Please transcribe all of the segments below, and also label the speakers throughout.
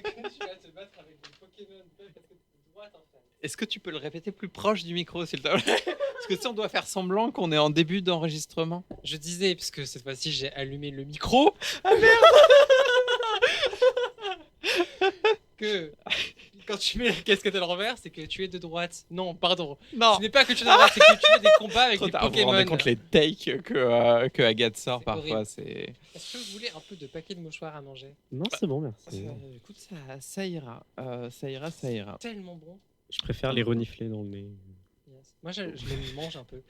Speaker 1: vas te battre avec des Pokémon parce que t'es de droite en fait.
Speaker 2: Est-ce que tu peux le répéter plus proche du micro, s'il te plaît? Parce que si on doit faire semblant qu'on est en début d'enregistrement.
Speaker 1: Je disais, parce que cette fois-ci j'ai allumé le micro.
Speaker 2: Ah merde.
Speaker 1: Que quand tu mets la casquette à l'envers, c'est que tu es de droite. Non, pardon.
Speaker 2: Non.
Speaker 1: Ce n'est pas que tu es de droite, c'est que tu fais des combats avec
Speaker 2: Trop
Speaker 1: des
Speaker 2: tard, vous vous
Speaker 1: Pokémon.
Speaker 2: rendez compte les takes que Agathe sort
Speaker 1: C'est
Speaker 2: parfois,
Speaker 1: horrible.
Speaker 2: c'est...
Speaker 1: Est-ce que vous voulez un peu de paquet de mouchoirs à manger?
Speaker 3: Non, c'est bon, merci.
Speaker 2: Écoute, ça ira. Ça ira.
Speaker 1: Tellement bon.
Speaker 3: Je préfère les renifler dans le nez.
Speaker 1: Yes. Moi, je les mange un peu.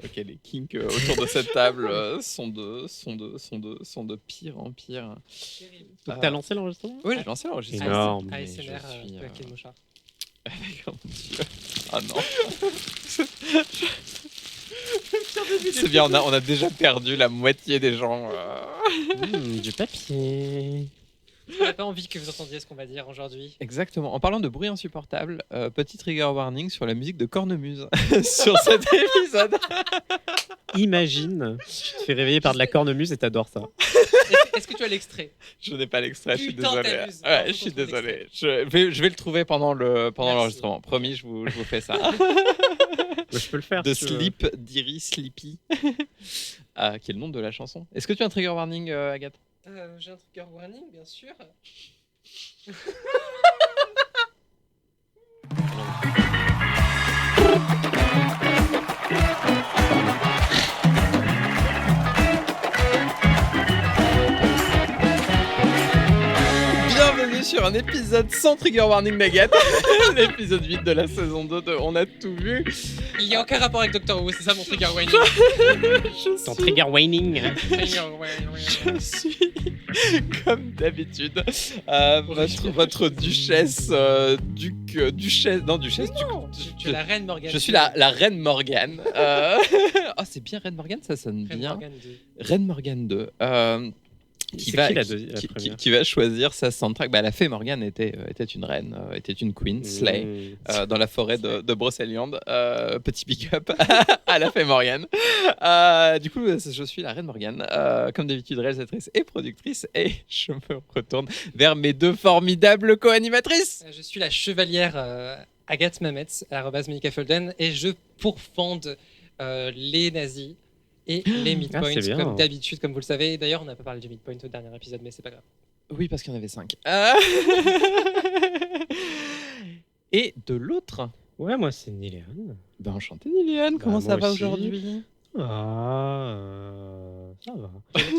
Speaker 2: Ok, les kinks autour de cette table sont de pire en pire.
Speaker 1: Terrible.
Speaker 3: Donc, t'as lancé l'enregistrement?
Speaker 2: Oui, j'ai lancé l'enregistrement.
Speaker 3: Énorme.
Speaker 2: mais
Speaker 1: ASMR,
Speaker 2: je suis,
Speaker 1: paquet de mouchoirs.
Speaker 2: Oh mon Dieu. Ah non. C'est bien, on a déjà perdu la moitié des gens.
Speaker 3: Du papier.
Speaker 1: On n'a pas envie que vous entendiez ce qu'on va dire aujourd'hui.
Speaker 2: Exactement. En parlant de bruit insupportable, petit trigger warning sur la musique de Cornemuse sur cet épisode.
Speaker 3: Imagine, tu te fais réveiller par de la cornemuse et t'adores ça.
Speaker 1: Est-ce que tu as l'extrait?
Speaker 2: Je n'ai pas l'extrait, je suis
Speaker 1: Putain,
Speaker 2: désolé.
Speaker 1: t'abuses.
Speaker 2: Ouais,
Speaker 1: Faut
Speaker 2: je suis
Speaker 1: qu'on trouve
Speaker 2: désolé. Je vais le trouver pendant
Speaker 1: Merci.
Speaker 2: l'enregistrement. Promis, je vous fais ça.
Speaker 3: Je peux le faire.
Speaker 2: De
Speaker 3: si tu veux.
Speaker 2: Sleep, d'Iris Sleepy, qui est le nom de la chanson. Est-ce que tu as un trigger warning, Agathe?
Speaker 1: J'ai un trigger warning, bien sûr.
Speaker 2: Bienvenue sur un épisode sans trigger warning d'Agathe. L'épisode 8 de la saison 2 de On a tout vu.
Speaker 1: Il y a aucun rapport avec Doctor Who, c'est ça mon trigger warning.
Speaker 3: Ton trigger waning.
Speaker 1: Trigger warning.
Speaker 2: Je suis, comme d'habitude, votre duchesse, duchesse, non, duchesse,
Speaker 1: Tu es la reine Morgane.
Speaker 2: je suis la reine Morgane. Oh, c'est bien Reine Morgane, ça sonne
Speaker 1: Reine
Speaker 2: bien.
Speaker 1: Morgane 2.
Speaker 2: Reine Morgane 2.
Speaker 3: C'est qui la première
Speaker 2: qui va choisir sa soundtrack. Bah, la fée Morgane était une reine, était une queen, Slay, dans la forêt de Brocéliande. Petit big up à la fée Morgane. Du coup, je suis la reine Morgane, comme d'habitude réalisatrice et productrice, et je me retourne vers mes deux formidables co-animatrices.
Speaker 1: Je suis la chevalière Agathe Mamet, @MonikaFolden, et je pourfende les nazis et les midpoints,
Speaker 3: c'est bien.
Speaker 1: comme d'habitude, comme vous le savez. D'ailleurs, on n'a pas parlé du midpoint au dernier épisode, mais c'est pas grave.
Speaker 2: Oui, parce qu'il y en avait 5. Et de l'autre,
Speaker 3: Ouais, moi c'est Niléane.
Speaker 2: ben enchanté Liliane, comment
Speaker 3: Bah,
Speaker 2: ça
Speaker 3: moi
Speaker 2: va
Speaker 3: aussi.
Speaker 2: aujourd'hui?
Speaker 3: Ça va.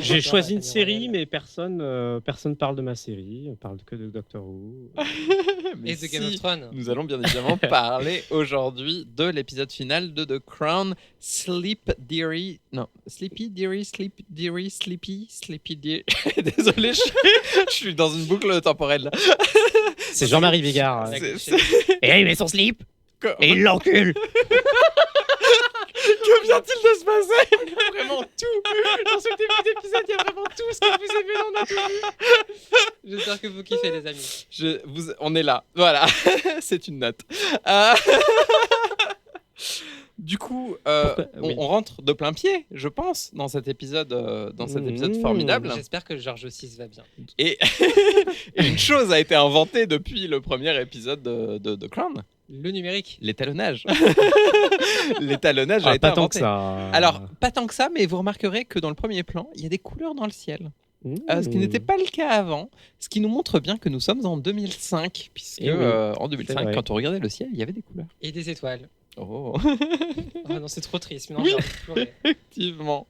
Speaker 3: J'ai choisi une série, mais personne parle de ma série. On parle que de Doctor Who.
Speaker 2: Mais
Speaker 1: Et de Game
Speaker 2: si,
Speaker 1: of Thrones.
Speaker 2: nous allons bien évidemment parler aujourd'hui de l'épisode final de The Crown, Sleepy Deary, Désolé, je suis dans une boucle temporelle là.
Speaker 3: C'est Jean-Marie Bigard. Et il met son slip et il l'encule.
Speaker 2: Que vient-il de se passer?
Speaker 1: Il y a vraiment tout. Dans ce début d'épisode, il y a vraiment tout ce que vous aimez, on a tout vu. J'espère que vous kiffez, les amis.
Speaker 2: On est là, voilà, c'est une note. Du coup,
Speaker 3: Oui.
Speaker 2: on rentre de plein pied, je pense, dans cet épisode formidable.
Speaker 1: J'espère que George VI va bien.
Speaker 2: Et, et une chose a été inventée depuis le premier épisode de The Crown,
Speaker 1: Le numérique.
Speaker 2: l'étalonnage. L'étalonnage a
Speaker 3: Ah,
Speaker 2: été
Speaker 3: pas tant
Speaker 2: inventé.
Speaker 3: que ça.
Speaker 2: Alors, pas tant que ça, mais vous remarquerez que dans le premier plan, il y a des couleurs dans le ciel. Ce qui n'était pas le cas avant, ce qui nous montre bien que nous sommes en 2005, puisque
Speaker 3: Eh oui,
Speaker 2: en 2005,
Speaker 3: vrai.
Speaker 2: quand on regardait le ciel, il y avait des couleurs.
Speaker 1: Et des étoiles.
Speaker 2: Oh,
Speaker 1: Oh non, c'est trop triste. Mais non, j'ai envie de pleurer.
Speaker 2: effectivement.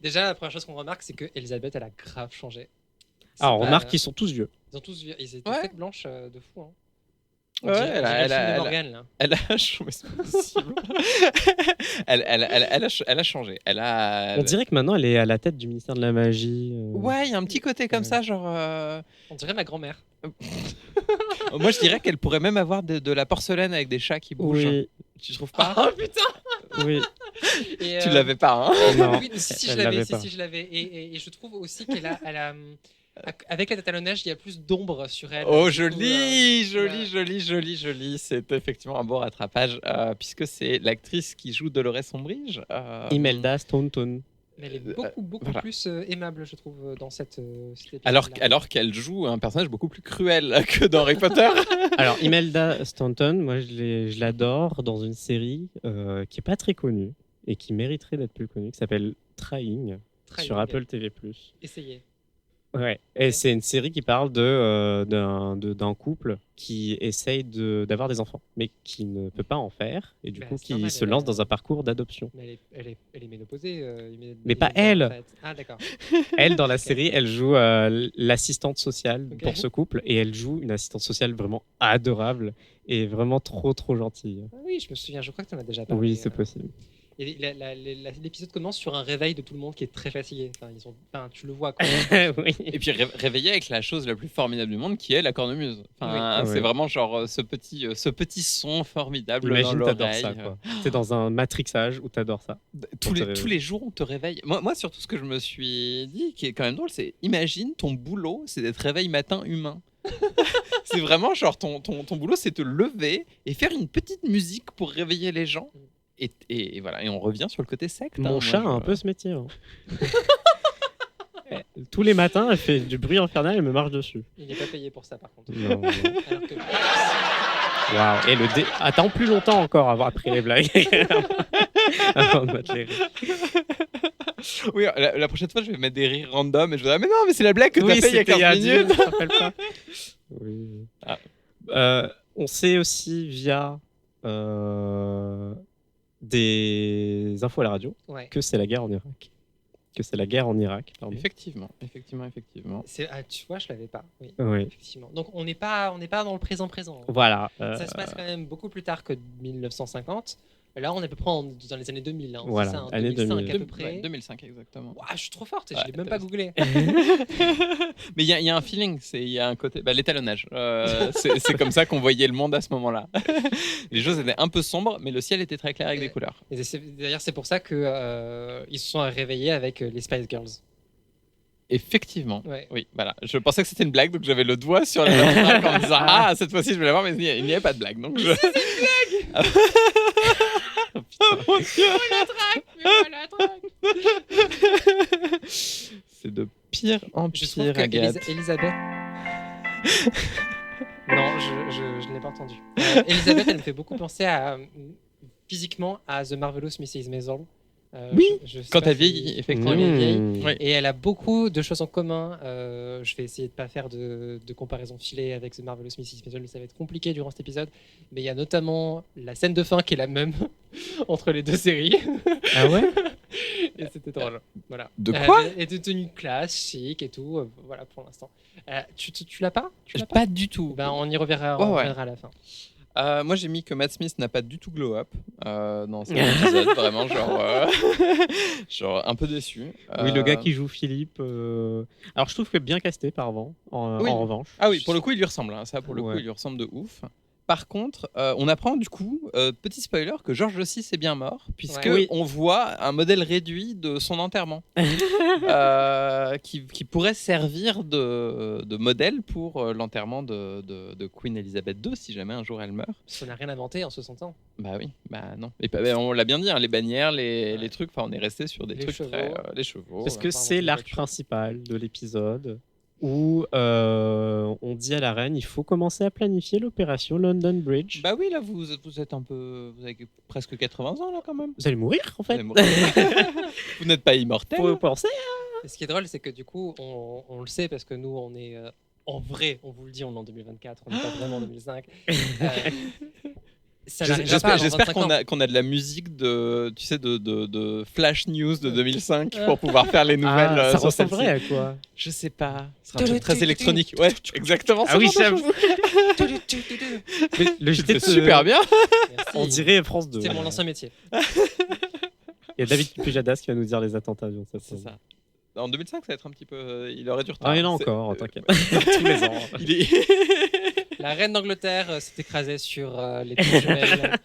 Speaker 1: Déjà, la première chose qu'on remarque, c'est que Elisabeth, elle a grave changé. C'est
Speaker 3: Alors, on
Speaker 1: pas-
Speaker 3: remarque qu'ils sont tous vieux.
Speaker 1: Ils ont tous vu. Ils étaient
Speaker 2: Ouais.
Speaker 1: toutes blanches de fou. Hein.
Speaker 2: Ouais, elle a-
Speaker 1: le film de
Speaker 2: elle a-
Speaker 1: Morgane, là.
Speaker 2: Elle a changé, c'est pas possible. Elle a changé. Elle a.
Speaker 3: On dirait que maintenant elle est à la tête du ministère de la magie.
Speaker 2: Ouais, il y a un petit côté comme
Speaker 3: Ouais.
Speaker 2: ça, genre.
Speaker 1: On dirait ma grand-mère.
Speaker 2: Moi, je dirais qu'elle pourrait même avoir de la porcelaine avec des chats qui bougent.
Speaker 3: Oui,
Speaker 2: Tu trouves pas?
Speaker 1: Oh putain.
Speaker 3: oui.
Speaker 1: Et,
Speaker 2: Tu l'avais pas, hein?
Speaker 3: Non,
Speaker 1: Oui, si,
Speaker 3: elle
Speaker 1: je l'avais.
Speaker 3: l'avait
Speaker 1: Si,
Speaker 3: pas.
Speaker 1: si, je l'avais. Et je trouve aussi qu'elle a avec l'étalonnage, il y a plus d'ombre sur elle.
Speaker 2: Oh,
Speaker 1: Du coup,
Speaker 2: joli,
Speaker 1: voilà.
Speaker 2: joli. C'est effectivement un beau rattrapage, puisque c'est l'actrice qui joue Dolores Umbridge.
Speaker 3: Imelda Staunton.
Speaker 1: Mais elle est beaucoup
Speaker 2: voilà.
Speaker 1: plus aimable, je trouve, dans cet épisode.
Speaker 2: Alors qu'elle joue un personnage beaucoup plus cruel que dans Harry Potter.
Speaker 3: Alors, Imelda Staunton, moi, je l'adore dans une série qui est pas très connue et qui mériterait d'être plus connue, qui s'appelle Trying sur Apple TV+.
Speaker 1: Essayez.
Speaker 3: Ouais. Et
Speaker 1: Ok.
Speaker 3: c'est une série qui parle d'un couple qui essaye d'avoir des enfants, mais qui ne peut pas en faire, et du
Speaker 1: Bah,
Speaker 3: coup
Speaker 1: c'est
Speaker 3: qui
Speaker 1: normal,
Speaker 3: se
Speaker 1: elle
Speaker 3: lance
Speaker 1: a-
Speaker 3: dans un parcours d'adoption.
Speaker 1: Mais elle est ménopausée.
Speaker 3: Mais pas
Speaker 1: en
Speaker 3: elle.
Speaker 1: fait. Ah, d'accord.
Speaker 3: Elle, dans la série, elle joue l'assistante sociale
Speaker 1: Ok.
Speaker 3: pour ce couple, et elle joue une assistante sociale vraiment adorable et vraiment trop gentille.
Speaker 1: Ah oui, je me souviens, je crois que tu en as déjà parlé.
Speaker 3: Oui, c'est possible.
Speaker 1: Et l'épisode commence sur un réveil de tout le monde qui est très fatigué. Enfin, tu le vois. Quoi.
Speaker 3: Oui.
Speaker 2: Et puis réveillé avec la chose la plus formidable du monde, qui est la cornemuse. Enfin,
Speaker 3: Oui.
Speaker 2: c'est
Speaker 3: Oui.
Speaker 2: vraiment genre ce petit son formidable
Speaker 3: Imagine,
Speaker 2: dans
Speaker 3: t'adores
Speaker 2: l'oreille.
Speaker 3: ça, quoi. T'es dans un matrixage où t'adores ça.
Speaker 2: Tous les jours, on te réveille. Moi, surtout, ce que je me suis dit, qui est quand même drôle, c'est imagine ton boulot, c'est d'être réveil matin humain. C'est vraiment genre ton boulot, c'est te lever et faire une petite musique pour réveiller les gens. Et voilà, et on revient sur le côté secte.
Speaker 3: Mon
Speaker 2: Moi,
Speaker 3: chat
Speaker 2: je-
Speaker 3: a un peu ce métier. Hein. Tous les matins, elle fait du bruit infernal et me marche dessus.
Speaker 1: Il n'est pas payé pour ça, par contre.
Speaker 3: Non, non.
Speaker 1: Alors que
Speaker 3: Waouh. Et attends plus longtemps encore après les blagues. Avant de mettre les rires.
Speaker 2: Oui, la prochaine fois, je vais mettre des rires random et je vais dire, mais non, mais c'est la blague que
Speaker 3: Oui,
Speaker 2: t'as fait il y a
Speaker 3: c'était
Speaker 2: 15
Speaker 3: 10
Speaker 2: minutes.
Speaker 3: tu te rappelles pas. Oui.
Speaker 2: Ah.
Speaker 3: On sait aussi via des infos à la radio
Speaker 1: ouais.
Speaker 3: que c'est la guerre en Irak. Pardon.
Speaker 2: Effectivement.
Speaker 1: Tu vois, je l'avais pas. Oui,
Speaker 3: Oui.
Speaker 1: effectivement. Donc on n'est pas dans le présent.
Speaker 3: Voilà.
Speaker 1: Ça se passe quand même beaucoup plus tard que 1950. Là, on est à peu près dans les années 2000. Hein.
Speaker 3: Voilà,
Speaker 1: c'est ça, hein,
Speaker 3: années
Speaker 1: 2005
Speaker 3: 2000.
Speaker 1: à peu près.
Speaker 2: Ouais, 2005 exactement.
Speaker 1: Ouah, je suis trop forte, je
Speaker 2: Ouais,
Speaker 1: l'ai même pas googlé.
Speaker 2: Mais il y a un feeling, il y a un côté, l'étalonnage. C'est comme ça qu'on voyait le monde à ce moment-là. Les choses étaient un peu sombres, mais le ciel était très clair avec des couleurs.
Speaker 1: Et d'ailleurs, c'est pour ça que ils se sont réveillés avec les Spice Girls.
Speaker 2: Effectivement.
Speaker 1: Ouais.
Speaker 2: Oui, voilà. Je pensais que c'était une blague, donc j'avais le doigt sur la traque en me disant cette fois-ci je vais l'avoir, mais il n'y avait pas de blague. Donc je...
Speaker 1: C'est une blague.
Speaker 2: Oh, mon Dieu. C'est de pire en
Speaker 1: Je trouve
Speaker 2: pire,
Speaker 1: que
Speaker 2: Agathe.
Speaker 1: Elisabeth. Non, je ne l'ai pas entendu. Elisabeth, elle me fait beaucoup penser physiquement à The Marvelous Mrs. Maisel.
Speaker 2: Oui,
Speaker 1: je sais
Speaker 2: quand
Speaker 1: pas
Speaker 2: elle
Speaker 1: si-
Speaker 2: vieillit, effectivement.
Speaker 1: Quand elle est vieille.
Speaker 3: Mmh.
Speaker 2: Oui.
Speaker 1: Et elle a beaucoup de choses en commun. Je vais essayer de pas faire de comparaison filée avec The Marvelous Mrs. Maisel, mais ça va être compliqué durant cet épisode. Mais il y a notamment la scène de fin qui est la même entre les deux séries.
Speaker 3: Ah ouais.
Speaker 1: Et c'était drôle. Voilà.
Speaker 2: De quoi
Speaker 1: Et de tenue classique et tout. Voilà pour l'instant. Tu l'as pas
Speaker 2: Pas du tout.
Speaker 1: Ben, on y reviendra,
Speaker 2: Ouais, ouais.
Speaker 1: reviendra à la fin.
Speaker 2: Moi j'ai mis que Matt Smith n'a pas du tout glow up dans cet épisode, vraiment genre un peu déçu.
Speaker 3: Oui, le gars qui joue Philippe. Alors, je trouve que bien casté par en
Speaker 2: Oui.
Speaker 3: revanche.
Speaker 2: Ah oui, pour le coup il lui ressemble, hein. Ça pour le coup
Speaker 3: Ouais.
Speaker 2: il lui ressemble de ouf. Par contre, on apprend du coup, petit spoiler, que George VI est bien mort, puisque
Speaker 1: Ouais. Oui.
Speaker 2: on voit un modèle réduit de son enterrement, qui pourrait servir de modèle pour l'enterrement de Queen Elizabeth II, si jamais un jour elle meurt.
Speaker 1: Ça n'a rien inventé en 60 ans.
Speaker 2: Bah oui, bah non. Et on l'a bien dit, hein, les bannières, les
Speaker 1: Ouais.
Speaker 2: trucs, enfin on est resté sur des
Speaker 1: Les
Speaker 2: trucs
Speaker 1: chevaux.
Speaker 2: très... les chevaux.
Speaker 3: Parce
Speaker 2: ouais.
Speaker 3: que
Speaker 1: pas
Speaker 3: c'est
Speaker 1: inventer
Speaker 3: l'arc
Speaker 1: quelque chose.
Speaker 3: principal de l'épisode où on dit à la reine il faut commencer à planifier l'opération London Bridge.
Speaker 2: Bah oui, là vous êtes un peu... Vous avez presque 80 ans là quand même.
Speaker 3: Vous allez mourir en
Speaker 2: Vous
Speaker 3: fait.
Speaker 2: allez mourir. Vous n'êtes pas immortel.
Speaker 3: Faut penser.
Speaker 1: Et ce qui est drôle, c'est que du coup, on le sait parce que nous, on est en vrai, on vous le dit, on est en 2024, on n'est pas vraiment en 2005. Ça n'arrivera pas avant
Speaker 2: J'espère
Speaker 1: 25 ans.
Speaker 2: qu'on a de la musique de Flash News de 2005 pour pouvoir faire les nouvelles
Speaker 3: Ah, ça
Speaker 2: sur celle-ci.
Speaker 3: ressemblerait à quoi?
Speaker 2: Je sais pas. Ce sera un truc très électronique. Ouais, exactement.
Speaker 3: Ah oui,
Speaker 2: ce genre de
Speaker 3: j'avoue.
Speaker 2: choses.
Speaker 3: Mais le
Speaker 2: Tu
Speaker 3: JT
Speaker 2: le fais super bien.
Speaker 1: Merci.
Speaker 3: On dirait France 2.
Speaker 1: C'est mon ancien métier.
Speaker 3: Il y a David Pujadas qui va nous dire les attentes avions.
Speaker 2: C'est ça. En 2005, ça va être un petit peu... il aurait du retard.
Speaker 3: Ah, il y en a
Speaker 2: C'est-
Speaker 3: encore, t'inquiète. Tous les ans.
Speaker 2: Il est...
Speaker 1: La reine d'Angleterre s'est écrasée sur les tours jumelles.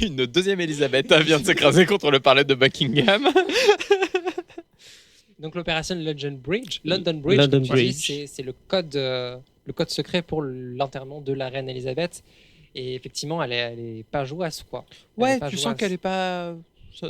Speaker 2: Une deuxième Elisabeth vient de s'écraser contre le palais de Buckingham.
Speaker 1: Donc l'opération London Bridge,
Speaker 3: London
Speaker 1: comme tu dis,
Speaker 3: Bridge.
Speaker 1: c'est le code secret pour l'enterrement de la reine Elisabeth. Et effectivement, elle est pas jouasse, quoi. Elle est
Speaker 2: Ouais,
Speaker 1: pas
Speaker 2: tu sens
Speaker 1: jouasse.
Speaker 2: qu'elle est pas...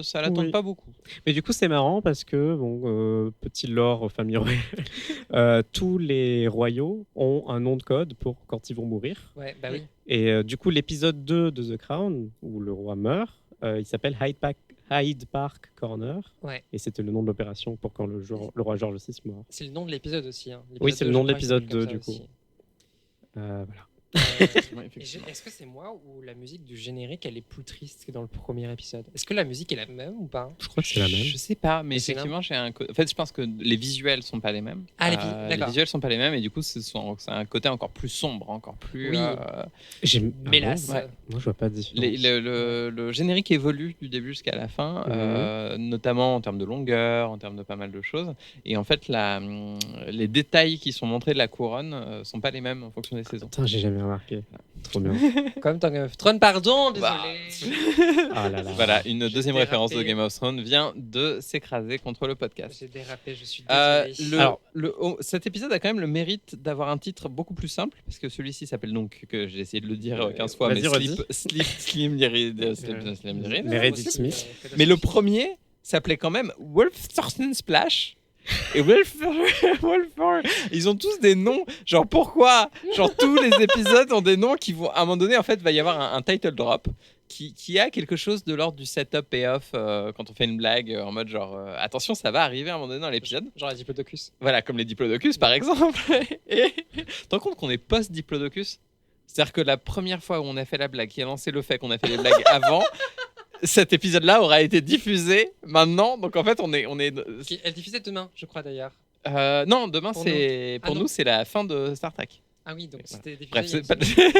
Speaker 2: ça l'attend
Speaker 3: Oui.
Speaker 2: pas beaucoup.
Speaker 3: Mais du coup, c'est marrant parce que, petit lore famille royale, tous les royaux ont un nom de code pour quand ils vont mourir.
Speaker 1: Ouais, bah oui.
Speaker 3: Et du coup, l'épisode 2 de The Crown, où le roi meurt, il s'appelle Hyde Park Corner.
Speaker 1: Ouais.
Speaker 3: Et c'était le nom de l'opération pour quand le roi George VI meurt.
Speaker 1: C'est le nom de l'épisode aussi. Hein.
Speaker 3: Oui, c'est le nom de l'épisode
Speaker 1: je crois,
Speaker 3: 2,
Speaker 1: il
Speaker 3: du
Speaker 1: s'appelle
Speaker 3: coup.
Speaker 1: comme ça
Speaker 3: Voilà.
Speaker 2: Effectivement,
Speaker 1: Et
Speaker 2: effectivement.
Speaker 1: Est-ce que c'est moi ou la musique du générique elle est plus triste que dans le premier épisode? Est-ce que la musique est la même ou pas?
Speaker 3: Je crois que c'est la même.
Speaker 2: Je sais pas, mais
Speaker 1: C'est
Speaker 2: effectivement, en fait, je pense que les visuels sont pas les mêmes.
Speaker 1: Ah, les
Speaker 2: Les
Speaker 1: d'accord.
Speaker 2: visuels sont pas les mêmes, et du coup, c'est un côté encore plus sombre, encore plus.
Speaker 1: Oui. Mélasse.
Speaker 3: Ah bon
Speaker 2: Ouais.
Speaker 3: Moi, je vois pas de différence.
Speaker 2: Le générique évolue du début jusqu'à la fin, notamment en termes de longueur, en termes de pas mal de choses. Et en fait, les détails qui sont montrés de la couronne sont pas les mêmes en fonction des saisons.
Speaker 3: Putain, j'ai jamais remarqué. Trop bien.
Speaker 1: Comme dans Game of Thrones, pardon, désolé.
Speaker 3: Ah là là.
Speaker 2: Voilà, une
Speaker 1: J'ai
Speaker 2: deuxième
Speaker 1: dérapé.
Speaker 2: référence de Game of Thrones vient de s'écraser contre le podcast.
Speaker 1: J'ai dérapé, je suis désolé.
Speaker 3: Alors-
Speaker 2: Cet épisode a quand même le mérite d'avoir un titre beaucoup plus simple, parce que celui-ci s'appelle donc, que j'ai essayé de le dire 15 fois, mais
Speaker 3: vas-y, redis.
Speaker 2: Slim Lyrid.
Speaker 3: Meredith Smith.
Speaker 2: Mais le premier s'appelait quand même Wolf Thorsten Splash. Et Wolfhorn, ils ont tous des noms. Genre pourquoi? Genre tous les épisodes ont des noms qui vont à un moment donné en fait va y avoir un title drop qui a quelque chose de l'ordre du setup payoff quand on fait une blague en mode genre attention ça va arriver à un moment donné dans l'épisode.
Speaker 1: Genre la Diplodocus.
Speaker 2: Voilà comme les Diplodocus par exemple. Et t'en compte qu'on est post Diplodocus. C'est-à-dire que la première fois où on a fait la blague qui a lancé le fait qu'on a fait les blagues avant. Cet épisode-là aura été diffusé maintenant, donc en fait on est
Speaker 1: Elle diffusait demain, je crois d'ailleurs.
Speaker 2: non demain
Speaker 1: Pour
Speaker 2: c'est
Speaker 1: nous.
Speaker 2: pour
Speaker 1: Ah,
Speaker 2: nous c'est la fin de Star Trek.
Speaker 1: Ah oui, donc
Speaker 2: Voilà.
Speaker 1: c'était diffusé.
Speaker 2: Bref,
Speaker 1: il y a
Speaker 2: c'est pas
Speaker 1: une semaine.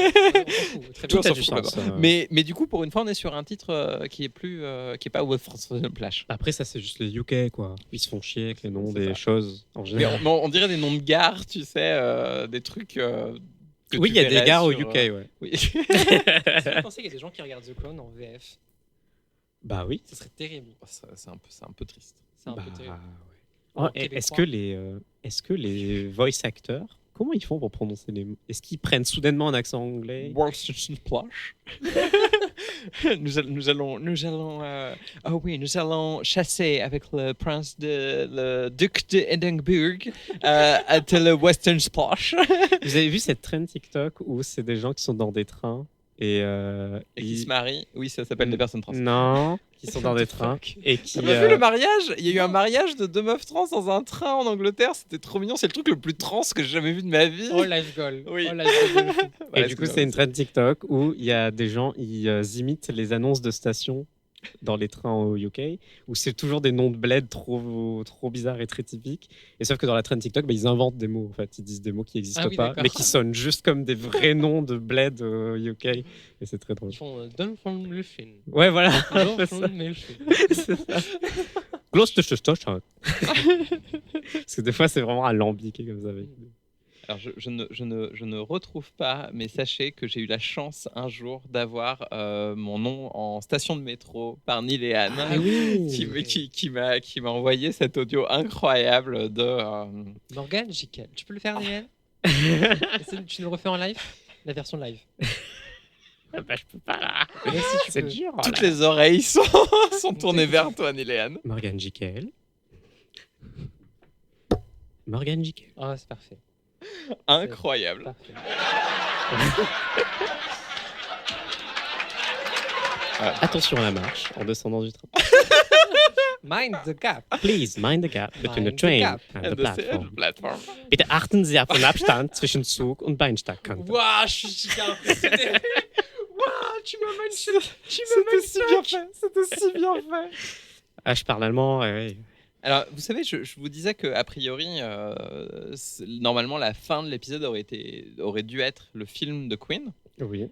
Speaker 1: On s'en fout, très
Speaker 2: Tout
Speaker 1: bien.
Speaker 2: ça
Speaker 3: a
Speaker 2: s'en
Speaker 3: du
Speaker 2: fout
Speaker 3: sens,
Speaker 2: complètement. Mais du coup pour une fois on est sur un titre qui est plus qui est pas Wolf Splash.
Speaker 3: Après, ça, c'est juste les UK, quoi. Ils se font chier avec les noms
Speaker 2: C'est
Speaker 3: des
Speaker 2: ça.
Speaker 3: choses, en
Speaker 2: Mais
Speaker 3: général.
Speaker 2: on dirait des noms de gares, tu sais, des trucs. Que
Speaker 3: Oui,
Speaker 2: tu
Speaker 3: il y a des
Speaker 2: verrais
Speaker 3: gares au
Speaker 2: sur,
Speaker 3: UK, ouais.
Speaker 2: Oui.
Speaker 1: Est-ce que vous pensez qu'il y a des gens qui regardent The Clone en VF?
Speaker 3: Bah oui.
Speaker 1: Ce serait terrible.
Speaker 2: C'est un peu triste.
Speaker 1: C'est un
Speaker 3: Bah,
Speaker 1: peu terrible.
Speaker 3: ouais.
Speaker 1: En
Speaker 3: Oh, et est-ce
Speaker 1: québécois.
Speaker 3: que les voice actors, comment ils font pour prononcer les mots? Est-ce qu'ils prennent soudainement un accent anglais?
Speaker 2: Wolf Splash. nous allons chasser avec le duc d'Edinburgh à le Western Splash.
Speaker 3: Vous avez vu cette trend TikTok où c'est des gens qui sont dans des trains et,
Speaker 2: Et qui se marient. Oui, ça s'appelle des personnes trans.
Speaker 3: Non, qui sont dans des
Speaker 1: What the
Speaker 3: trains
Speaker 1: fuck
Speaker 3: et qui.
Speaker 2: T'as pas vu le mariage? Il y a eu un mariage de deux meufs trans dans un train en Angleterre. C'était trop mignon. C'est le truc le plus trans que j'ai jamais vu de ma vie.
Speaker 1: Oh, live goal.
Speaker 2: Oui.
Speaker 1: Oh, live goal de fou.
Speaker 3: Et
Speaker 2: Voilà,
Speaker 3: du coup,
Speaker 2: excuse-moi.
Speaker 3: c'est une trend TikTok où il y a des gens, ils imitent les annonces de stations dans les trains au UK, où c'est toujours des noms de bled trop bizarres et très typiques. Et sauf que dans la trend TikTok, ils inventent des mots, en fait. Ils disent des mots qui n'existent
Speaker 1: Ah oui,
Speaker 3: pas,
Speaker 1: d'accord.
Speaker 3: mais qui sonnent juste comme des vrais noms de bled au UK. Et c'est très drôle.
Speaker 1: Ils font Dunfermline.
Speaker 3: Ouais, voilà.
Speaker 1: Dunfermline.
Speaker 3: C'est ça. Gloucestershire. Parce que des fois, c'est vraiment alambiqué comme ça. Avec...
Speaker 2: Alors, je ne retrouve pas, mais sachez que j'ai eu la chance un jour d'avoir mon nom en station de métro par Neil et Anne,
Speaker 3: Ah oui.
Speaker 2: qui m'a envoyé cet audio incroyable de.
Speaker 1: Morgane Jiquel. Tu peux le faire, Néel? Tu nous le refais en live? La version live.
Speaker 3: Bah, je peux pas là.
Speaker 1: Mais si tu
Speaker 3: C'est
Speaker 1: peux.
Speaker 3: dur.
Speaker 2: Toutes les oreilles sont tournées vers toi, Neil et Anne.
Speaker 3: Morgane Jiquel. Morgane Jiquel.
Speaker 1: Ah, c'est parfait.
Speaker 2: Incroyable.
Speaker 1: Parfait.
Speaker 3: Attention à la marche en descendant du train.
Speaker 1: Mind the gap.
Speaker 3: Please mind the gap between the
Speaker 1: Mind the
Speaker 3: train
Speaker 1: gap.
Speaker 3: and the
Speaker 2: And
Speaker 3: platform.
Speaker 2: platform.
Speaker 3: Bitte achten Sie auf den Abstand zwischen Zug und Bahnsteigkante.
Speaker 1: Waouh, je suis super impressionné. Waouh, tu m'as
Speaker 2: C'était si bien fait. C'était si bien fait.
Speaker 3: Ah, je parle allemand. Ouais.
Speaker 2: Alors, vous savez, je vous disais que a priori, normalement, la fin de l'épisode aurait dû être le film de Queen.
Speaker 3: Oui.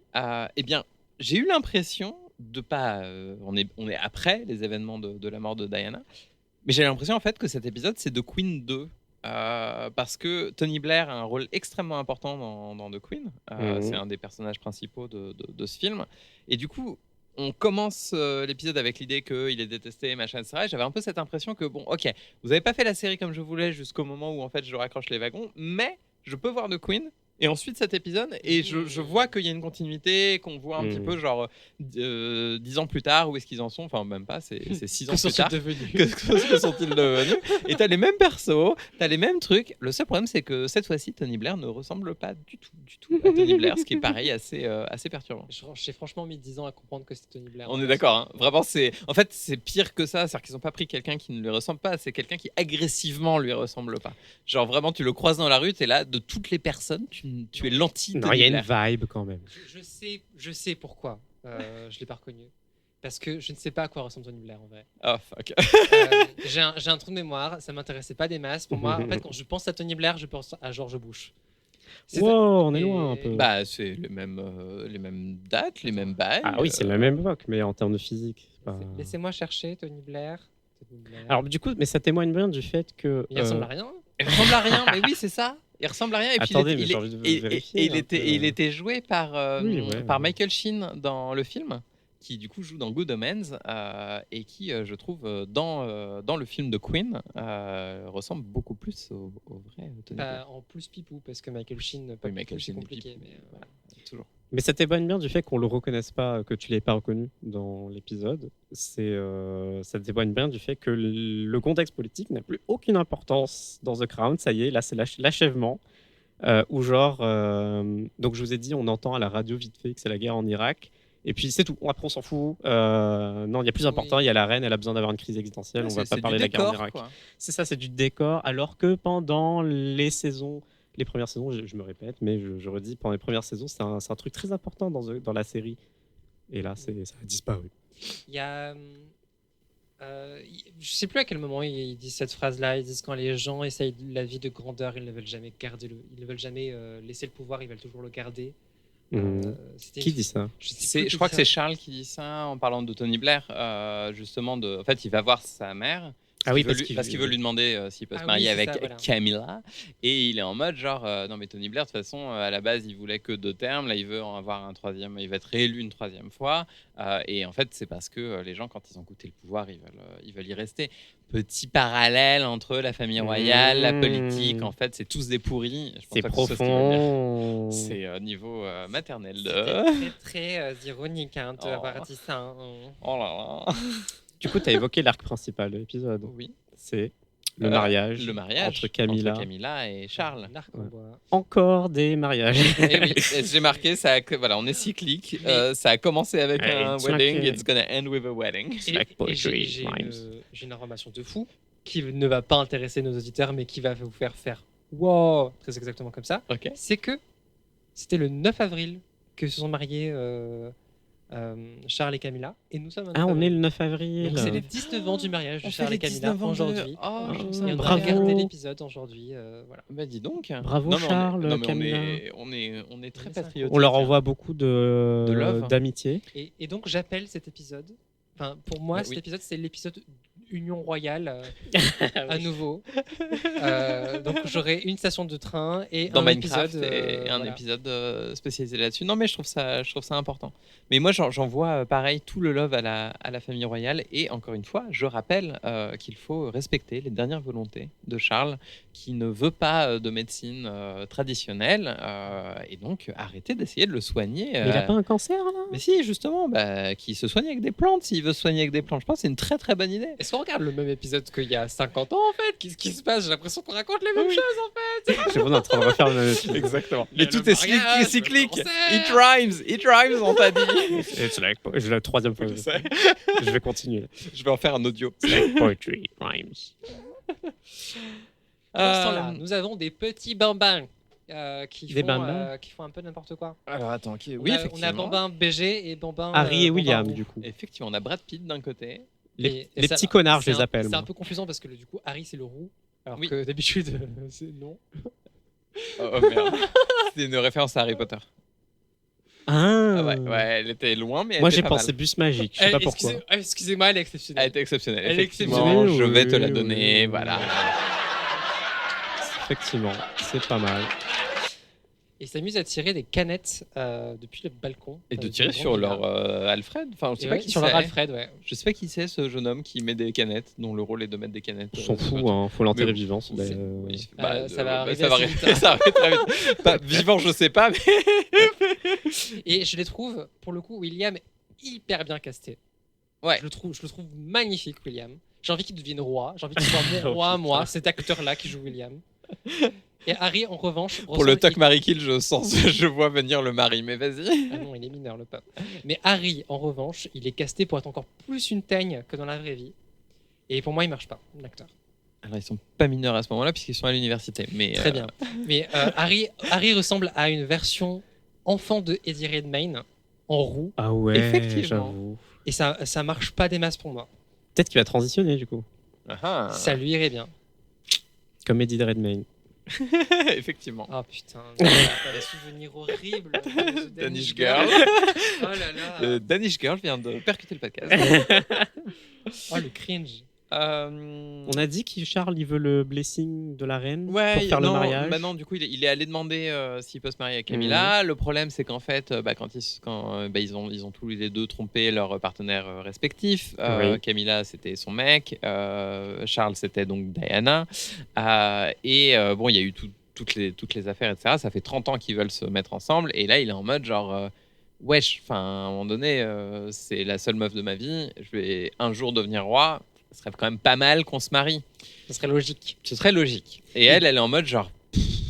Speaker 2: Eh bien, j'ai eu l'impression de pas. On est après les événements de la mort de Diana, mais j'ai l'impression en fait que cet épisode c'est de Queen 2. Parce que Tony Blair a un rôle extrêmement important dans The Queen. C'est un des personnages principaux de ce film. Et du coup, on commence l'épisode avec l'idée qu'il est détesté, machin, etc. Et j'avais un peu cette impression que, bon, ok, vous n'avez pas fait la série comme je voulais jusqu'au moment où en fait je raccroche les wagons, mais je peux voir The Queen Et ensuite cet épisode, et je vois qu'il y a une continuité, qu'on voit un petit peu genre 10 ans plus tard où est-ce qu'ils en sont, enfin même pas, c'est 6 ans plus tard. Que sont-ils devenus? Et t'as les mêmes persos, t'as les mêmes trucs. Le seul problème c'est que cette fois-ci Tony Blair ne ressemble pas du tout à Tony Blair, ce qui est pareil assez perturbant.
Speaker 1: J'ai franchement mis 10 ans à comprendre que c'était Tony Blair.
Speaker 2: On est d'accord, hein. Vraiment en fait c'est pire que ça, c'est-à-dire qu'ils n'ont pas pris quelqu'un qui ne lui ressemble pas, c'est quelqu'un qui agressivement lui ressemble pas. Genre vraiment tu le croises dans la rue, t'es là, de toutes les personnes tu es l'anti.
Speaker 3: Non, il y a une vibe quand même.
Speaker 1: Je sais pourquoi je l'ai pas reconnu. Parce que je ne sais pas à quoi ressemble Tony Blair en vrai.
Speaker 2: Oh fuck.
Speaker 1: J'ai un trou de mémoire, ça m'intéressait pas des masses. Pour moi, en fait, quand je pense à Tony Blair, je pense à George Bush.
Speaker 3: Wow, on est loin un peu.
Speaker 2: Bah c'est les mêmes dates, les mêmes bails.
Speaker 3: Ah oui, c'est la même époque, mais en termes de physique.
Speaker 1: Laissez-moi chercher Tony Blair.
Speaker 3: Alors du coup, mais ça témoigne bien du fait que.
Speaker 1: Il ressemble à rien.
Speaker 2: Il ressemble à rien, mais oui, c'est ça. Il ressemble à rien. Et puis
Speaker 3: attendez, mais j'ai envie de vérifier.
Speaker 2: Il était joué par
Speaker 3: ouais.
Speaker 2: Michael Sheen dans le film, qui du coup joue dans Good Omens et qui, je trouve, dans le film de Queen, ressemble beaucoup plus au vrai Tony Blair.
Speaker 1: En plus pipou, parce que Michael Sheen,
Speaker 2: Michael Sheen
Speaker 1: c'est compliqué. Mais
Speaker 2: voilà, toujours.
Speaker 3: Mais ça témoigne bien du fait qu'on le reconnaisse pas, que tu l'aies pas reconnu dans l'épisode. Ça témoigne bien du fait que le contexte politique n'a plus aucune importance dans The Crown. Ça y est, là c'est l'achèvement. Où genre, donc je vous ai dit, on entend à la radio vite fait que c'est la guerre en Irak. Et puis c'est tout. Après on s'en fout. Non, il y a plus important. Il y a la reine, elle a besoin d'avoir une crise existentielle. On va pas parler de la guerre en Irak.
Speaker 2: Quoi.
Speaker 3: C'est ça, c'est du décor. Alors que pendant les premières saisons, je me répète, mais je redis, pendant les premières saisons, c'est un truc très important dans la série. Et là, ça a disparu.
Speaker 1: Il y a... je sais plus à quel moment ils disent cette phrase-là. Ils disent quand les gens essayent la vie de grandeur, ils ne veulent jamais ils ne veulent jamais laisser le pouvoir, ils veulent toujours le garder.
Speaker 3: Qui dit ça?
Speaker 2: Je crois que c'est Charles qui dit ça en parlant de Tony Blair, justement. En fait, il va voir sa mère. Parce qu'il veut lui demander s'il peut se marier avec Camilla. Et il est en mode genre, non mais Tony Blair, de toute façon, à la base, il voulait que 2 termes. Là, il veut en avoir un 3e. Il va être réélu une 3e fois. Et en fait, c'est parce que les gens, quand ils ont goûté le pouvoir, ils veulent y rester. Petit parallèle entre la famille royale, la politique. En fait, c'est tous des pourris.
Speaker 3: C'est profond.
Speaker 2: C'est niveau maternel.
Speaker 1: C'est très ironique de avoir dit ça.
Speaker 2: Oh là là.
Speaker 3: Du coup, tu as évoqué l'arc principal de l'épisode.
Speaker 2: Oui.
Speaker 3: C'est le mariage
Speaker 2: entre Camilla et Charles.
Speaker 3: Encore des mariages.
Speaker 2: Et oui, j'ai marqué, voilà, on est cyclique. Ça a commencé avec un wedding, it's gonna end with a wedding.
Speaker 1: J'ai une information de fou qui ne va pas intéresser nos auditeurs, mais qui va vous faire wow, très exactement comme ça.
Speaker 2: Okay.
Speaker 1: C'est que c'était le 9 avril que se sont mariés Charles et Camilla, et nous sommes
Speaker 3: on est le 9 avril.
Speaker 1: Donc c'est les 19 ans du mariage de Charles et Camilla aujourd'hui.
Speaker 2: Et
Speaker 1: on a regardé l'épisode aujourd'hui. Voilà.
Speaker 2: Bah dis donc.
Speaker 3: Bravo Charles, Camilla.
Speaker 2: On est très patriotiques.
Speaker 3: On leur envoie beaucoup d'amitié.
Speaker 1: Et donc j'appelle cet épisode. Enfin, pour moi, cet épisode, c'est l'épisode Union Royale à nouveau. Donc j'aurai une station de train et
Speaker 2: dans
Speaker 1: un
Speaker 2: Minecraft
Speaker 1: épisode
Speaker 2: et un épisode spécialisé là-dessus. Non mais je trouve ça important. Mais moi j'en vois pareil tout le love à la famille royale, et encore une fois je rappelle qu'il faut respecter les dernières volontés de Charles, qui ne veut pas de médecine traditionnelle, et donc arrêtez d'essayer de le soigner.
Speaker 3: Mais il n'a pas un cancer là?
Speaker 2: Mais si, justement, qui se soigne avec des plantes. S'il veut se soigner avec des plantes, je pense que c'est une très très bonne idée.
Speaker 1: Est-ce qu'on regarde le même épisode qu'il y a 50 ans en fait? Qu'est-ce qui se passe? J'ai l'impression qu'on raconte les mêmes choses en fait.
Speaker 3: Je suis en train de refaire le même épisode.
Speaker 2: Exactement. Mais tout est cyclique. It rhymes, on t'a dit.
Speaker 3: J'ai la 3e fois. Je vais continuer.
Speaker 2: Je vais en faire un audio.
Speaker 3: Poetry rhymes.
Speaker 1: Là, nous avons des petits bambins qui font un peu n'importe quoi.
Speaker 2: Alors attends,
Speaker 1: on a Bambin BG et Bambin
Speaker 3: Harry et William du coup.
Speaker 2: Effectivement, on a Brad Pitt d'un côté.
Speaker 3: Les petits connards, je les appelle.
Speaker 1: C'est un peu confusant parce que du coup Harry c'est le roux, alors que d'habitude c'est non.
Speaker 2: Oh merde. C'est une référence à Harry Potter. Ouais, elle était loin, mais
Speaker 3: moi j'ai pensé bus magique, je sais pas pourquoi.
Speaker 1: Excusez-moi, elle est exceptionnelle.
Speaker 2: Elle était exceptionnelle. Effectivement, je vais te la donner, voilà.
Speaker 3: Effectivement, c'est pas mal.
Speaker 1: et s'amusent à tirer des canettes depuis le balcon.
Speaker 2: Et de
Speaker 1: du
Speaker 2: tirer
Speaker 1: grand
Speaker 2: sur
Speaker 1: villa.
Speaker 2: leur Alfred. Enfin, je sais
Speaker 1: Et
Speaker 2: pas
Speaker 1: ouais,
Speaker 2: qui
Speaker 1: sur
Speaker 2: c'est.
Speaker 1: leur Alfred, ouais.
Speaker 2: Je sais pas qui c'est ce jeune homme qui met des canettes, dont le rôle est de mettre des canettes.
Speaker 3: On s'en
Speaker 2: sur
Speaker 3: fout,
Speaker 2: le
Speaker 3: hein, faut l'enterrer
Speaker 2: Mais-
Speaker 3: vivant.
Speaker 2: truc. Oui,
Speaker 1: ça va arriver
Speaker 2: ça va
Speaker 1: assez
Speaker 2: arriver,
Speaker 1: vite, hein.
Speaker 2: ça arrive très vite. Pas vivant, je sais pas, mais
Speaker 1: Et je les trouve, pour le coup, William hyper bien casté.
Speaker 2: Ouais.
Speaker 1: Je le trouve magnifique, William. J'ai envie qu'il devienne roi. J'ai envie qu'il soit mon
Speaker 3: Oh,
Speaker 1: roi,
Speaker 3: putain.
Speaker 1: moi, cet acteur-là qui joue William. Et Harry, en revanche,
Speaker 2: pour le toc Marie Kill, je vois venir le mari. Mais vas-y.
Speaker 1: Ah non, il est mineur, le pape. Mais Harry, en revanche, il est casté pour être encore plus une teigne que dans la vraie vie. Et pour moi, il marche pas, l'acteur.
Speaker 2: Alors ils sont pas mineurs à ce moment-là puisqu'ils sont à l'université. Mais
Speaker 1: Très bien. Mais Harry ressemble à une version enfant de Eddie Redmayne en roux.
Speaker 3: Ah ouais,
Speaker 2: Effectivement.
Speaker 3: j'avoue.
Speaker 1: Et ça marche pas des masses pour moi.
Speaker 3: Peut-être qu'il va transitionner du coup,
Speaker 2: Ah.
Speaker 1: Ça lui irait bien.
Speaker 3: comme Eddie Redmayne.
Speaker 2: Effectivement.
Speaker 1: Oh putain, t'as des souvenirs horribles de ce
Speaker 2: Danish Girl.
Speaker 1: Oh là là.
Speaker 2: Le Danish Girl vient de percuter le podcast.
Speaker 1: Oh le cringe.
Speaker 3: On a dit que Charles il veut le blessing de la reine
Speaker 2: Ouais,
Speaker 3: pour faire
Speaker 2: non,
Speaker 3: le mariage.
Speaker 2: bah non, du coup, il est allé demander s'il peut se marier avec Camilla. Le problème, c'est qu'en fait, quand ils ont tous les deux trompé leurs partenaires respectifs.
Speaker 3: Oui.
Speaker 2: Camilla, c'était son mec. Charles, c'était donc Diana. Bon, il y a eu toutes les affaires, etc. Ça fait 30 ans qu'ils veulent se mettre ensemble. Et là, il est en mode genre... wesh, enfin, à un moment donné, c'est la seule meuf de ma vie. Je vais un jour devenir roi. Ce serait quand même pas mal qu'on se marie.
Speaker 1: Ce serait logique.
Speaker 2: Ce serait logique. Et elle est en mode genre,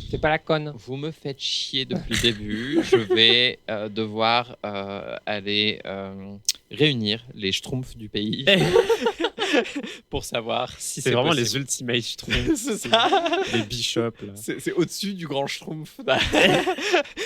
Speaker 1: C'est pas la conne.
Speaker 2: vous me faites chier depuis le début. Je vais devoir aller réunir les schtroumpfs du pays pour savoir si
Speaker 3: C'est vraiment
Speaker 2: possible.
Speaker 3: les ultimates, je trouve.
Speaker 2: C'est ça.
Speaker 3: Les bishops là.
Speaker 2: C'est au-dessus du grand schtroumpf.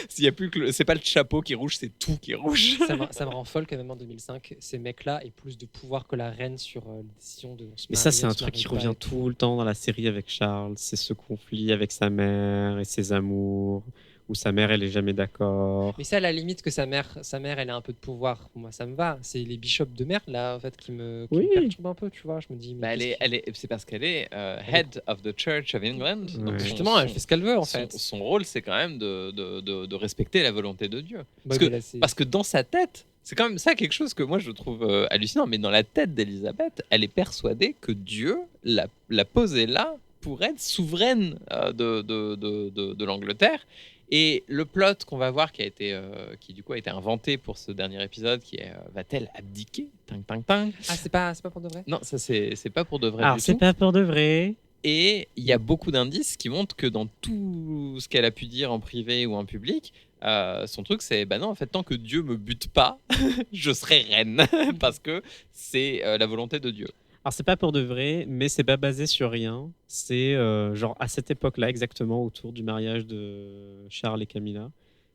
Speaker 2: S'il y a plus que c'est pas le chapeau qui est rouge, c'est tout qui est rouge.
Speaker 1: Ça me rend folle quand même en 2005, ces mecs-là aient plus de pouvoir que la reine sur les décisions de se
Speaker 3: Mais
Speaker 1: marier,
Speaker 3: ça, c'est
Speaker 1: on
Speaker 3: un
Speaker 1: se
Speaker 3: truc qui
Speaker 1: marie pas
Speaker 3: revient
Speaker 1: et tout.
Speaker 3: tout le temps dans la série avec Charles. C'est ce conflit avec sa mère et ses amours, où sa mère, elle est jamais d'accord.
Speaker 1: Mais ça, à la limite que sa mère, elle a un peu de pouvoir, moi ça me va. C'est les bishops de merde là, en fait, qui me
Speaker 3: Oui.
Speaker 1: perturbent un peu, tu vois. Je me dis, mais
Speaker 2: C'est parce qu'elle est head of the Church of England.
Speaker 3: Ouais.
Speaker 2: Donc
Speaker 1: justement, elle fait ce qu'elle veut en
Speaker 2: son-
Speaker 1: fait.
Speaker 2: son rôle, c'est quand même de respecter la volonté de Dieu.
Speaker 1: Bah,
Speaker 2: que-
Speaker 1: mais là, c'est-
Speaker 2: Parce que dans sa tête, c'est quand même ça quelque chose que moi je trouve hallucinant, mais dans la tête d'Elisabeth, elle est persuadée que Dieu l'a posée là pour être souveraine de l'Angleterre. Et le plot qu'on va voir qui du coup a été inventé pour ce dernier épisode, qui est va-t-elle abdiquer? Tang, tang, tang.
Speaker 1: Ah, c'est pas pour de vrai.
Speaker 2: Non, ça c'est pas pour de vrai
Speaker 3: Alors,
Speaker 2: du
Speaker 3: c'est
Speaker 2: tout.
Speaker 3: pas pour de vrai.
Speaker 2: Et il y a beaucoup d'indices qui montrent que dans tout ce qu'elle a pu dire en privé ou en public, son truc c'est bah non, en fait, tant que Dieu me bute pas, je serai reine. Parce que c'est la volonté de Dieu.
Speaker 3: Alors, c'est pas pour de vrai, mais c'est pas basé sur rien. C'est genre à cette époque-là, exactement autour du mariage de Charles et Camilla.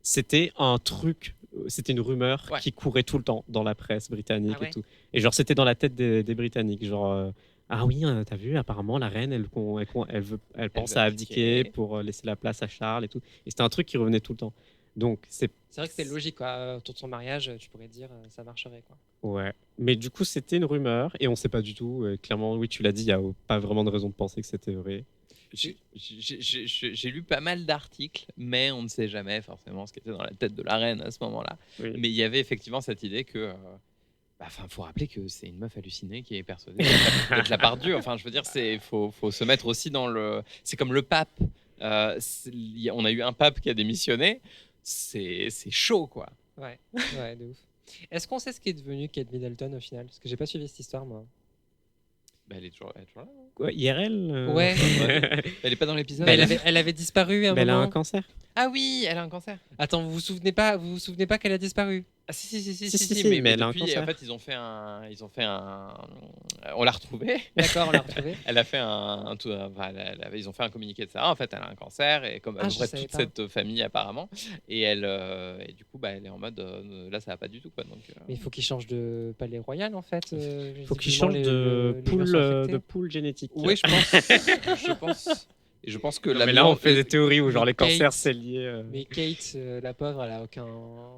Speaker 3: C'était un truc, c'était une rumeur
Speaker 2: Ouais.
Speaker 3: qui courait tout le temps dans la presse britannique
Speaker 1: Ah ouais.
Speaker 3: et tout. Et genre, c'était dans la tête des Britanniques. Genre, ah oui, t'as vu, apparemment, la reine, elle pense
Speaker 2: veut
Speaker 3: à
Speaker 2: abdiquer.
Speaker 3: abdiquer pour laisser la place à Charles et tout. Et c'était un truc qui revenait tout le temps. Donc, c'est
Speaker 1: C'est vrai que c'était logique quoi. Autour de son mariage, tu pourrais dire ça marcherait quoi.
Speaker 3: ouais. Mais du coup, c'était une rumeur et on sait pas du tout. Clairement, oui, tu l'as dit, il y a pas vraiment de raison de penser que c'était vrai.
Speaker 2: J'ai lu pas mal d'articles, mais on ne sait jamais forcément ce qui était dans la tête de la reine à ce moment-là.
Speaker 3: Oui.
Speaker 2: Mais il y avait effectivement cette idée que. Faut rappeler que c'est une meuf hallucinée qui est persuadée d'être la part de Dieu. Enfin, je veux dire, faut se mettre aussi dans le. C'est comme le pape. On a eu un pape qui a démissionné. C'est chaud, quoi.
Speaker 1: Ouais, ouais, de ouf. Est-ce qu'on sait ce qui est devenu Kate Middleton au final? Parce que j'ai pas suivi cette histoire moi.
Speaker 2: Bah, elle est toujours là.
Speaker 3: Ouais, IRL
Speaker 1: Ouais.
Speaker 2: Elle est pas dans l'épisode.
Speaker 1: Mais elle avait disparu à un
Speaker 3: Mais elle a
Speaker 1: moment.
Speaker 3: un cancer.
Speaker 2: Ah oui, elle a un cancer.
Speaker 1: Attends, vous vous souvenez pas qu'elle a disparu?
Speaker 2: Ah si,
Speaker 3: Si, mais elle a un
Speaker 2: depuis,
Speaker 3: cancer.
Speaker 2: en fait, ils ont fait un. On l'a retrouvée.
Speaker 1: D'accord, on l'a retrouvée.
Speaker 2: Elle a fait ils ont fait un communiqué de ça. En fait, elle a un cancer et comme à peu
Speaker 1: je
Speaker 2: près
Speaker 1: savais
Speaker 2: toute
Speaker 1: pas.
Speaker 2: cette famille apparemment. Et et du coup, elle est en mode là, ça va pas du tout quoi. Donc,
Speaker 1: Mais il faut qu'il change de palais royal en fait.
Speaker 3: Il faut qu'il
Speaker 1: visiblement,
Speaker 3: change
Speaker 1: les
Speaker 3: poule,
Speaker 1: gens sont affectés.
Speaker 3: de poule génétique.
Speaker 2: oui, je pense. Et je pense que
Speaker 3: Non, mais là, on fait des théories où genre les
Speaker 1: Kate-
Speaker 3: cancers, c'est lié.
Speaker 1: Mais Kate, la pauvre, elle a aucun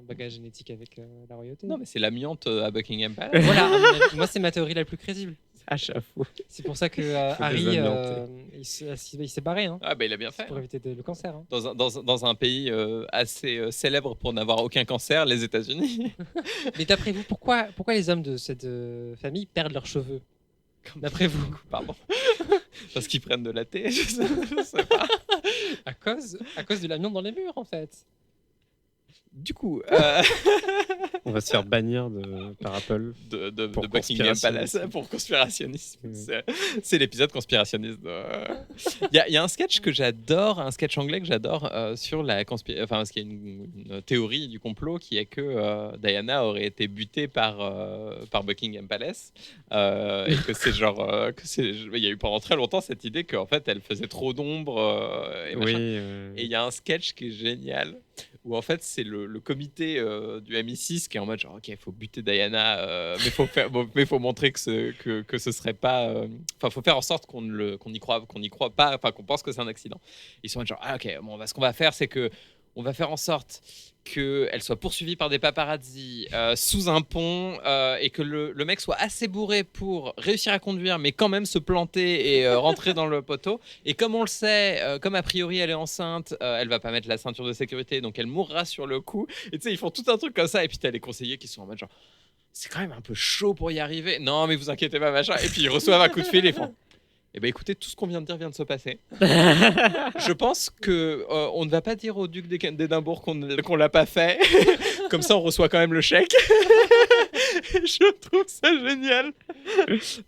Speaker 1: bagage génétique avec la royauté.
Speaker 2: Non, mais c'est l'amiante à Buckingham Palace.
Speaker 1: Voilà, à mon avis, moi c'est ma théorie la plus crédible.
Speaker 3: Ah, j'avoue.
Speaker 1: C'est pour ça que
Speaker 3: Faut
Speaker 1: Harry,
Speaker 3: désamianter.
Speaker 1: il s'est barré, hein,
Speaker 2: Ah bah il a bien fait.
Speaker 1: pour éviter le cancer. Hein.
Speaker 2: Dans un pays assez célèbre pour n'avoir aucun cancer, les États-Unis.
Speaker 1: Mais d'après vous, pourquoi les hommes de cette famille perdent leurs cheveux? D'après vous?
Speaker 2: Pardon. Parce qu'ils prennent de la thé, je sais pas.
Speaker 1: À cause de l'amiante dans les murs, en fait.
Speaker 2: Du coup,
Speaker 3: On va se faire bannir par Apple.
Speaker 2: de
Speaker 3: Pour
Speaker 2: Buckingham Palace
Speaker 3: conspirationnisme.
Speaker 2: pour conspirationnisme.
Speaker 3: Oui.
Speaker 2: C'est l'épisode conspirationniste. Il y a un sketch que j'adore, un sketch anglais que j'adore sur la conspiration. Enfin, parce qu'il y a une théorie du complot qui est que Diana aurait été butée par Buckingham Palace et que c'est genre il y a eu pendant très longtemps cette idée qu'en fait elle faisait trop d'ombre et
Speaker 3: Oui.
Speaker 2: machin. Et il y a un sketch qui est génial où en fait c'est le comité du MI6 qui est en mode genre ok il faut buter Diana mais faut montrer que ce serait pas enfin faut faire en sorte qu'on n'y croit pas, enfin qu'on pense que c'est un accident. Ils sont en mode genre ah ok bon ce qu'on va faire c'est que on va faire en sorte qu'elle soit poursuivie par des paparazzi sous un pont et que le mec soit assez bourré pour réussir à conduire mais quand même se planter et rentrer dans le poteau. Et comme on le sait, comme a priori elle est enceinte, elle va pas mettre la ceinture de sécurité donc elle mourra sur le coup. Et tu sais, ils font tout un truc comme ça et puis t'as les conseillers qui sont en mode genre c'est quand même un peu chaud pour y arriver. Non mais vous inquiétez pas machin. Et puis ils reçoivent un coup de fil et ils font eh ben écoutez, tout ce qu'on vient de dire vient de se passer. Je pense que on ne va pas dire au duc d'Édimbourg qu'on l'a pas fait. Comme ça, on reçoit quand même le chèque. Je trouve ça génial.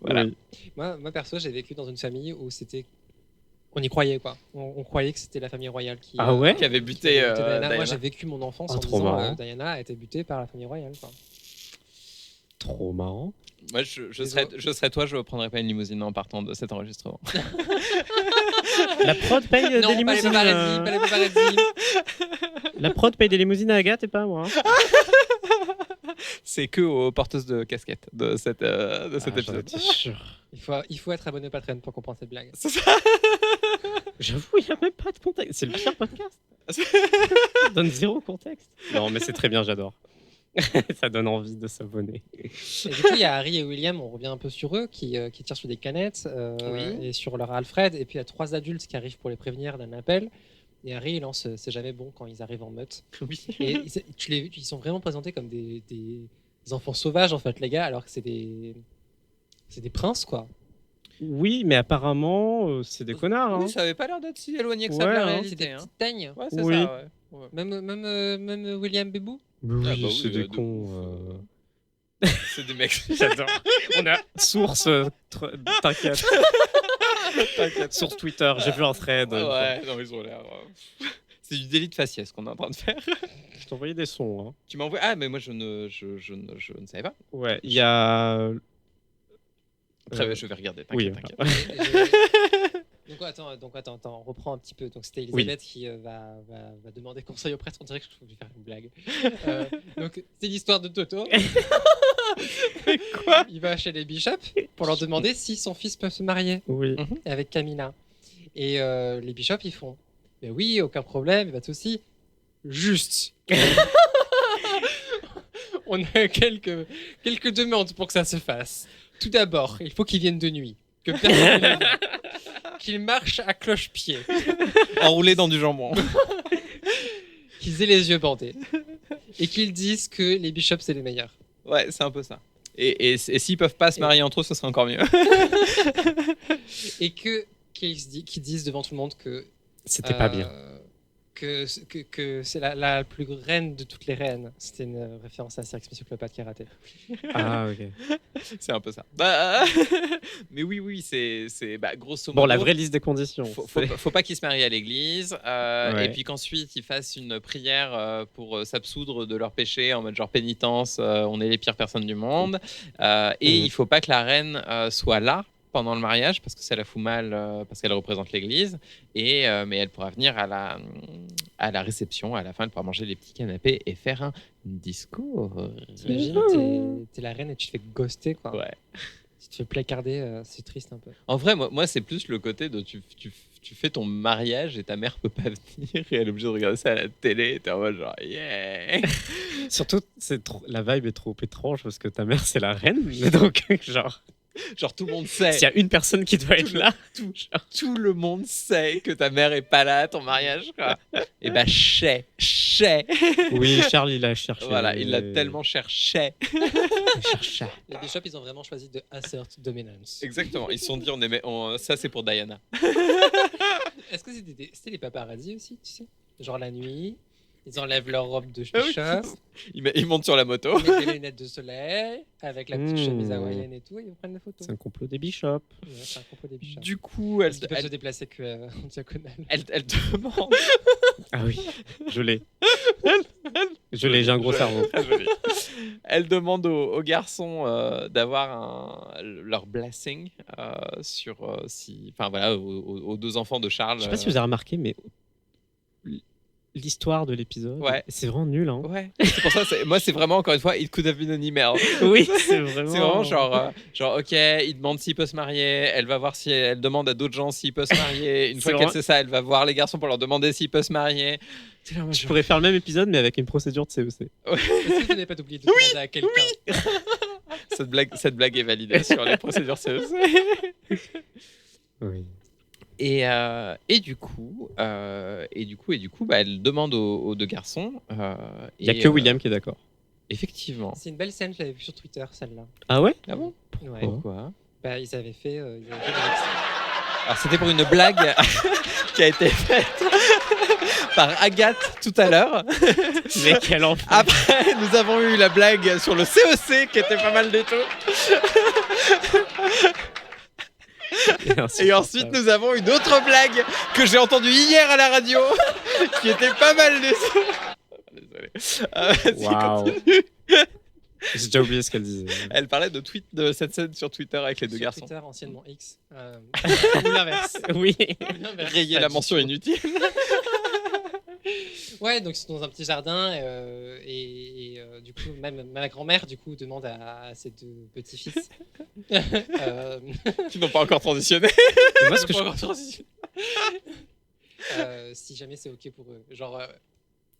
Speaker 2: Voilà.
Speaker 3: Oui.
Speaker 1: Moi, perso, j'ai vécu dans une famille où on y croyait, quoi. On croyait que c'était la famille royale qui...
Speaker 3: Ah ouais
Speaker 2: Qui avait buté
Speaker 1: Diana.
Speaker 2: Diana.
Speaker 1: Moi, j'ai vécu mon enfance
Speaker 3: Ah,
Speaker 1: en
Speaker 3: trop
Speaker 1: disant
Speaker 3: marrant.
Speaker 1: Diana a été butée par la famille royale, quoi.
Speaker 3: Trop marrant.
Speaker 2: Moi, je serais toi, je ne prendrais pas une limousine en partant de cet enregistrement.
Speaker 3: La prod paye des
Speaker 1: Non, pas les
Speaker 3: limousines.
Speaker 1: paparazzi, pas les paparazzi.
Speaker 3: La prod paye des limousines à Agathe et pas à moi.
Speaker 2: C'est que aux porteuses de casquettes de cet épisode.
Speaker 3: J'étais sûr.
Speaker 1: Il faut être abonné Patreon pour comprendre cette blague.
Speaker 2: C'est ça.
Speaker 3: J'avoue, il n'y a même pas de contexte. C'est le pire podcast. Ça donne zéro contexte. Non, mais c'est très bien, j'adore. Ça donne envie de s'abonner.
Speaker 1: Et du coup, il y a Harry et William, on revient un peu sur eux, qui tirent sur des canettes
Speaker 2: Oui.
Speaker 1: et sur leur Alfred. Et puis il y a 3 adultes qui arrivent pour les prévenir d'un appel. Et Harry il lance c'est jamais bon quand ils arrivent en meute.
Speaker 2: Oui.
Speaker 1: Et ils sont vraiment présentés comme des enfants sauvages, en fait, les gars, alors que c'est des princes, quoi.
Speaker 3: Oui, mais apparemment, c'est des connards. Hein.
Speaker 2: Oui, ça avait pas l'air d'être si éloigné que ça de
Speaker 3: Ouais,
Speaker 2: la
Speaker 3: hein.
Speaker 1: C'est
Speaker 2: réalité.
Speaker 1: des
Speaker 2: Hein.
Speaker 1: petites teignes.
Speaker 2: Ouais, c'est
Speaker 3: Oui.
Speaker 2: ça. Ouais.
Speaker 1: Même William Bébou.
Speaker 3: Oui,
Speaker 2: Ah bah oui,
Speaker 3: c'est des
Speaker 2: de
Speaker 3: cons.
Speaker 2: ouf. C'est des mecs.
Speaker 3: J'adore. On a source. T'inquiète. T'inquiète. Source Twitter. J'ai vu un thread.
Speaker 2: Ouais, non, ils ont l'air. C'est du délit de faciès qu'on est en train de faire.
Speaker 3: Je t'ai envoyé des sons. Hein.
Speaker 2: Tu m'as envoyé. Ah, mais moi je ne savais pas.
Speaker 3: Ouais, il y a.
Speaker 2: Après, je vais regarder.
Speaker 3: Oui,
Speaker 2: T'inquiète.
Speaker 1: Donc attends, on reprend un petit peu. Donc c'était Elisabeth qui va demander conseil au prêtre. On dirait que je vais faire une blague. Donc c'est l'histoire de Toto.
Speaker 2: Mais quoi?
Speaker 1: Il va chez les bishops pour leur demander si son fils peut se marier
Speaker 3: Oui.
Speaker 1: avec Camilla. Et les bishops ils font mais oui, aucun problème, pas de souci. Juste. On a quelques demandes pour que ça se fasse. Tout d'abord, il faut qu'il vienne de nuit. Que personne ne le voie. Qu'il marche à cloche-pied.
Speaker 2: Enroulé dans du jambon.
Speaker 1: Qu'ils aient les yeux bandés. Et qu'ils disent que les bishops, c'est les meilleurs.
Speaker 2: Ouais, c'est un peu ça. Et s'ils peuvent pas se marier entre eux, ce serait encore mieux.
Speaker 1: Et qu'ils disent devant tout le monde que...
Speaker 3: C'était pas bien.
Speaker 1: Que c'est la plus reine de toutes les reines. C'était une référence à Astérix Monsieur Cléopâtre qui a raté.
Speaker 3: Ah, ok.
Speaker 2: C'est un peu ça. Bah, mais oui, c'est grosso modo.
Speaker 3: Bon, la vraie liste des conditions.
Speaker 2: Faut pas qu'il se marie à l'église
Speaker 3: Ouais.
Speaker 2: et puis qu'ensuite ils fassent une prière pour s'absoudre de leurs péchés en mode genre pénitence, on est les pires personnes du monde et il faut pas que la reine soit là pendant le mariage parce que ça la fout mal parce qu'elle représente l'église et mais elle pourra venir à la réception à la fin elle pourra manger les petits canapés et faire un discours.
Speaker 1: T'imagines, t'es la reine et tu te fais ghoster, quoi.
Speaker 2: Ouais.
Speaker 1: Tu te fais placarder, c'est triste un peu.
Speaker 2: En vrai, moi c'est plus le côté de tu fais ton mariage et ta mère peut pas venir et elle est obligée de regarder ça à la télé et t'es en mode genre yeah.
Speaker 3: Surtout, la vibe est trop étrange parce que ta mère, c'est la reine. Mais donc, genre,
Speaker 2: Genre tout le monde sait.
Speaker 3: S'il y a une personne qui doit être là,
Speaker 2: Tout le monde sait que ta mère est pas là à ton mariage, quoi. Et bah, chais.
Speaker 3: oui, Charles, il a cherché.
Speaker 2: Voilà, il l'a tellement cherché.
Speaker 1: Les Bishops, ils ont vraiment choisi de assert dominance.
Speaker 2: Exactement. Ils se sont dit, ça c'est pour Diana.
Speaker 1: Est-ce que c'était les paparazzis aussi, tu sais? Genre la nuit, ils enlèvent leur robe de
Speaker 2: Ah oui.
Speaker 1: chasse,
Speaker 2: Ils montent sur la moto.
Speaker 1: ils mettent des lunettes de soleil, avec la petite
Speaker 3: Mmh.
Speaker 1: chemise hawaïenne et tout, et ils prennent des photos.
Speaker 3: C'est un complot des bishops.
Speaker 1: Ouais, c'est un complot des Bishops.
Speaker 2: Du coup,
Speaker 1: Parce qu'ils peuvent se déplacer que en diagonale.
Speaker 2: elle demande.
Speaker 3: Ah oui, je l'ai. J'ai un gros cerveau.
Speaker 2: Très joli. Elle demande aux garçons d'avoir leur blessing sur enfin voilà, aux deux enfants de Charles.
Speaker 3: Je sais pas si vous avez remarqué, mais l'histoire de l'épisode,
Speaker 2: Ouais.
Speaker 3: c'est vraiment nul. Hein.
Speaker 2: Ouais. C'est pour ça. Moi, c'est vraiment encore une fois, it could have been an email.
Speaker 3: Oui, c'est vraiment.
Speaker 2: C'est vraiment genre, ok, il demande s'il peut se marier, elle va voir si elle demande à d'autres gens s'il peut se marier. Une
Speaker 3: C'est
Speaker 2: fois
Speaker 3: vrai.
Speaker 2: qu'elle sait ça, elle va voir les garçons pour leur demander s'il peut se marier. C'est là, moi,
Speaker 3: Je pourrais faire le même épisode, mais avec une procédure de CEC.
Speaker 1: Est-ce que vous n'avez pas oublié de demander à quelqu'un?
Speaker 2: cette blague est validée sur les procédures CEC.
Speaker 3: Oui.
Speaker 2: Et du coup, bah, elle demande aux deux garçons.
Speaker 3: Il y a que William qui est d'accord.
Speaker 2: Effectivement.
Speaker 1: C'est une belle scène, je l'avais vue sur Twitter, celle-là.
Speaker 3: Ah ouais?
Speaker 2: Ah bon?
Speaker 1: Ouais.
Speaker 2: Pourquoi?
Speaker 1: Bah, ils avaient fait
Speaker 2: Alors c'était pour une blague qui a été faite par Agathe tout à l'heure.
Speaker 3: Mais quel enfer!
Speaker 2: Après, nous avons eu la blague sur le CEC qui était pas mal du tout. Et ensuite, nous avons une autre blague que j'ai entendue hier à la radio qui était pas mal du tout. Désolé. Vas-y,
Speaker 3: Waouh!
Speaker 2: continue.
Speaker 3: J'ai déjà oublié ce qu'elle disait.
Speaker 2: Elle parlait de cette scène sur Twitter avec les deux
Speaker 1: sur
Speaker 2: garçons.
Speaker 1: Twitter, anciennement X. Ou l'inverse.
Speaker 3: Oui.
Speaker 1: Ou l'inverse.
Speaker 2: Rayer la mention inutile.
Speaker 1: Ouais, donc ils sont dans un petit jardin du coup, même ma grand-mère du coup demande à ses deux petits-fils.
Speaker 2: Qui n'ont pas encore transitionné.
Speaker 3: Et moi, ce que
Speaker 2: Ils n'ont
Speaker 3: je...
Speaker 2: pas encore transitionné.
Speaker 1: Si jamais c'est ok pour eux. Genre,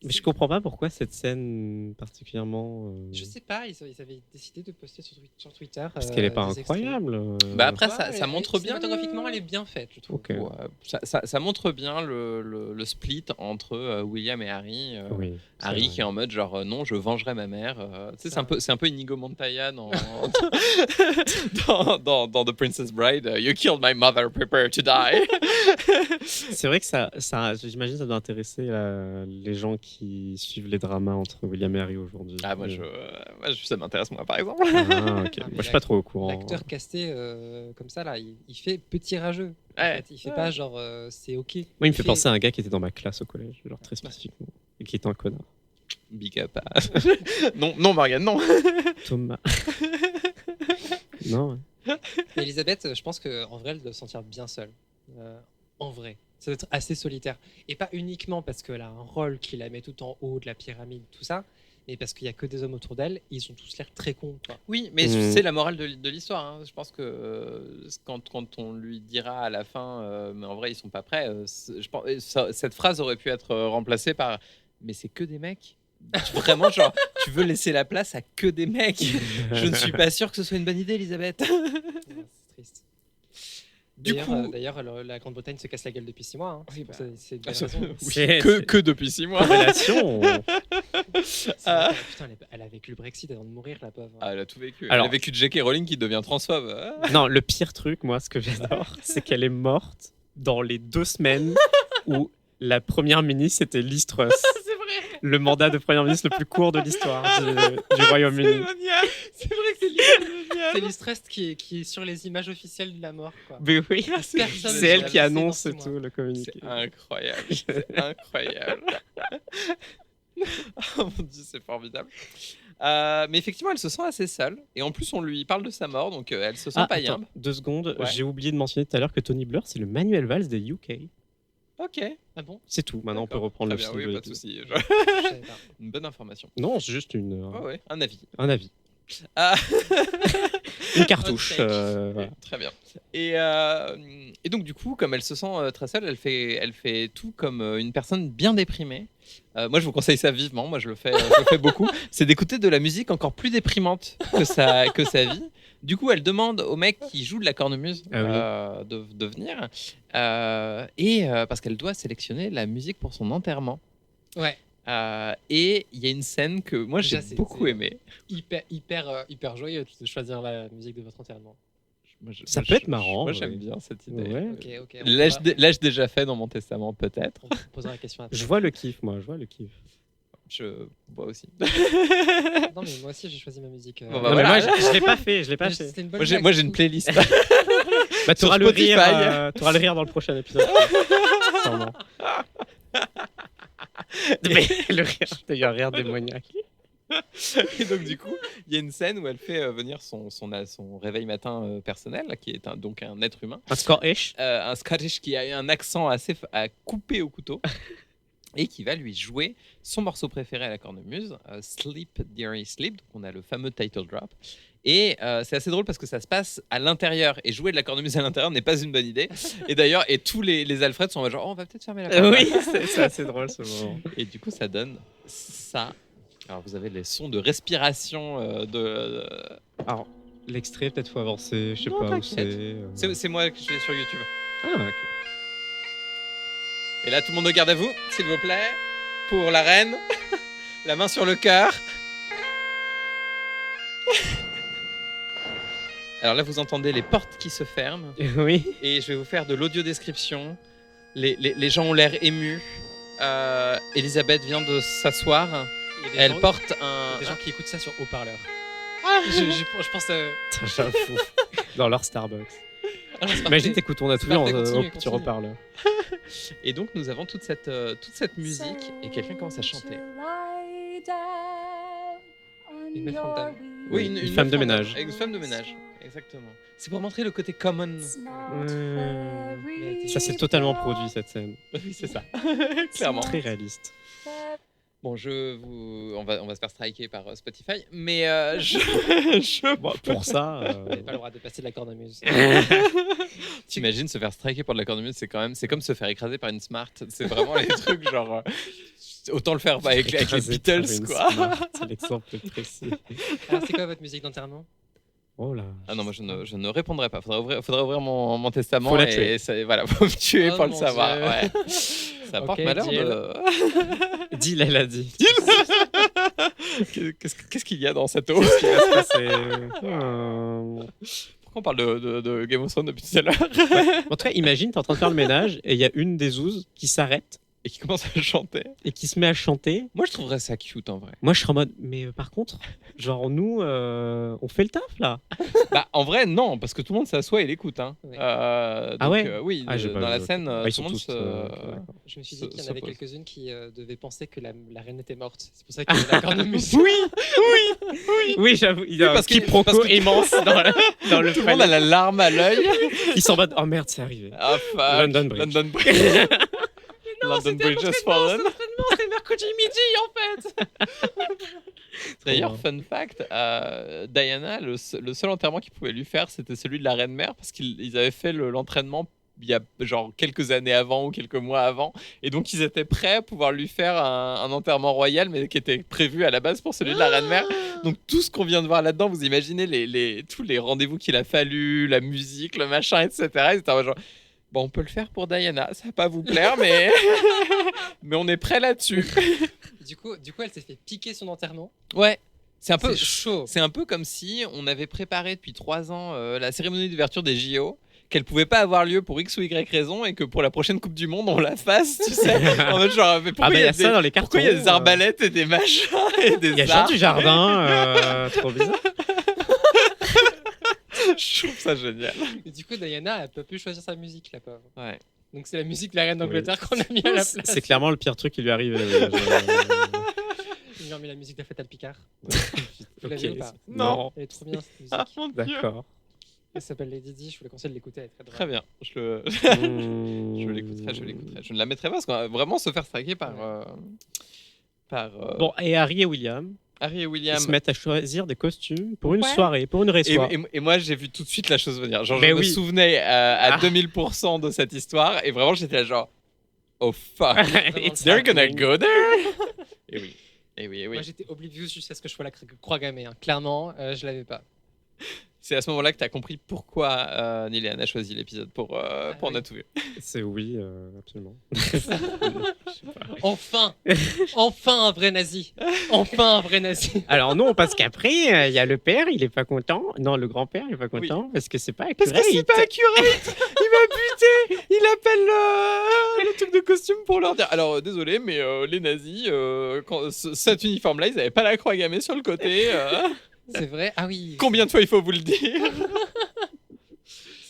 Speaker 3: Mais je comprends pas pourquoi cette scène particulièrement.
Speaker 1: je sais pas, ils avaient décidé de poster sur Twitter.
Speaker 3: Parce qu'elle est pas
Speaker 1: des extraits.
Speaker 3: incroyable.
Speaker 2: Bah après,
Speaker 1: Ouais,
Speaker 2: ça montre bien.
Speaker 1: cinématographiquement, elle est bien faite, je trouve.
Speaker 3: Ok.
Speaker 2: Ouais, ça montre bien le split entre William et Harry.
Speaker 3: Oui.
Speaker 2: Harry qui est en mode genre non, je vengerai ma mère. Tu sais, c'est un peu Inigo Montoya dans The Princess Bride. You killed my mother, prepare to die.
Speaker 3: C'est vrai que j'imagine, ça doit intéresser les gens qui suivent les dramas entre William et Harry aujourd'hui.
Speaker 2: Ah moi, ça m'intéresse moi par exemple.
Speaker 3: Ah, ok.
Speaker 1: Ah, mais
Speaker 3: Moi, je suis pas trop au courant.
Speaker 1: L'acteur casté comme ça, là, il fait petit rageux. En
Speaker 2: Ouais.
Speaker 1: fait. Il fait pas genre c'est ok.
Speaker 3: Moi, il me fait penser à un gars qui était dans ma classe au collège, genre très spécifiquement, et qui était un connard.
Speaker 2: Big up. Non, Morgane, non.
Speaker 3: Thomas. Non. Ouais.
Speaker 1: Mais Elisabeth, je pense qu'en vrai, elle doit se sentir bien seule. En vrai. Ça doit être assez solitaire. Et pas uniquement parce qu'elle a un rôle qui la met tout en haut de la pyramide, tout ça, mais parce qu'il y a que des hommes autour d'elle, et ils ont tous l'air très cons. Quoi.
Speaker 2: Oui, mais c'est la morale de l'histoire. Hein. Je pense que quand on lui dira à la fin, mais en vrai ils sont pas prêts, je pense, cette phrase aurait pu être remplacée par mais c'est que des mecs. Vraiment, genre, tu veux laisser la place à que des mecs. Je ne suis pas sûr que ce soit une bonne idée, Elisabeth.
Speaker 1: Ouais, c'est triste.
Speaker 2: Du coup,
Speaker 1: D'ailleurs, la Grande-Bretagne se casse la gueule depuis 6 mois. Hein.
Speaker 2: Oui, bah.
Speaker 1: C'est une belle raison.
Speaker 2: oui,
Speaker 3: C'est-
Speaker 2: que depuis 6 mois.
Speaker 3: Corrélation.
Speaker 1: C'est vrai, putain, elle a vécu le Brexit avant de mourir, la pauvre.
Speaker 2: Ah, elle a tout vécu.
Speaker 3: Alors-
Speaker 2: Elle a vécu de J.K. Rowling qui devient transphobe. Ah.
Speaker 3: Non, le pire truc, moi, ce que j'adore, c'est qu'elle est morte dans les 2 semaines où la première ministre était Liz Truss.
Speaker 1: C'est vrai.
Speaker 3: Le mandat de première ministre le plus court de l'histoire du Royaume-Uni.
Speaker 2: génial. C'est vrai que
Speaker 1: C'est Liz Truss qui est sur les images officielles de la mort. Quoi.
Speaker 3: Mais oui,
Speaker 1: Personne
Speaker 3: c'est elle
Speaker 1: ne
Speaker 3: qui
Speaker 1: l'a
Speaker 3: annonce
Speaker 1: laissé
Speaker 3: et
Speaker 1: dans
Speaker 3: tout,
Speaker 1: 6 mois.
Speaker 3: le communiqué.
Speaker 2: C'est incroyable. C'est incroyable. Oh mon dieu, c'est formidable. Mais effectivement, elle se sent assez seule. Et en plus, on lui parle de sa mort, donc elle se sent
Speaker 3: Ah,
Speaker 2: païen.
Speaker 3: attends, 2 secondes.
Speaker 2: Ouais.
Speaker 3: J'ai oublié de mentionner tout à l'heure que Tony Blair, c'est le Manuel Valls des UK.
Speaker 2: Ok.
Speaker 1: Ah bon?
Speaker 3: C'est tout. Maintenant, on peut
Speaker 2: D'accord.
Speaker 3: reprendre
Speaker 2: Très
Speaker 3: le
Speaker 2: bien,
Speaker 3: fil
Speaker 2: oui,
Speaker 3: de
Speaker 2: pas de
Speaker 3: l'épisode.
Speaker 2: souci.
Speaker 1: Je savais pas.
Speaker 2: Une bonne information.
Speaker 3: Non, c'est juste
Speaker 2: Ouais, un avis.
Speaker 3: un avis.
Speaker 2: Ah.
Speaker 3: Une cartouche.
Speaker 1: Hot take.
Speaker 3: Voilà.
Speaker 2: Très bien. Et donc, du coup, comme elle se sent très seule, elle fait tout comme une personne bien déprimée. Moi, je vous conseille ça vivement. Moi, je le fais beaucoup. C'est d'écouter de la musique encore plus déprimante que sa vie. Du coup, elle demande au mec qui joue de la cornemuse
Speaker 3: Ah
Speaker 2: de venir, parce qu'elle doit sélectionner la musique pour son enterrement.
Speaker 1: Ouais.
Speaker 2: Et il y a une scène que moi j'ai
Speaker 1: Déjà,
Speaker 2: beaucoup
Speaker 1: c'est
Speaker 2: aimée.
Speaker 1: hyper joyeux de choisir la musique de votre enterrement.
Speaker 3: Ça peut être marrant.
Speaker 2: Moi
Speaker 3: ouais.
Speaker 2: j'aime bien cette idée.
Speaker 3: Ouais.
Speaker 1: Ok.
Speaker 2: L'ai-je déjà fait dans mon testament, peut-être.
Speaker 1: On posera la question après.
Speaker 3: Je vois le kiff, moi. Je vois le kiff.
Speaker 2: Je vois aussi.
Speaker 1: Non, mais moi aussi, j'ai choisi ma musique.
Speaker 2: Bon, bah,
Speaker 3: Non, mais
Speaker 2: voilà.
Speaker 3: moi, je l'ai pas fait. Je l'ai pas fait.
Speaker 1: C'était une bonne
Speaker 2: Moi
Speaker 1: blague,
Speaker 2: j'ai une
Speaker 1: c'est
Speaker 2: playlist.
Speaker 3: Bah,
Speaker 2: Sur
Speaker 3: t'auras le
Speaker 2: Spotify.
Speaker 3: rire. T'auras le rire dans le prochain épisode. Sûrement. Mais le rire, t'as eu un rire démoniaque.
Speaker 2: Et donc du coup, il y a une scène où elle fait venir son réveil matin personnel, là, qui est donc un être humain,
Speaker 3: Un Scottish.
Speaker 2: un Scottish qui a un accent assez à couper au couteau, et qui va lui jouer son morceau préféré à la cornemuse, Sleep Dearie Sleep. Donc on a le fameux title drop. Et c'est assez drôle parce que ça se passe à l'intérieur, et jouer de la cornemuse à l'intérieur n'est pas une bonne idée. Et d'ailleurs, tous les Alfred sont en mode genre, on va peut-être fermer la porte.
Speaker 3: Oui, c'est assez drôle ce moment.
Speaker 2: Et du coup, ça donne ça. Alors, vous avez les sons de respiration
Speaker 3: Alors, l'extrait, peut-être faut avancer. Je sais
Speaker 2: Non,
Speaker 3: pas où
Speaker 2: t'inquiète.
Speaker 3: c'est.
Speaker 2: C'est moi que je vais sur YouTube.
Speaker 3: Ah, ok.
Speaker 2: Et là, tout le monde regarde à vous, s'il vous plaît. Pour la reine. La main sur le cœur. Alors là, vous entendez les portes qui se ferment.
Speaker 3: Oui.
Speaker 2: Et je vais vous faire de l'audio description. Les gens ont l'air émus. Elisabeth vient de s'asseoir.
Speaker 1: Il y a des
Speaker 2: Elle
Speaker 1: gens-
Speaker 2: porte
Speaker 1: il y a
Speaker 2: un...
Speaker 1: des gens qui écoutent ça sur haut-parleur. Je pense.
Speaker 3: J'avoue. Dans leur Starbucks.
Speaker 1: Ah, c'est
Speaker 3: Imagine,
Speaker 1: parfait.
Speaker 3: t'écoutes, on a
Speaker 1: C'est
Speaker 3: tout vu en
Speaker 1: parfait, continue,
Speaker 3: petit
Speaker 1: continue.
Speaker 3: reparleur.
Speaker 2: Et donc, nous avons toute cette musique. Et quelqu'un commence à chanter.
Speaker 1: Une meuf femme.
Speaker 2: Oui,
Speaker 3: Une femme de ménage.
Speaker 2: Une femme de ménage, exactement. C'est pour montrer le côté common.
Speaker 3: Ça, c'est totalement produit cette scène.
Speaker 2: Oui, c'est ça. Clairement.
Speaker 3: Très réaliste.
Speaker 2: Bon, on va se faire striker par Spotify, mais je...
Speaker 3: Bon, pour ça.
Speaker 1: Vous n'avez pas le droit de passer de la cornemuse.
Speaker 2: T'imagines se faire striker pour de la cornemuse, c'est comme se faire écraser par une Smart. C'est vraiment les trucs genre... autant le faire avec les
Speaker 3: Écrasé par
Speaker 2: Beatles,
Speaker 3: une
Speaker 2: quoi.
Speaker 3: Smart, c'est l'exemple précis.
Speaker 1: Alors, c'est quoi votre musique d'enterrement?
Speaker 3: Oh là.
Speaker 2: Ah non, moi je ne répondrai pas. Faudrait ouvrir mon testament.
Speaker 3: Faut la
Speaker 2: et
Speaker 3: tuer.
Speaker 2: voilà, faut me tuer
Speaker 1: Oh
Speaker 2: pour le
Speaker 1: mon
Speaker 2: savoir.
Speaker 1: Dieu.
Speaker 2: Ouais. Ça porte
Speaker 1: Ok,
Speaker 2: malheur
Speaker 1: deal.
Speaker 2: de...
Speaker 3: Dis, elle a dit.
Speaker 2: Qu'est-ce qu'il y a dans cette eau?
Speaker 3: Qu'est-ce qui va se passer
Speaker 2: Pourquoi on parle de Game of Thrones depuis tout à l'heure?
Speaker 3: En tout cas, imagine, t'es en train de faire le ménage et il y a une des ouzes qui s'arrête
Speaker 2: Et qui commence à chanter.
Speaker 3: et qui se met à chanter.
Speaker 2: Moi, je trouverais ça cute en vrai.
Speaker 3: Moi, je serais en mode, mais par contre, genre, nous, on fait le taf là.
Speaker 2: Bah, en vrai, non, parce que tout le monde s'assoit et l'écoute. Hein.
Speaker 1: Ouais.
Speaker 3: Ah ouais
Speaker 2: Oui,
Speaker 3: Ah, j'ai pas
Speaker 2: dans
Speaker 3: vu,
Speaker 2: la
Speaker 3: ok.
Speaker 2: scène,
Speaker 3: Bah, ils
Speaker 2: tout le
Speaker 3: sont
Speaker 2: monde
Speaker 3: tous, d'accord.
Speaker 1: Je me suis dit qu'il y en avait
Speaker 2: s'oppose.
Speaker 1: quelques-unes qui devaient penser que la reine était morte. C'est pour ça qu'il y avait la cornemuse.
Speaker 3: Oui, j'avoue, il y a un
Speaker 2: parce que-
Speaker 3: quiproquo
Speaker 2: parce que-
Speaker 3: immense dans le
Speaker 2: Tout le monde a
Speaker 3: palais.
Speaker 2: la larme à l'œil.
Speaker 3: Ils sont en mode, oh merde, c'est arrivé.
Speaker 2: Ah, fuck.
Speaker 3: London Bridge.
Speaker 2: London Bridge. London Bridge has fallen.
Speaker 1: C'est mercredi midi en fait.
Speaker 2: D'ailleurs,
Speaker 3: Trop
Speaker 2: fun fact, Diana, le seul enterrement qu'ils pouvaient lui faire, c'était celui de la reine-mère, parce qu'ils avaient fait l'entraînement il y a genre quelques années avant ou quelques mois avant, et donc ils étaient prêts à pouvoir lui faire un enterrement royal, mais qui était prévu à la base pour celui de la reine-mère. Donc tout ce qu'on vient de voir là-dedans, vous imaginez tous les rendez-vous qu'il a fallu, la musique, le machin, etc. Ils étaient en mode genre, bon, on peut le faire pour Diana, ça va pas vous plaire, mais mais on est prêt là-dessus.
Speaker 1: Du coup, elle s'est fait piquer son enterrement.
Speaker 2: Ouais, c'est un peu
Speaker 1: C'est chaud.
Speaker 2: C'est un peu comme si on avait préparé depuis 3 ans la cérémonie d'ouverture des JO, qu'elle pouvait pas avoir lieu pour X ou Y raison, et que pour la prochaine Coupe du Monde, on la fasse, tu sais. En mode genre, mais pourquoi
Speaker 3: Ah bah,
Speaker 2: il
Speaker 3: il y a ça dans les cartons.
Speaker 2: pourquoi il y a des arbalètes et des machins et des
Speaker 3: Il y a Jean
Speaker 2: arcs?
Speaker 3: du Jardin, trop bizarre.
Speaker 2: Je trouve ça génial.
Speaker 1: Et du coup, Diana, elle peut plus choisir sa musique, la pauvre.
Speaker 2: Ouais.
Speaker 1: Donc c'est la musique de la reine d'Angleterre qu'on a mis à la place.
Speaker 3: C'est clairement le pire truc qui lui arrive.
Speaker 1: Il lui a mis la musique de Fatal Picard.
Speaker 3: Ok.
Speaker 1: Vous l'aviez ou pas?
Speaker 2: Non.
Speaker 1: Elle est trop bien cette musique.
Speaker 2: Ah mon Dieu.
Speaker 3: D'accord.
Speaker 1: Elle s'appelle Lady Di, je vous la conseille de l'écouter, elle est très drôle.
Speaker 2: Très bien. Je
Speaker 3: Je
Speaker 2: l'écouterai. Je ne la mettrai pas parce qu'on va vraiment se faire striker par
Speaker 3: Bon, et Harry et William,
Speaker 2: Harry et
Speaker 3: ils
Speaker 2: William.
Speaker 3: se mettent à choisir des costumes pour une
Speaker 1: Ouais.
Speaker 3: soirée, pour une résoir.
Speaker 2: Et moi, j'ai vu tout de suite la chose venir. Genre,
Speaker 3: Mais
Speaker 2: je me
Speaker 3: oui.
Speaker 2: souvenais à
Speaker 3: Ah.
Speaker 2: 2000% de cette histoire, et vraiment, j'étais là genre, oh fuck,
Speaker 3: It's
Speaker 2: they're gonna
Speaker 3: happening.
Speaker 2: go there. Et oui, et oui, et oui.
Speaker 1: Moi j'étais oblivious jusqu'à ce que je sois la croix gammée. Hein. Clairement, je l'avais pas.
Speaker 2: C'est à ce moment-là que tu as compris pourquoi Niléane a choisi l'épisode pour On
Speaker 1: oui.
Speaker 2: a tout vu.
Speaker 3: C'est oui, absolument.
Speaker 1: Enfin Enfin un vrai nazi. Enfin un vrai nazi.
Speaker 3: Alors non, parce qu'après, il y a le père, il est pas content. Non, le grand-père, il est pas content parce que c'est pas accurate.
Speaker 2: Parce que c'est pas accurate. Il m'a buté. Il appelle le truc de costume pour leur dire. Alors désolé, mais les nazis, cet uniforme-là, ils avaient pas la croix gammée sur le côté.
Speaker 1: C'est vrai. Ah oui.
Speaker 2: Combien de fois il faut vous le dire?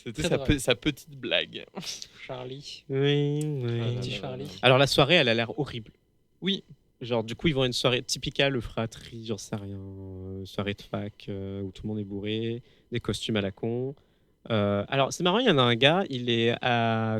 Speaker 2: C'était
Speaker 1: Très drôle.
Speaker 2: sa petite blague.
Speaker 1: Charlie.
Speaker 3: Oui,
Speaker 1: Petit
Speaker 3: oui.
Speaker 1: Charlie.
Speaker 3: Alors la soirée, elle a l'air horrible.
Speaker 2: Oui.
Speaker 3: Genre, du coup, ils vont à une soirée typicale, fratrie, j'en sais rien. Soirée de fac où tout le monde est bourré, des costumes à la con. Alors, c'est marrant, il y en a un gars, il est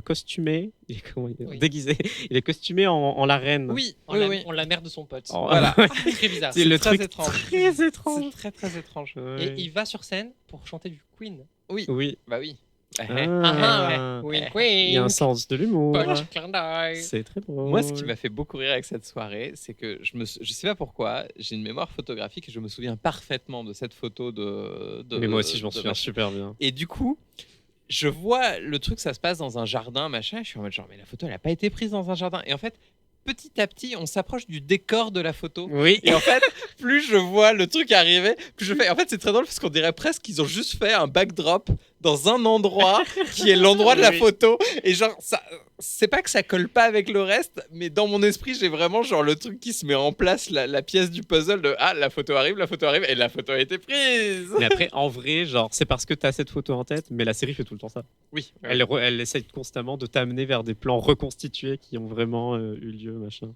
Speaker 3: costumé,
Speaker 1: Oui.
Speaker 3: déguisé, il est costumé en la reine.
Speaker 2: Oui.
Speaker 1: En la mère de son pote.
Speaker 3: Oh,
Speaker 2: Voilà.
Speaker 1: Très bizarre.
Speaker 3: C'est le
Speaker 2: très
Speaker 3: truc
Speaker 2: étrange.
Speaker 3: très étrange.
Speaker 2: C'est très très étrange.
Speaker 1: Et il va sur scène pour chanter du Queen.
Speaker 2: Oui.
Speaker 3: Oui.
Speaker 2: Bah oui.
Speaker 3: Ah,
Speaker 1: Wink,
Speaker 3: il y a un
Speaker 1: wink.
Speaker 3: sens de l'humour.
Speaker 1: Petit clin d'œil.
Speaker 3: C'est très drôle.
Speaker 2: Moi, ce qui m'a fait beaucoup rire avec cette soirée, c'est que je sais pas pourquoi, j'ai une mémoire photographique et je me souviens parfaitement de cette photo de
Speaker 3: Mais moi aussi, je m'en
Speaker 2: de
Speaker 3: souviens
Speaker 2: machin.
Speaker 3: super bien.
Speaker 2: Et du coup, je vois le truc, ça se passe dans un jardin, machin. Et je suis en mode genre, mais la photo, elle a pas été prise dans un jardin. Et en fait, petit à petit, on s'approche du décor de la photo.
Speaker 3: Oui.
Speaker 2: Et en fait, plus je vois le truc arriver, plus je fais. En fait, c'est très drôle parce qu'on dirait presque qu'ils ont juste fait un backdrop dans un endroit qui est l'endroit de la
Speaker 3: Oui.
Speaker 2: photo. Et genre, ça, c'est pas que ça colle pas avec le reste, mais dans mon esprit, j'ai vraiment genre le truc qui se met en place, la pièce du puzzle de la photo arrive, et la photo a été prise.
Speaker 3: Mais après, en vrai, genre, c'est parce que tu as cette photo en tête, mais la série fait tout le temps ça.
Speaker 2: Oui.
Speaker 3: Elle essaye constamment de t'amener vers des plans reconstitués qui ont vraiment eu lieu, machin.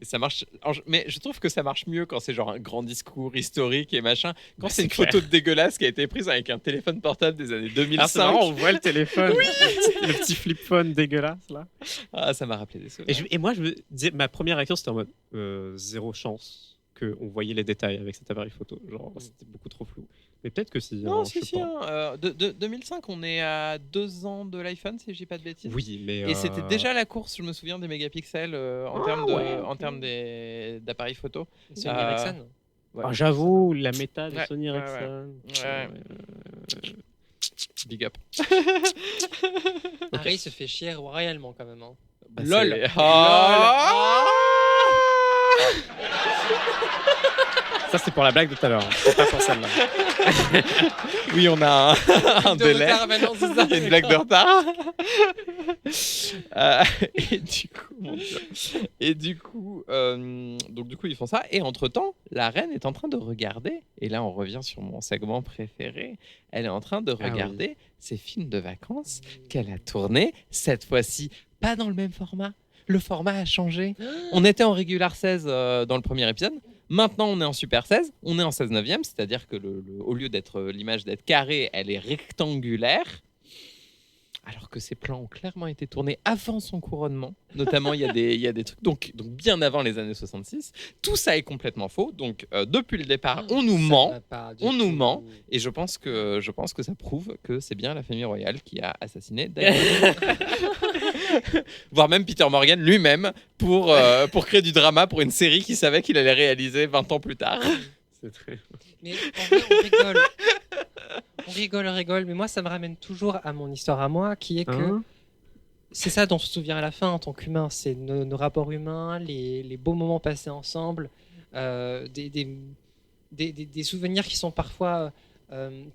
Speaker 2: Et ça marche. Mais je trouve que ça marche mieux quand c'est genre un grand discours historique et machin. Quand
Speaker 3: Bah,
Speaker 2: c'est une
Speaker 3: c'est clair.
Speaker 2: photo dégueulasse qui a été prise avec un téléphone portable des années 2005.
Speaker 3: Ah, c'est marrant, on voit le téléphone. Le petit flip phone dégueulasse, là.
Speaker 2: Ah, ça m'a rappelé des souvenirs.
Speaker 3: Et moi, je me disais, ma première réaction, c'était en mode zéro chance qu'on voyait les détails avec cet appareil photo. Genre, c'était beaucoup trop flou. Mais peut-être que si.
Speaker 2: Non,
Speaker 3: hein, je
Speaker 2: si,
Speaker 3: sais
Speaker 2: si.
Speaker 3: pas.
Speaker 2: 2005, on est à 2 ans de l'iPhone, si je dis pas de bêtises.
Speaker 3: Oui, mais.
Speaker 2: Et c'était déjà la course, je me souviens, des mégapixels en termes
Speaker 3: ouais,
Speaker 2: termes d'appareils photo.
Speaker 1: Sony
Speaker 2: Euh,
Speaker 1: Ericsson.
Speaker 2: Ouais.
Speaker 3: Ah, j'avoue, la méta de
Speaker 2: Ouais,
Speaker 3: Sony
Speaker 2: ouais,
Speaker 3: Ericsson.
Speaker 2: ouais. Big up.
Speaker 1: Harry se fait chier royalement quand même. Hein.
Speaker 2: Bah,
Speaker 1: LOL.
Speaker 2: c'est- Ah
Speaker 3: Ça, c'est pour la blague de tout à l'heure. C'est pas pour celle-là.
Speaker 2: Oui, on a un
Speaker 1: De
Speaker 2: délai.
Speaker 1: retard, maintenant, c'est ça.
Speaker 2: Il y a une blague de retard. Et du coup, mon Dieu. Et du coup, donc du coup, ils font ça. Et entre-temps, la reine est en train de regarder. Et là, on revient sur mon segment préféré. Elle est en train de regarder ses films de vacances qu'elle a tournés. Cette fois-ci, pas dans le même format. Le format a changé. On était en Regular 16 dans le premier épisode. Maintenant, on est en Super 16. On est en 16/9, c'est-à-dire que au lieu d'être l'image d'être carrée, elle est rectangulaire. Alors que ces plans ont clairement été tournés avant son couronnement. Notamment, il y a des trucs donc bien avant les années 66. Tout ça est complètement faux. Donc, depuis le départ, on nous ment. On nous ment. Et je pense que ça prouve que c'est bien la famille royale qui a assassiné Diana. Voire même Peter Morgan lui-même pour créer du drama pour une série qu'il savait qu'il allait réaliser 20 ans plus tard.
Speaker 3: C'est très.
Speaker 1: Mais en vrai, on rigole. On rigole. Mais moi, ça me ramène toujours à mon histoire à moi, qui est que
Speaker 3: Hein
Speaker 1: c'est ça dont on se souvient à la fin en tant qu'humain. C'est nos rapports humains, les beaux moments passés ensemble, des souvenirs qui sont parfois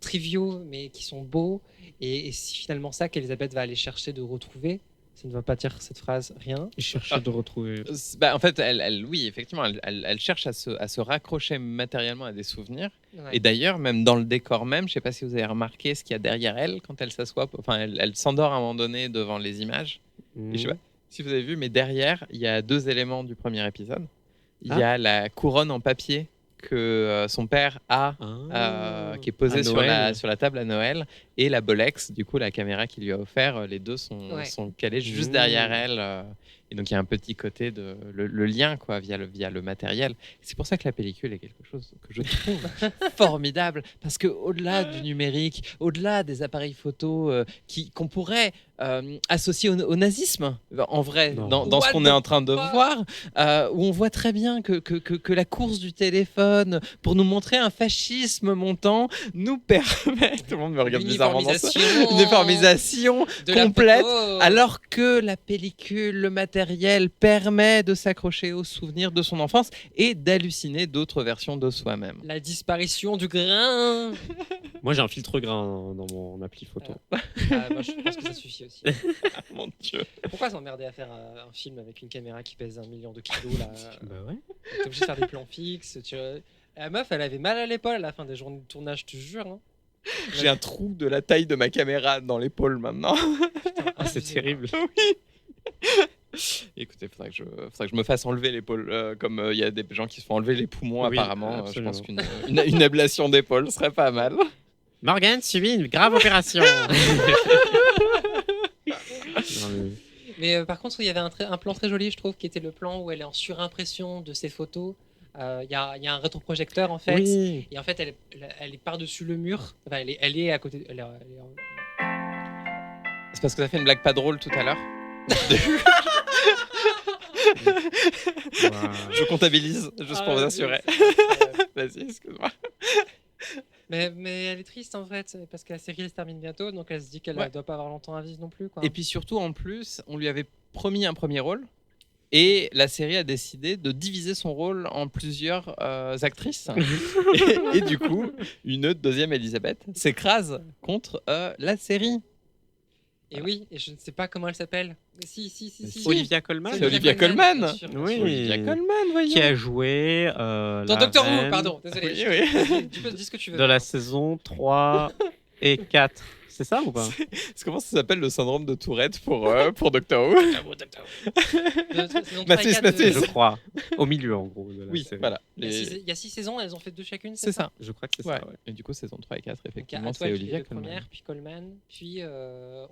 Speaker 1: triviaux, mais qui sont beaux. Et c'est finalement ça qu'Elisabeth va aller chercher de retrouver. Ça ne va pas dire cette phrase, rien.
Speaker 3: Je cherchais de retrouver.
Speaker 2: Bah, en fait, oui, effectivement, elle cherche à se raccrocher matériellement à des souvenirs.
Speaker 1: Ouais.
Speaker 2: Et d'ailleurs, même dans le décor même, je sais pas si vous avez remarqué ce qu'il y a derrière elle quand elle s'assoit. Enfin, elle s'endort à un moment donné devant les images. Et je sais pas si vous avez vu, mais derrière, il y a 2 éléments du premier épisode. Il y a la couronne en papier que son père a, qui est posée
Speaker 3: À
Speaker 2: sur
Speaker 3: Noël.
Speaker 2: la table à Noël, et la Bolex, du coup, la caméra qu'il lui a offert. Les deux sont calés juste derrière elle. Et donc, il y a un petit côté de le lien, quoi, via le matériel. C'est pour ça que la pellicule est quelque chose que je trouve formidable, parce que au-delà du numérique, au-delà des appareils photo qu'on pourrait associé au nazisme, en vrai,
Speaker 3: Non.
Speaker 2: dans ce
Speaker 1: What
Speaker 2: qu'on
Speaker 1: the
Speaker 2: est en train de
Speaker 1: fuck
Speaker 2: voir, où on voit très bien que la course du téléphone pour nous montrer un fascisme montant nous permet, tout le monde me regarde bizarrement dans ça, uniformisation
Speaker 1: de la
Speaker 2: complète,
Speaker 1: photo.
Speaker 2: alors que la pellicule, le matériel permet de s'accrocher aux souvenirs de son enfance et d'halluciner d'autres versions de soi-même.
Speaker 1: La disparition du grain.
Speaker 3: Moi, j'ai un filtre grain dans mon appli photo.
Speaker 1: Moi, je pense que ça suffit aussi.
Speaker 2: Mon Dieu.
Speaker 1: Pourquoi s'emmerder à faire un film avec une caméra qui pèse 1 million de kilos là
Speaker 3: Bah ouais.
Speaker 1: T'es obligé de faire des plans fixes. La meuf, elle avait mal à l'épaule à la fin des journées de tournage, je te jure. Hein.
Speaker 2: J'ai un trou de la taille de ma caméra dans l'épaule maintenant.
Speaker 3: Ah, c'est terrible.
Speaker 2: Écoutez, il faudrait que je me fasse enlever l'épaule, comme il y a des gens qui se font enlever les poumons
Speaker 3: Oui,
Speaker 2: apparemment. Je
Speaker 3: absolument.
Speaker 2: pense une ablation d'épaule serait pas mal.
Speaker 3: Morgane subit une grave opération. Non, mais-
Speaker 1: Mais par contre, il y avait un plan très joli, je trouve, qui était le plan où elle est en surimpression de ses photos. Il y a un rétroprojecteur en fait.
Speaker 3: Oui.
Speaker 1: Et en fait, elle est par-dessus le mur. Enfin, elle est à côté.
Speaker 2: C'est parce que t'as fait une blague pas drôle tout à l'heure. Je comptabilise juste pour vous assurer. Vas-y, excuse-moi.
Speaker 1: Mais elle est triste en fait, parce que la série elle se termine bientôt, donc elle se dit qu'elle ne
Speaker 2: Ouais.
Speaker 1: doit pas avoir longtemps à vivre non plus. Quoi.
Speaker 2: Et puis surtout, en plus, on lui avait promis un premier rôle. Et la série a décidé de diviser son rôle en plusieurs actrices. et du coup, une deuxième Elisabeth s'écrase contre la série.
Speaker 1: Et oui, et je ne sais pas comment elle s'appelle. Mais si.
Speaker 3: Olivia Colman.
Speaker 2: C'est Olivia Colman.
Speaker 1: bien sûr, bien
Speaker 3: Oui.
Speaker 1: sûr.
Speaker 2: Olivia Colman, voyons.
Speaker 3: Qui a joué
Speaker 1: Dans
Speaker 3: la
Speaker 1: Doctor Who,
Speaker 3: reine
Speaker 1: pardon, désolé.
Speaker 2: Oui.
Speaker 1: Tu peux dire ce que tu veux.
Speaker 3: de la saison 3 et 4. C'est ça ou pas?
Speaker 2: C'est comment ça s'appelle le syndrome de Tourette pour Doctor Who? Mathis.
Speaker 3: Je crois. Au milieu, en gros. De la
Speaker 2: Oui,
Speaker 3: série.
Speaker 2: voilà.
Speaker 1: Il y a 6 saisons, elles ont fait 2 chacune.
Speaker 2: C'est ça.
Speaker 3: Je crois que c'est
Speaker 2: Ouais.
Speaker 3: ça. Ouais.
Speaker 2: Et du coup, saison 3 et 4,
Speaker 1: Donc, il y a
Speaker 2: effectivement, c'est
Speaker 1: Atwell qui est
Speaker 2: Olivia
Speaker 1: le
Speaker 2: Colman.
Speaker 1: première, puis Coleman, puis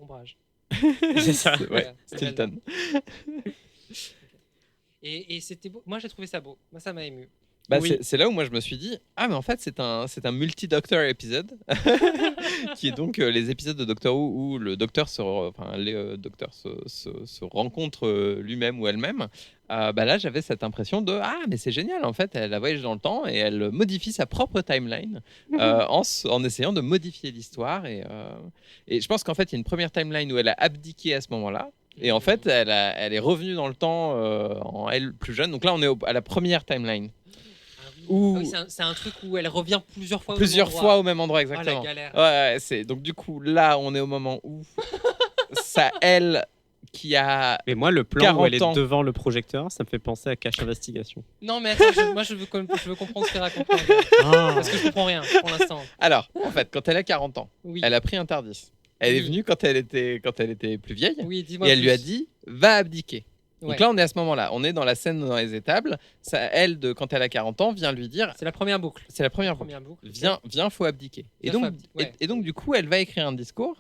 Speaker 1: Ombrage.
Speaker 3: C'est ça.
Speaker 2: Ouais,
Speaker 1: Voilà, c'est
Speaker 2: Stilton.
Speaker 1: Et c'était beau. Moi, j'ai trouvé ça beau. Moi, ça m'a ému.
Speaker 2: Bah,
Speaker 3: Oui.
Speaker 2: c'est là où moi je me suis dit, ah mais en fait c'est un multi-doctor épisode, qui est donc les épisodes de Doctor Who où le docteur les docteurs se rencontrent lui-même ou elle-même. Bah là j'avais cette impression de, ah mais c'est génial en fait, elle a voyagé dans le temps et elle modifie sa propre timeline en essayant de modifier l'histoire et je pense qu'en fait il y a une première timeline où elle a abdiqué à ce moment-là. Et en fait, elle est revenue dans le temps en elle plus jeune. Donc là, on est à la première timeline. Où-
Speaker 1: Ah oui, c'est un truc où elle revient plusieurs fois.
Speaker 2: Au même endroit,
Speaker 1: Oh,
Speaker 2: exactement.
Speaker 1: la galère.
Speaker 2: Ouais, c'est donc du coup là, on est au moment où ça elle qui a
Speaker 3: Mais moi, le plan
Speaker 2: 40
Speaker 3: où elle est
Speaker 2: ans.
Speaker 3: devant le projecteur, ça me fait penser à Cache Investigation.
Speaker 1: Non, mais attends, moi, je veux comprendre ce qu'elle raconte. Parce que je comprends rien pour l'instant.
Speaker 2: alors en fait quand elle a 40 ans,
Speaker 1: Oui.
Speaker 2: elle a pris un Tardis. Elle est
Speaker 1: Oui.
Speaker 2: venue quand elle était plus vieille
Speaker 1: Oui, dis-moi.
Speaker 2: et elle lui a
Speaker 1: plus.
Speaker 2: dit va abdiquer.
Speaker 1: Ouais.
Speaker 2: Donc là, on est à ce moment-là. On est dans la scène dans les étables. Ça, elle, quand elle a 40 ans, vient lui dire
Speaker 1: C'est la première boucle.
Speaker 2: c'est la première fois.
Speaker 1: boucle.
Speaker 2: Viens, faut abdiquer. Et
Speaker 1: Viens,
Speaker 2: donc,
Speaker 1: faut abdiquer, ouais.
Speaker 2: et donc, du coup, elle va écrire un discours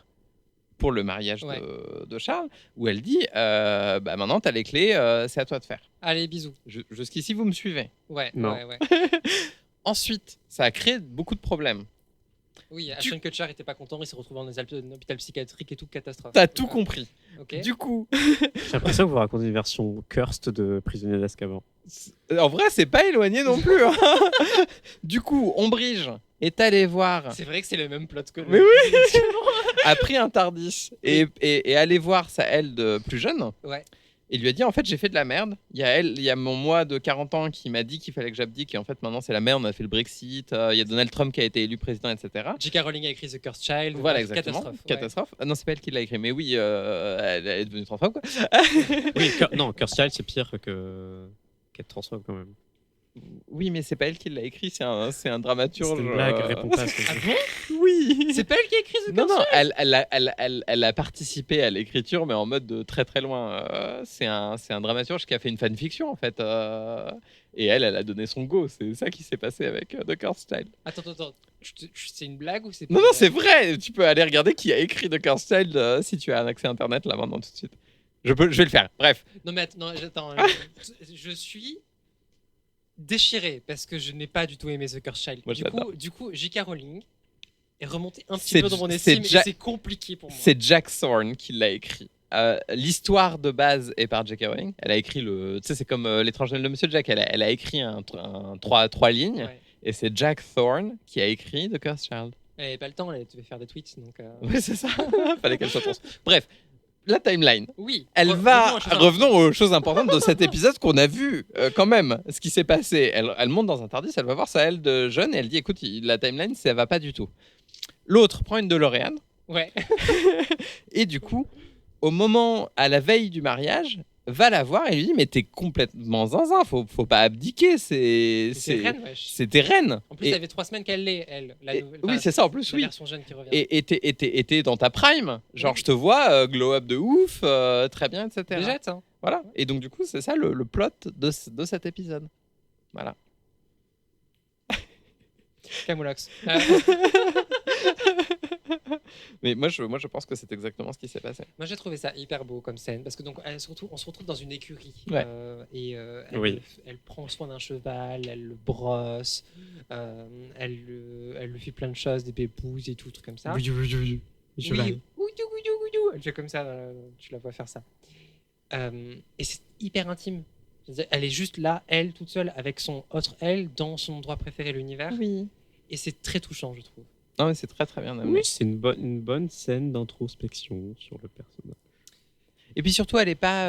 Speaker 2: pour le mariage
Speaker 1: Ouais.
Speaker 2: de Charles, où elle dit bah, maintenant, tu as les clés, c'est à toi de faire.
Speaker 1: Allez, bisous.
Speaker 2: Jusqu'ici, vous me suivez.
Speaker 1: Ouais,
Speaker 3: Non.
Speaker 1: ouais.
Speaker 2: Ensuite, ça a créé beaucoup de problèmes.
Speaker 1: Oui, Ashton Kutcher était pas content, il s'est retrouvé dans un hôpital psychiatrique et tout, catastrophe.
Speaker 2: T'as tout compris.
Speaker 1: Ok.
Speaker 2: Du coup,
Speaker 3: J'ai l'impression que vous racontez une version cursed de Prisonnier d'Azkaban.
Speaker 2: en vrai, c'est pas éloigné non plus. Hein. Du coup, Ombrige est allé voir,
Speaker 1: C'est vrai que c'est le même plot que
Speaker 2: Mais oui. a pris un Tardis et allé voir sa elle de plus jeune.
Speaker 1: Ouais.
Speaker 2: Et lui a dit en fait j'ai fait de la merde. Il y a mon moi de 40 ans qui m'a dit qu'il fallait que j'abdique et en fait maintenant c'est la merde, on a fait le Brexit, il y a Donald Trump qui a été élu président, etc.
Speaker 1: J.K. Rowling a écrit The Cursed Child.
Speaker 2: Voilà
Speaker 1: Bref,
Speaker 2: exactement.
Speaker 1: Catastrophe.
Speaker 2: Non c'est pas elle qui l'a écrit mais oui elle est devenue transphobe quoi.
Speaker 3: Oui, non, Cursed Child, c'est pire que qu'être transphobe quand même.
Speaker 2: Oui mais c'est pas elle qui l'a écrit, c'est un dramaturge.
Speaker 3: C'est une blague, réponds pas à ce que
Speaker 1: Ah
Speaker 3: je dis.
Speaker 1: bon
Speaker 2: Oui.
Speaker 1: C'est pas elle qui a écrit The
Speaker 2: Non,
Speaker 1: Cursed
Speaker 2: non,
Speaker 1: Child
Speaker 2: elle a participé à l'écriture, mais en mode de très très loin. C'est un dramaturge qui a fait une fanfiction en fait. Et elle a donné son go. C'est ça qui s'est passé avec The Cursed Child.
Speaker 1: Attends. C'est une blague ou c'est pas
Speaker 2: Non,
Speaker 1: une
Speaker 2: non,
Speaker 1: blague
Speaker 2: c'est vrai. Tu peux aller regarder qui a écrit The Cursed Child si tu as un accès internet là maintenant tout de suite. Je vais le faire. Bref.
Speaker 1: Non, mais attends. Je suis déchiré parce que je n'ai pas du tout aimé The Cursed Child.
Speaker 2: Moi, je l'adore.
Speaker 1: Du coup, J.K. Rowling est remonté un petit
Speaker 2: C'est-
Speaker 1: peu dans mon
Speaker 2: c'est
Speaker 1: estime et
Speaker 2: Ja-
Speaker 1: c'est compliqué pour moi.
Speaker 2: C'est Jack Thorne qui l'a écrit. L'histoire de base est par J.K. Rowling. Elle a écrit le. Tu sais, c'est comme l'étrange Noël de Monsieur Jack. Elle a écrit trois lignes.
Speaker 1: Ouais.
Speaker 2: Et c'est Jack Thorne qui a écrit The Cursed Child.
Speaker 1: Elle avait pas le temps, elle devait faire des tweets. Donc,
Speaker 2: Oui, c'est ça. Fallait qu'elle soit trans. Bref, la timeline.
Speaker 1: oui.
Speaker 2: Elle
Speaker 1: Revenons
Speaker 2: va.
Speaker 1: aux choses
Speaker 2: Revenons aux choses importantes de cet épisode qu'on a vu quand même. Ce qui s'est passé. Elle monte dans un Tardis, elle va voir sa elle de jeune et elle dit écoute, la timeline, ça va pas du tout. L'autre prend une DeLorean.
Speaker 1: Ouais.
Speaker 2: Et du coup, au moment, à la veille du mariage, va la voir et lui dit mais t'es complètement zinzin, faut pas abdiquer,
Speaker 1: C'est Rennes, wesh.
Speaker 2: c'est tes reines.
Speaker 1: En plus,
Speaker 2: Et-
Speaker 1: ça fait 3 semaines qu'elle l'est, elle. La
Speaker 2: et-
Speaker 1: nouvelle,
Speaker 2: oui,
Speaker 1: enfin,
Speaker 2: c'est ça en plus,
Speaker 1: la
Speaker 2: oui.
Speaker 1: version jeune qui revient.
Speaker 2: Et t'es dans ta prime, genre
Speaker 1: Oui.
Speaker 2: je te vois glow up de ouf, très bien, etc.
Speaker 1: Déjà, hein.
Speaker 2: Voilà. Et donc du coup, c'est ça le plot de cet épisode. Voilà.
Speaker 1: Camoulox.
Speaker 2: Mais moi je pense que c'est exactement ce qui s'est passé.
Speaker 1: Moi, j'ai trouvé ça hyper beau comme scène parce que donc, surtout, on se retrouve dans une écurie
Speaker 2: Ouais.
Speaker 3: Oui.
Speaker 1: Elle prend soin d'un cheval, elle le brosse, elle lui fait plein de choses, des pépouses et tout, trucs comme ça.
Speaker 3: Oui.
Speaker 1: Oui, oudou, oudou, oudou. Elle fait comme ça, tu la vois faire ça. Et c'est hyper intime. C'est-à-dire, elle est juste là, elle, toute seule, avec son autre elle, dans son endroit préféré, l'univers.
Speaker 2: Oui.
Speaker 1: Et c'est très touchant, je trouve.
Speaker 2: Non mais c'est très très bien amené.
Speaker 3: Oui, c'est une bonne scène d'introspection sur le personnage.
Speaker 2: Et puis surtout, elle est pas.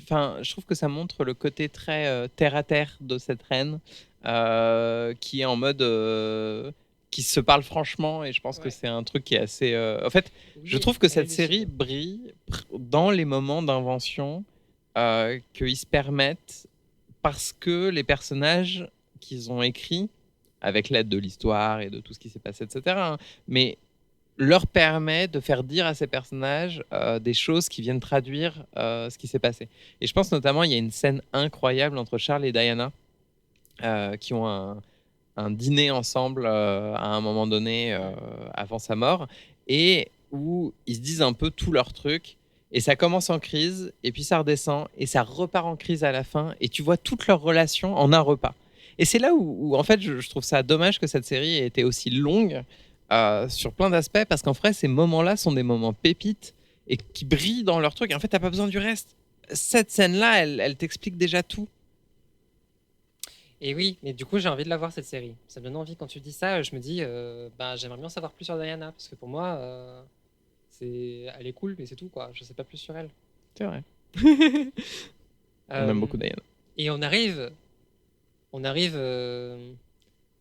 Speaker 2: Enfin, je trouve que ça montre le côté très terre à terre de cette reine, qui est en mode, qui se parle franchement. Et je pense que
Speaker 1: Ouais.
Speaker 2: c'est un truc qui est assez. En fait, je trouve que cette série brille dans les moments d'invention qu'ils se permettent parce que les personnages qu'ils ont écrits, avec l'aide de l'histoire et de tout ce qui s'est passé, etc. hein, mais leur permet de faire dire à ces personnages des choses qui viennent traduire ce qui s'est passé. Et je pense notamment, il y a une scène incroyable entre Charles et Diana qui ont un dîner ensemble à un moment donné avant sa mort et où ils se disent un peu tous leurs trucs. Et ça commence en crise, et puis ça redescend, et ça repart en crise à la fin, et tu vois toutes leurs relations en un repas. Et c'est là où en fait, je trouve ça dommage que cette série ait été aussi longue sur plein d'aspects, parce qu'en vrai, ces moments-là sont des moments pépites et qui brillent dans leur truc. Et en fait, t'as pas besoin du reste. Cette scène-là, elle t'explique déjà tout.
Speaker 1: Et oui, mais du coup, j'ai envie de la voir cette série. Ça me donne envie quand tu dis ça. Je me dis, j'aimerais bien savoir plus sur Diana parce que pour moi, elle est cool, mais c'est tout quoi. Je sais pas plus sur elle.
Speaker 2: C'est vrai. On
Speaker 1: Euh,
Speaker 2: aime beaucoup Diana.
Speaker 1: Et on arrive,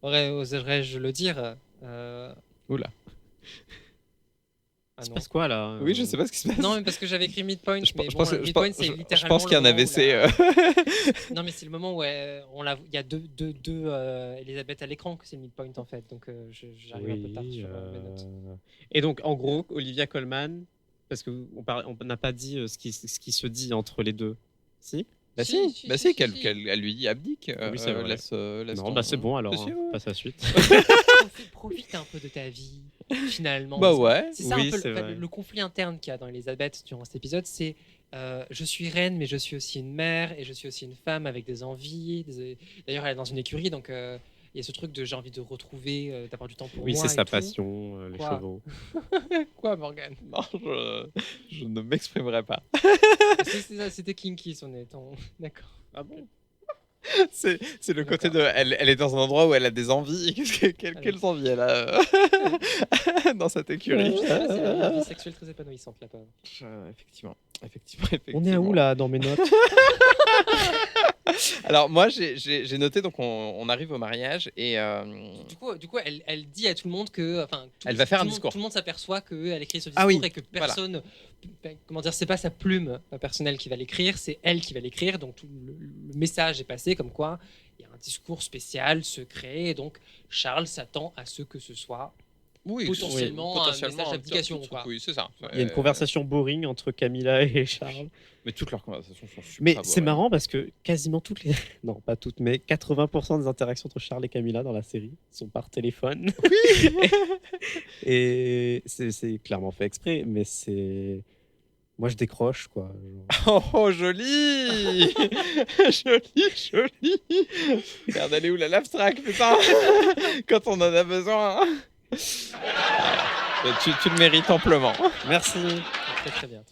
Speaker 1: oserais-je le dire
Speaker 2: Oula.
Speaker 1: Ah
Speaker 3: Il se
Speaker 1: non.
Speaker 3: passe quoi là
Speaker 2: Oui, je sais pas ce qui se passe.
Speaker 1: Non, mais parce que j'avais écrit Midpoint.
Speaker 2: Je
Speaker 1: mais
Speaker 2: pense-
Speaker 1: bon,
Speaker 2: je
Speaker 1: Midpoint,
Speaker 2: pense-
Speaker 1: c'est
Speaker 2: je
Speaker 1: littéralement
Speaker 2: pense qu'il y a un
Speaker 1: le moment où
Speaker 2: AVC.
Speaker 1: Non, mais c'est le moment où il y a deux Elisabeth à l'écran que c'est le Midpoint en fait. Donc j'arrive un peu tard sur mes notes.
Speaker 3: Et donc, en gros, Olivia Colman, parce qu'on n'a pas dit ce qui se dit entre les deux. Si
Speaker 2: Bah
Speaker 1: Si,
Speaker 2: si,
Speaker 1: si, si,
Speaker 2: qu'elle
Speaker 1: si.
Speaker 2: qu'elle lui dit abdique.
Speaker 3: Oui, c'est vrai.
Speaker 2: Laisse
Speaker 3: Non,
Speaker 2: ton-
Speaker 3: bah c'est bon alors,
Speaker 2: Si, si,
Speaker 3: hein,
Speaker 2: ouais.
Speaker 3: passe à la suite.
Speaker 1: Profite un peu de ta vie, finalement.
Speaker 2: Bah
Speaker 1: C'est-
Speaker 2: ouais.
Speaker 1: C'est ça
Speaker 3: Oui,
Speaker 1: un peu
Speaker 3: c'est vrai.
Speaker 1: le conflit interne qu'il y a dans Elisabeth durant cet épisode, c'est je suis reine, mais je suis aussi une mère et je suis aussi une femme avec des envies. D'ailleurs, elle est dans une écurie, donc il y a ce truc de j'ai envie de retrouver, d'avoir du temps pour
Speaker 3: Oui,
Speaker 1: moi.
Speaker 3: c'est
Speaker 1: et
Speaker 3: sa
Speaker 1: tout.
Speaker 3: passion, les
Speaker 1: Quoi
Speaker 3: chevaux.
Speaker 1: Quoi, Morgane
Speaker 2: Non, je ne m'exprimerai pas.
Speaker 1: C'était kinky son étant. D'accord.
Speaker 3: Ah bon
Speaker 2: C'est le côté de. Elle est dans un endroit où elle a des envies. Quelles envies elle a dans cette écurie
Speaker 1: Je sais pas, c'est une vie sexuelle très épanouissante, la pauvre.
Speaker 2: Effectivement.
Speaker 3: On est à où là dans mes notes
Speaker 2: Alors moi j'ai noté donc on arrive au mariage et
Speaker 1: Du coup, elle dit à tout le monde que,
Speaker 2: Elle va faire
Speaker 1: tout
Speaker 2: un
Speaker 1: le monde-
Speaker 2: discours.
Speaker 1: Tout le monde s'aperçoit qu'elle écrit ce discours
Speaker 2: Ah oui,
Speaker 1: et que personne, comment dire, c'est pas sa plume personnelle qui va l'écrire, c'est elle qui va l'écrire. Donc tout le message est passé comme quoi il y a un discours spécial, secret, et donc Charles s'attend à ce que ce soit
Speaker 2: oui,
Speaker 1: potentiellement un message d'abdication, quoi.
Speaker 2: Oui, c'est ça.
Speaker 3: Il y a une conversation boring entre Camilla et Charles.
Speaker 2: Mais toutes leurs conversations sont super
Speaker 3: Mais
Speaker 2: beaux,
Speaker 3: c'est
Speaker 2: ouais.
Speaker 3: marrant parce que quasiment toutes les. Non, pas toutes, mais 80% des interactions entre Charles et Camilla dans la série sont par téléphone. Oui Et c'est clairement fait exprès, mais c'est. Moi, je décroche, quoi.
Speaker 2: Oh, joli Joli Regarde, elle est où la love track, putain Quand on en a besoin Tu le mérites amplement.
Speaker 3: Merci.
Speaker 1: Très très bien.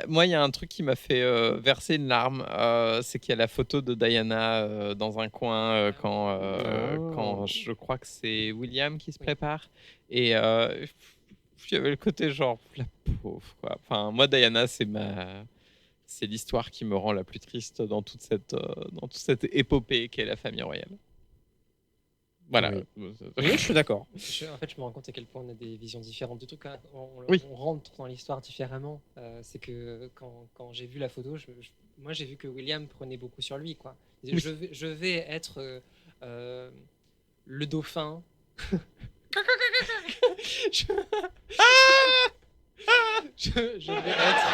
Speaker 2: Moi, il y a un truc qui m'a fait verser une larme. C'est qu'il y a la photo de Diana dans un coin quand je crois que c'est William qui se prépare. Et il y avait le côté genre, la pauvre, quoi. Enfin, moi, Diana, c'est l'histoire qui me rend la plus triste dans toute cette épopée qu'est la famille royale. Voilà.
Speaker 3: Oui, je suis d'accord.
Speaker 1: En fait, je me rends compte à quel point on a des visions différentes du truc. On
Speaker 2: Oui.
Speaker 1: rentre dans l'histoire différemment. C'est que quand j'ai vu la photo, moi j'ai vu que William prenait beaucoup sur lui, quoi.
Speaker 2: Oui.
Speaker 1: Je vais être le dauphin. je... je vais être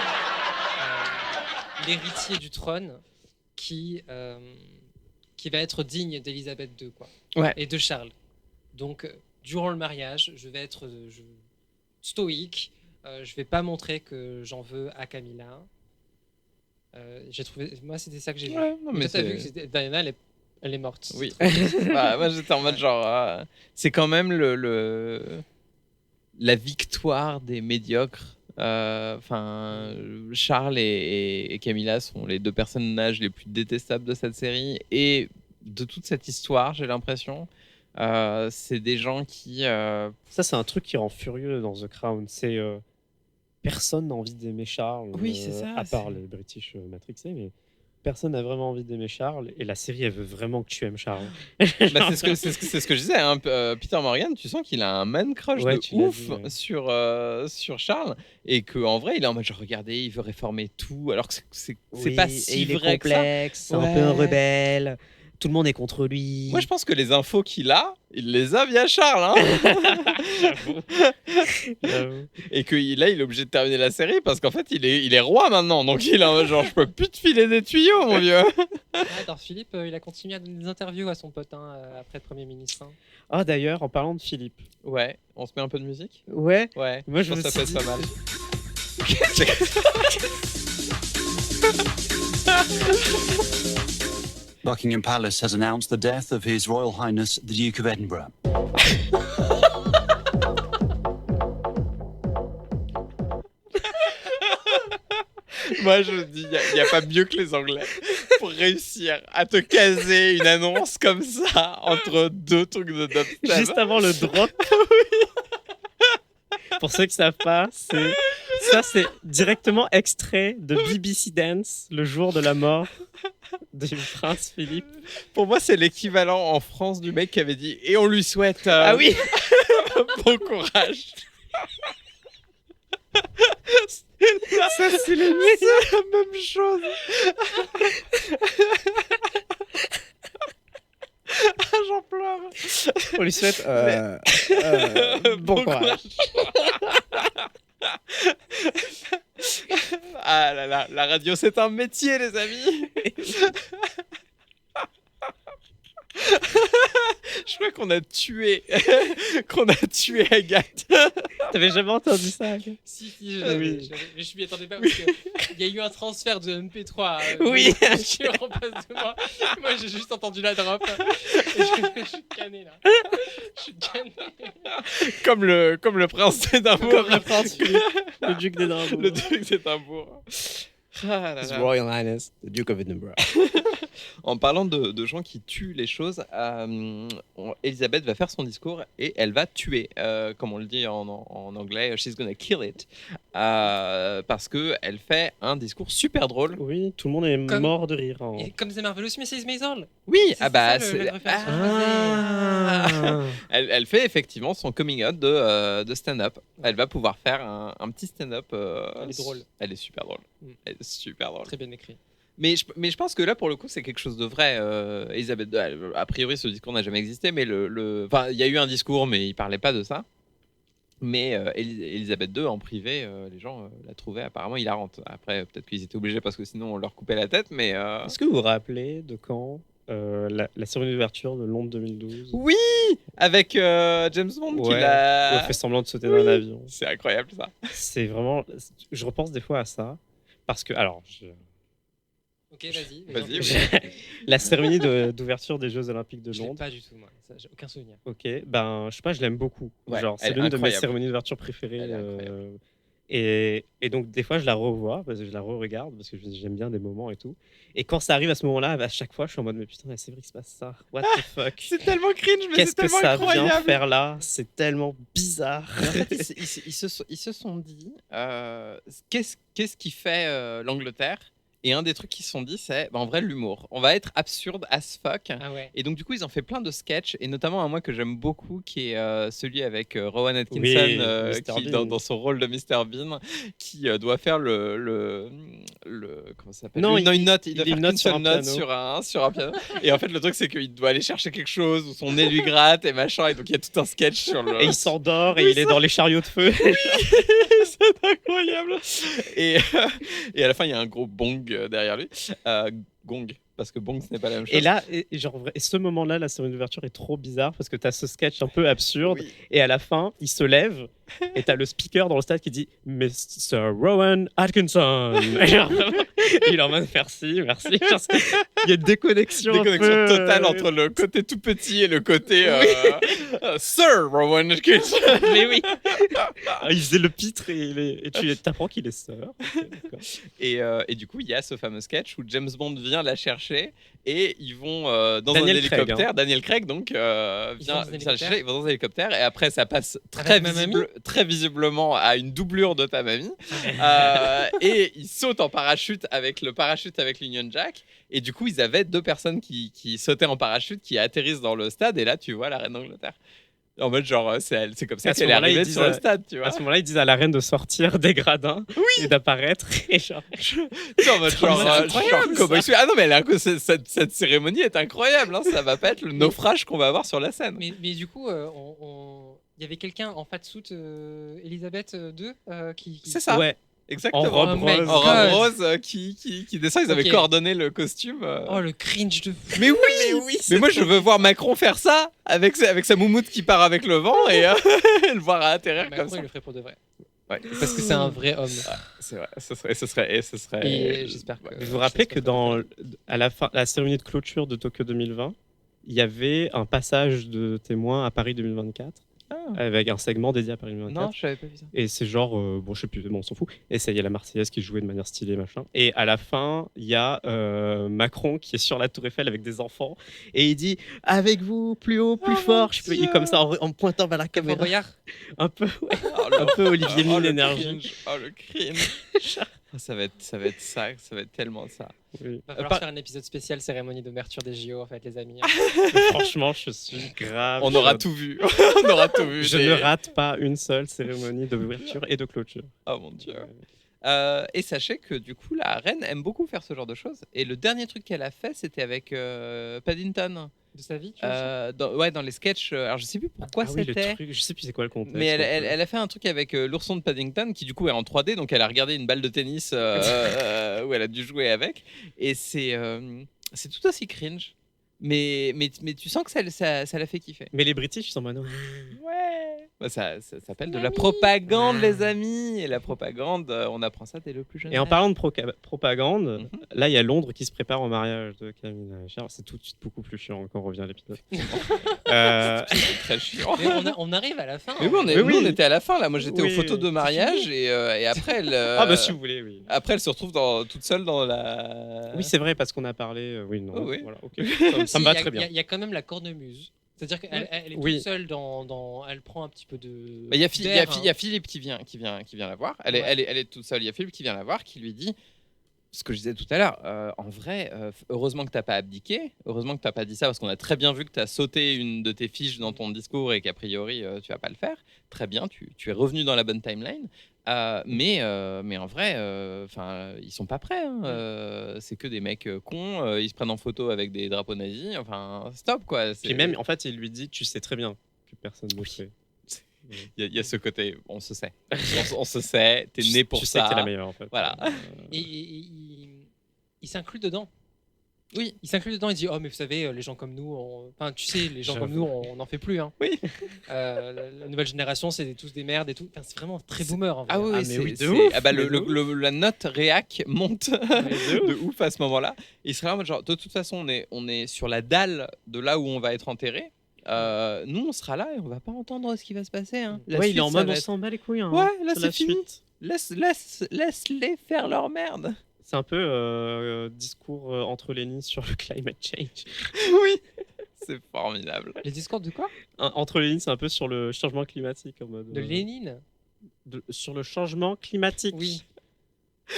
Speaker 1: l'héritier du trône qui va être digne d'Élisabeth II, quoi.
Speaker 2: Ouais.
Speaker 1: Et de Charles. Donc, durant le mariage, je vais être stoïque. Je vais pas montrer que j'en veux à Camilla. J'ai trouvé, moi, c'était ça que j'ai vu.
Speaker 2: Ouais, non, mais
Speaker 1: Toi, t'as vu
Speaker 2: c'est-
Speaker 1: que Diana, elle est morte.
Speaker 2: Oui. Bah, moi, j'étais en mode genre, c'est quand même la victoire des médiocres. Enfin, Charles et Camilla sont les deux personnages les plus détestables de cette série et de toute cette histoire, j'ai l'impression. C'est des gens qui.
Speaker 3: Ça, c'est un truc qui rend furieux dans The Crown. C'est personne n'a envie d'aimer Charles.
Speaker 2: Oui, c'est ça,
Speaker 3: À part
Speaker 2: c'est-
Speaker 3: les British matrixés, mais personne n'a vraiment envie d'aimer Charles. Et la série, elle veut vraiment que tu aimes Charles.
Speaker 2: Bah, c'est ce que je disais. Hein. Peter Morgan, tu sens qu'il a un man crush
Speaker 3: Ouais,
Speaker 2: de
Speaker 3: tu l'as
Speaker 2: ouf
Speaker 3: dit, ouais.
Speaker 2: sur Charles et qu'en vrai, il est en mode genre, regardez, il veut réformer tout alors que c'est
Speaker 4: Oui,
Speaker 2: pas
Speaker 4: et
Speaker 2: si
Speaker 4: il est
Speaker 2: vrai que ça.
Speaker 4: complexe, c'est un peu un
Speaker 2: Ouais.
Speaker 4: rebelle. Tout le monde est contre lui.
Speaker 2: Moi, je pense que les infos qu'il a, il les a via Charles. Hein.
Speaker 3: J'avoue.
Speaker 2: Et que là, il est obligé de terminer la série parce qu'en fait, il est roi maintenant. Donc, il est en mode genre, je peux plus te filer des tuyaux, mon vieux.
Speaker 1: Alors, Philippe, il a continué à donner des interviews à son pote après le Premier ministre. Hein.
Speaker 3: Ah, d'ailleurs, en parlant de Philippe.
Speaker 2: Ouais, on se met un peu de musique.
Speaker 3: Ouais.
Speaker 2: Ouais,
Speaker 3: Moi, je
Speaker 2: pense
Speaker 3: me
Speaker 2: que ça
Speaker 3: suis
Speaker 2: peut être pas mal.
Speaker 5: Buckingham Palace has announced the death of His Royal Highness the Duke of Edinburgh.
Speaker 2: Moi, je dis, il n'y a pas mieux que les Anglais pour réussir à te caser une annonce comme ça entre deux trucs de dubstep.
Speaker 3: Juste avant le drop. Pour ceux qui ne savent pas, c'est directement extrait de BBC Dance le jour de la mort du prince Philippe.
Speaker 2: Pour moi, c'est l'équivalent en France du mec qui avait dit « Et on lui souhaite
Speaker 3: Ah oui.
Speaker 2: bon courage ».
Speaker 3: Ça, c'est le
Speaker 2: C'est la même chose. J'en pleure.
Speaker 3: On lui souhaite bon courage.
Speaker 2: Ah là là, la radio c'est un métier les amis. Je crois qu'on a tué Agathe.
Speaker 3: T'avais jamais entendu ça?
Speaker 1: Si,
Speaker 3: Oui.
Speaker 1: mais je m'y attendais pas parce qu'il y a eu un transfert de MP3
Speaker 3: Oui.
Speaker 1: sur en face de moi. Moi, j'ai juste entendu la drop. Et je suis cané là. Je suis cané.
Speaker 2: Comme le prince d'Édimbourg.
Speaker 3: Comme le prince Philippe, le duc d'Édimbourg.
Speaker 2: Le duc d'Édimbourg. Ah là
Speaker 4: His
Speaker 2: là.
Speaker 4: Royal Highness, the Duke of Edinburgh.
Speaker 2: En parlant de gens qui tuent les choses, Elisabeth va faire son discours et elle va tuer, comme on le dit en anglais, she's gonna kill it, parce que elle fait un discours super drôle.
Speaker 3: Oui, tout le monde est
Speaker 1: Comme-
Speaker 3: mort de rire. En...
Speaker 1: Et comme c'est Marvelous Mrs. Maisel.
Speaker 2: Oui,
Speaker 1: C'est ça, le référence
Speaker 3: Ah.
Speaker 2: elle fait effectivement son coming out de stand-up. Elle va pouvoir faire un petit stand-up.
Speaker 1: Elle est drôle.
Speaker 2: Elle est super drôle.
Speaker 1: Mm.
Speaker 2: Elle est super drôle.
Speaker 1: Très bien écrit.
Speaker 2: Mais je pense que là, pour le coup, c'est quelque chose de vrai. Elisabeth II, a priori, ce discours n'a jamais existé, mais enfin, il y a eu un discours, mais il parlait pas de ça. Mais Elisabeth II, en privé, les gens la trouvaient apparemment hilarante. Après, peut-être qu'ils étaient obligés parce que sinon, on leur coupait la tête, mais...
Speaker 3: Est-ce que vous vous rappelez de quand la cérémonie d'ouverture de Londres 2012
Speaker 2: Oui, avec James Bond qui
Speaker 3: Ouais, où
Speaker 2: l'a...
Speaker 3: elle fait semblant de sauter d'un avion.
Speaker 2: C'est incroyable, ça.
Speaker 3: C'est vraiment. Je repense des fois à ça. Parce que. Alors,
Speaker 1: Ok, vas-y.
Speaker 2: Vas-y,
Speaker 3: La cérémonie d'ouverture des Jeux Olympiques de
Speaker 1: Je l'ai
Speaker 3: Londres.
Speaker 1: pas du tout, moi. Ça, j'ai aucun souvenir.
Speaker 3: Ok, ben je sais pas, je l'aime beaucoup.
Speaker 2: Ouais,
Speaker 3: Genre,
Speaker 2: elle
Speaker 3: c'est
Speaker 2: est
Speaker 3: l'une de mes
Speaker 2: incroyable.
Speaker 3: cérémonies d'ouverture préférées.
Speaker 2: Elle est incroyable.
Speaker 3: Et donc des fois je la revois parce que je la re-regarde parce que j'aime bien des moments et tout. Et quand ça arrive à ce moment-là, à chaque fois je suis en mode mais putain, c'est vrai qu'il se passe ça. What the fuck?
Speaker 2: C'est tellement cringe, mais
Speaker 3: Qu'est-ce
Speaker 2: c'est
Speaker 3: que
Speaker 2: tellement
Speaker 3: ça vient
Speaker 2: incroyable.
Speaker 3: faire là? C'est tellement bizarre.
Speaker 2: Mais en fait, ils se sont dit qu'est-ce qui fait l'Angleterre. Et un des trucs qu'ils se sont dit, c'est en vrai l'humour. On va être absurde as fuck.
Speaker 1: Ah ouais.
Speaker 2: Et donc du coup, ils ont fait plein de sketchs, et notamment un moi que j'aime beaucoup, qui est celui avec Rowan Atkinson,
Speaker 3: Oui, Mr.
Speaker 2: qui
Speaker 3: Bean.
Speaker 2: dans son rôle de Mr Bean, qui doit faire le comment ça s'appelle?
Speaker 3: Non,
Speaker 2: Une note. Il doit
Speaker 3: lit
Speaker 2: faire
Speaker 3: une note
Speaker 2: qu'une
Speaker 3: sur
Speaker 2: seule
Speaker 3: un
Speaker 2: note
Speaker 3: piano.
Speaker 2: sur un piano. Et en fait, le truc c'est qu'il doit aller chercher quelque chose, ou son nez lui gratte et machin. Et donc il y a tout un sketch sur le.
Speaker 3: Et il s'endort et
Speaker 2: Oui,
Speaker 3: il est dans les chariots de feu.
Speaker 2: C'est incroyable. Et à la fin, il y a un gros bong derrière lui. Gong, parce que bong, ce n'est pas la même chose.
Speaker 3: Et là, et ce moment-là, la cérémonie d'ouverture est trop bizarre parce que t'as ce sketch un peu absurde.
Speaker 2: Oui.
Speaker 3: Et à la fin, il se lève et t'as le speaker dans le stade qui dit Mr. Rowan Atkinson. Et genre, il est en mode merci. Genre, il y a une déconnexion.
Speaker 2: Déconnexion totale entre le côté tout petit et le côté Sir Rowan Atkinson.
Speaker 3: Mais oui. Il faisait le pitre et tu t'apprends qu'il est sœur. Ok, d'accord.
Speaker 2: Et du coup, il y a ce fameux sketch où James Bond vient la chercher et ils vont dans
Speaker 3: Daniel
Speaker 2: un
Speaker 3: Craig,
Speaker 2: hélicoptère.
Speaker 3: hein.
Speaker 2: Daniel Craig, donc,
Speaker 1: Ils vont
Speaker 2: vient
Speaker 1: dans un
Speaker 2: la
Speaker 1: hélicoptère.
Speaker 2: chercher. Ils vont dans un hélicoptère et après, ça passe
Speaker 1: Mamie
Speaker 2: très visiblement à une doublure de ta mamie. Et ils sautent en parachute avec le parachute avec l'Union Jack. Et du coup, ils avaient deux personnes qui sautaient en parachute, qui atterrissent dans le stade. Et là, tu vois la reine d'Angleterre. En mode, genre, c'est comme ça
Speaker 3: À ce
Speaker 2: qu'elle est
Speaker 3: moment-là,
Speaker 2: arrivée
Speaker 3: ils disent
Speaker 2: sur le stade, tu vois.
Speaker 3: À ce moment-là, ils disent à la reine de sortir des gradins et d'apparaître. Et genre,
Speaker 2: Tu sais, en mode genre,
Speaker 3: incroyable,
Speaker 2: cowboy swing. Ah non, mais cette cérémonie est incroyable. Hein. Ça va pas être le naufrage qu'on va avoir sur la scène.
Speaker 1: Mais du coup, il y avait quelqu'un en fatsuit, Elisabeth II, qui.
Speaker 2: C'est ça.
Speaker 3: ouais.
Speaker 2: Exactement.
Speaker 3: En robe
Speaker 1: Oh my
Speaker 3: rose.
Speaker 2: En robe
Speaker 1: God.
Speaker 2: rose qui descend. Ils avaient
Speaker 1: Ok.
Speaker 2: coordonné le costume.
Speaker 1: Oh, le cringe de fou.
Speaker 2: Mais oui, mais moi je veux voir Macron faire ça avec sa moumoute qui part avec le vent et le voir atterrir
Speaker 1: Macron,
Speaker 2: comme ça.
Speaker 1: il le ferait pour de vrai.
Speaker 2: Ouais.
Speaker 1: Parce que c'est un vrai homme.
Speaker 2: C'est vrai, ce serait.
Speaker 1: Et j'espère que.
Speaker 3: Vous vous rappelez que à la fin, la cérémonie de clôture de Tokyo 2020, il y avait un passage de témoins à Paris 2024 avec un segment dédié à Paris 2024.
Speaker 2: Non, je savais pas vu ça.
Speaker 3: Et c'est genre, bon, je sais plus, bon, on s'en fout. Et ça y est, la Marseillaise qui jouait de manière stylée, machin. Et à la fin, il y a Macron qui est sur la Tour Eiffel avec des enfants. Et il dit avec vous, plus haut, plus fort. Je sais pas, il est comme ça en pointant vers la
Speaker 1: Fort
Speaker 3: caméra.
Speaker 1: Boyard.
Speaker 3: Un peu, ouais,
Speaker 2: Oh,
Speaker 3: un peu Olivier Mine
Speaker 2: le
Speaker 3: énergie.
Speaker 2: cringe. Oh le cringe. Ça va être ça, ça va être tellement ça.
Speaker 3: Oui.
Speaker 1: Va falloir
Speaker 3: Pas-
Speaker 1: faire un épisode spécial cérémonie d'ouverture des JO, en fait, les amis.
Speaker 3: Franchement, je suis grave.
Speaker 2: On aura
Speaker 3: chaud.
Speaker 2: tout vu. On aura tout vu.
Speaker 3: Je ne rate pas une seule cérémonie d'ouverture et de clôture.
Speaker 2: Oh mon dieu. Et sachez que du coup, la reine aime beaucoup faire ce genre de choses. Et le dernier truc qu'elle a fait, c'était avec Paddington.
Speaker 1: De sa vie, tu vois.
Speaker 2: Dans les sketchs. Alors je sais plus pourquoi
Speaker 3: Ah oui, le
Speaker 2: c'était.
Speaker 3: truc, je sais plus c'est quoi le contexte.
Speaker 2: Mais elle a fait un truc avec l'ourson de Paddington qui du coup est en 3D, donc elle a regardé une balle de tennis où elle a dû jouer avec. Et c'est tout aussi cringe. Mais tu sens que ça l'a fait kiffer.
Speaker 3: Mais les British, ils sont maintenant.
Speaker 2: Ouais. Bah, ça s'appelle de la propagande, les amis. Et la propagande, on apprend ça dès le plus jeune
Speaker 3: Et en
Speaker 2: âge.
Speaker 3: parlant de propagande,
Speaker 2: Mhm.
Speaker 3: là il y a Londres qui se prépare au mariage de Camilla Charles. C'est tout de suite beaucoup plus chiant quand on revient à l'épisode.
Speaker 2: C'est très chiant.
Speaker 1: Mais on arrive à la fin.
Speaker 2: Mais oui,
Speaker 1: hein.
Speaker 3: Oui.
Speaker 2: nous, on était à la fin là. Moi j'étais aux
Speaker 3: Oui.
Speaker 2: photos de mariage et après elle.
Speaker 3: Ah bah si vous voulez, oui.
Speaker 2: Après elle se retrouve toute seule dans la.
Speaker 3: Oui, c'est vrai parce qu'on a parlé. Oui, non.
Speaker 2: Oh, oui.
Speaker 3: Voilà, ok. Ça me
Speaker 1: Si,
Speaker 3: va
Speaker 1: il y a-
Speaker 3: très bien.
Speaker 1: Il y a quand même la cornemuse. C'est-à-dire qu'elle elle est
Speaker 3: Oui.
Speaker 1: toute seule elle prend un petit peu de.
Speaker 2: Bah, il y a
Speaker 1: d'air, hein.
Speaker 2: Philippe qui vient la voir. Elle,
Speaker 1: Ouais.
Speaker 2: elle est toute seule. Il y a Philippe qui vient la voir, qui lui dit ce que je disais tout à l'heure. En vrai, heureusement que t'as pas abdiqué. Heureusement que t'as pas dit ça parce qu'on a très bien vu que tu as sauté une de tes fiches dans ton discours et qu'a priori tu vas pas le faire. Très bien, tu es revenu dans la bonne timeline. Mais en vrai, ils sont pas prêts. Hein. C'est que des mecs cons. Ils se prennent en photo avec des drapeaux nazis. Enfin, stop quoi.
Speaker 3: Puis même, en fait, il lui dit tu sais très bien que personne ne le fait.
Speaker 2: Il y a ce côté, on se sait. On se sait, t'es né pour
Speaker 3: tu
Speaker 2: ça.
Speaker 3: sais que t'es la meilleure en fait.
Speaker 2: Voilà.
Speaker 1: Et il s'inclut dedans.
Speaker 2: Oui.
Speaker 1: Il s'inclut dedans, il dit oh mais vous savez les gens comme nous, enfin tu sais les gens comme nous on n'en fait plus hein.
Speaker 2: Oui.
Speaker 1: La nouvelle génération c'est tous des merdes et tout. Enfin, c'est vraiment très boomer. En vrai.
Speaker 2: Ah oui,
Speaker 3: mais
Speaker 2: c'est,
Speaker 3: oui, de
Speaker 2: c'est-
Speaker 3: ouf,
Speaker 2: ah bah,
Speaker 3: mais de ouf.
Speaker 2: la note réac monte
Speaker 3: de
Speaker 2: de ouf à ce moment-là. Et il serait là en mode genre, de toute façon, on est sur la dalle de là où on va être enterré. Nous, on sera là et on va pas entendre ce qui va se passer. Hein. La
Speaker 3: Ouais, il
Speaker 2: suite,
Speaker 3: est en
Speaker 2: ça
Speaker 3: mode
Speaker 2: va
Speaker 3: on
Speaker 2: être-
Speaker 3: s'en bat les couilles. Hein,
Speaker 2: Ouais, là,
Speaker 3: sur
Speaker 2: c'est
Speaker 3: la
Speaker 2: fini.
Speaker 3: suite.
Speaker 2: Laisse-les faire leur merde.
Speaker 3: C'est un peu discours entre Lénine sur le climate change.
Speaker 2: Oui, c'est formidable.
Speaker 1: Les discours de quoi?
Speaker 3: Entre Lénine, c'est un peu sur le changement climatique en mode.
Speaker 1: De Lénine?
Speaker 3: Sur le changement climatique.
Speaker 1: Oui.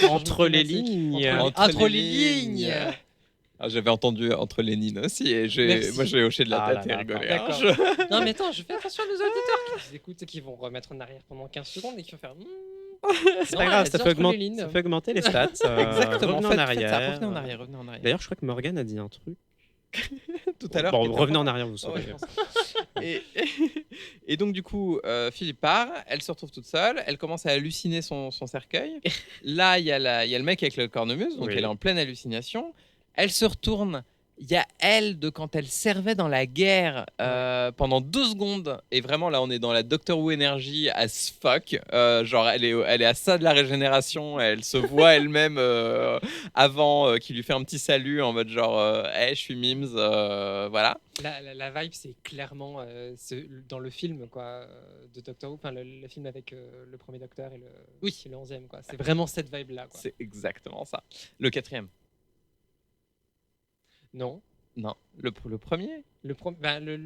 Speaker 3: Entre les
Speaker 1: Climatique.
Speaker 3: lignes.
Speaker 1: Entre les lignes.
Speaker 2: Ah, j'avais entendu entre Lénine aussi et
Speaker 1: Merci.
Speaker 2: moi j'ai hoché de la
Speaker 3: Ah
Speaker 2: tête
Speaker 3: là
Speaker 2: et
Speaker 3: là,
Speaker 2: rigolé.
Speaker 1: d'accord.
Speaker 2: hein.
Speaker 1: Non mais attends, je fais attention à nos auditeurs qui nous écoutent et qui vont remettre en arrière pendant 15 secondes et qui vont faire.
Speaker 3: C'est pas grave, ça fait augmenter les stats.
Speaker 2: Exactement.
Speaker 3: Revenez en
Speaker 2: Faites ça,
Speaker 3: arrière.
Speaker 2: revenez en arrière, revenez en arrière.
Speaker 3: D'ailleurs, je crois que Morgane a dit un truc.
Speaker 2: Tout à l'heure.
Speaker 3: Bon,
Speaker 2: qui était
Speaker 3: revenez en
Speaker 2: important.
Speaker 3: arrière, vous saurez.
Speaker 2: Et donc du coup, Philippe part, elle se retrouve toute seule, elle commence à halluciner son cercueil. Là, il y a le mec avec le cornemuse, donc
Speaker 3: Oui.
Speaker 2: elle est en pleine hallucination. Elle se retourne, il y a elle de quand elle servait dans la guerre pendant 2 secondes. Et vraiment là, on est dans la Doctor Who énergie as fuck. Genre, elle est à ça de la régénération, elle se voit elle-même avant qui lui fait un petit salut en mode genre, hey, je suis Mims, voilà.
Speaker 1: La vibe, c'est clairement dans le film quoi, de Doctor Who, enfin le film avec le premier Docteur et le 11e. Quoi. C'est vraiment cette vibe-là. Quoi.
Speaker 2: C'est exactement ça. Le 4e.
Speaker 1: Non.
Speaker 2: Non, le premier.
Speaker 1: Le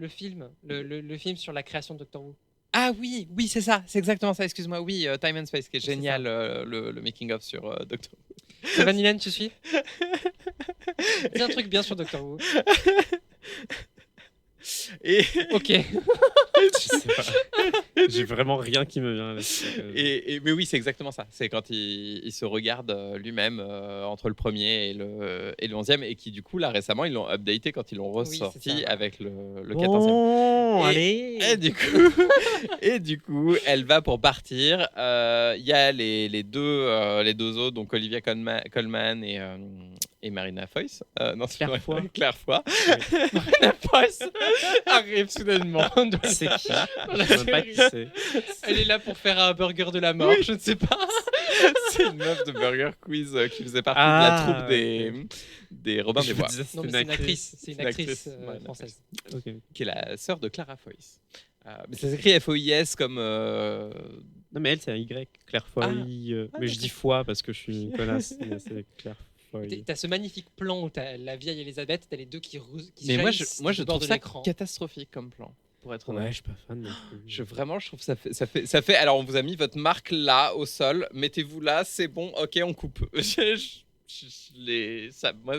Speaker 1: film, le film sur la création de Doctor Who.
Speaker 2: Ah oui, c'est ça, c'est exactement ça, excuse-moi. Oui, Time and Space, qui est
Speaker 1: C'est
Speaker 2: génial, le making-of sur Doctor Who.
Speaker 1: C'est Vanillane, tu suis? Dis un truc bien sur Doctor Who.
Speaker 2: Et,
Speaker 1: Ok.
Speaker 3: Je sais pas. J'ai vraiment rien qui me vient là-dessus.
Speaker 2: mais oui, c'est exactement ça. C'est quand il se regarde lui-même entre le premier et le 11e, et qui du coup, là récemment, ils l'ont updaté quand ils l'ont
Speaker 1: Oui, c'est
Speaker 2: ressorti
Speaker 1: ça.
Speaker 2: avec le 14e.
Speaker 3: Bon,
Speaker 2: Et-
Speaker 3: allez.
Speaker 2: Et du coup, elle va pour partir. Il y a les deux autres, donc Olivia Colman et Marina Foïs. Non, c'est
Speaker 3: Claire Foy.
Speaker 2: Claire Foy.
Speaker 1: La poste arrive soudainement.
Speaker 3: C'est qui
Speaker 1: Dans
Speaker 3: Je
Speaker 1: la
Speaker 3: sais même pas
Speaker 1: série.
Speaker 3: qui c'est.
Speaker 1: Elle est là pour faire un burger de la mort, je ne sais pas.
Speaker 2: C'est une meuf de Burger Quiz qui faisait partie
Speaker 3: Ah,
Speaker 2: de la troupe des Robin
Speaker 3: Je
Speaker 2: des
Speaker 3: me
Speaker 2: Bois,
Speaker 3: disais,
Speaker 1: Non, mais c'est une actrice. C'est une actrice
Speaker 2: Marina
Speaker 1: française.
Speaker 3: Ok.
Speaker 2: qui est la sœur de Clara Foïs. Mais ça s'écrit Foïs comme.
Speaker 3: Non, mais elle, c'est un Y, Claire Foy. Mais je dis foi parce que je suis une connasse. Mais c'est Claire Foy.
Speaker 1: T'as ce magnifique plan où t'as la vieille Elisabeth, t'as les deux qui
Speaker 2: Mais moi,
Speaker 1: jaillissent
Speaker 2: je
Speaker 1: du bord
Speaker 2: trouve
Speaker 1: de
Speaker 2: ça
Speaker 1: l'écran.
Speaker 2: catastrophique comme plan, pour être honnête.
Speaker 3: Ouais, je suis pas fan non plus.
Speaker 2: Vraiment, je trouve que ça fait. Alors, on vous a mis votre marque là, au sol. Mettez-vous là, c'est bon. Ok, on coupe.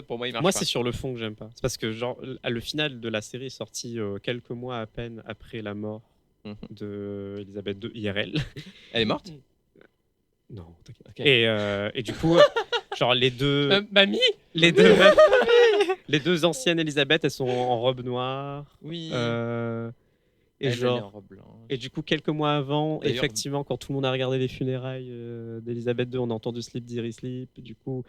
Speaker 2: Pour moi, il marche
Speaker 3: Moi,
Speaker 2: pas.
Speaker 3: c'est sur le fond que j'aime pas. C'est parce que, genre, le final de la série est sorti quelques mois à peine après la mort
Speaker 2: Mhm.
Speaker 3: de Elisabeth II IRL.
Speaker 2: Elle est morte.
Speaker 3: Non, t'inquiète.
Speaker 2: Ok.
Speaker 3: Et du coup, genre, les deux.
Speaker 1: Mamie
Speaker 3: Les deux, les deux anciennes Elisabeth, elles sont en robe noire.
Speaker 2: Oui.
Speaker 3: Et
Speaker 2: Elle est en
Speaker 3: genre,
Speaker 2: robe blanche.
Speaker 3: et du coup, quelques mois avant,
Speaker 2: D'ailleurs-
Speaker 3: effectivement, quand tout le monde a regardé les funérailles d'Elisabeth II, on a entendu Sleep Deary Sleep. Du coup,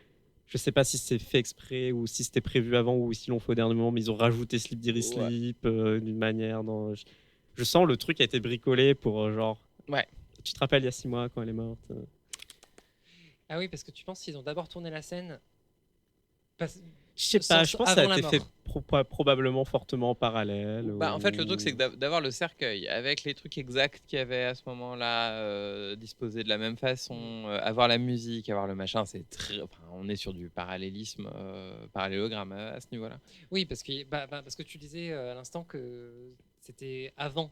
Speaker 3: je sais pas si c'est fait exprès ou si c'était prévu avant ou si l'ont fait au dernier moment, mais ils ont rajouté Sleep Deary
Speaker 2: Ouais.
Speaker 3: Sleep d'une manière. Je sens le truc a été bricolé pour genre.
Speaker 2: Ouais.
Speaker 3: Tu te rappelles il y a 6 mois quand elle est morte
Speaker 1: Ah oui, parce que tu penses qu'ils ont d'abord tourné la scène.
Speaker 3: Je sais pas, je pense que ça
Speaker 1: avant
Speaker 3: a
Speaker 1: la
Speaker 3: été fait
Speaker 1: mort.
Speaker 3: probablement fortement en parallèle.
Speaker 2: Bah, en fait, le
Speaker 3: ou-
Speaker 2: truc, c'est que d'avoir le cercueil avec les trucs exacts qu'il y avait à ce moment-là, disposés de la même façon, avoir la musique, avoir le machin, c'est très. Enfin, on est sur du parallélisme, parallélogramme à ce niveau-là.
Speaker 1: Oui, parce que tu disais à l'instant que c'était avant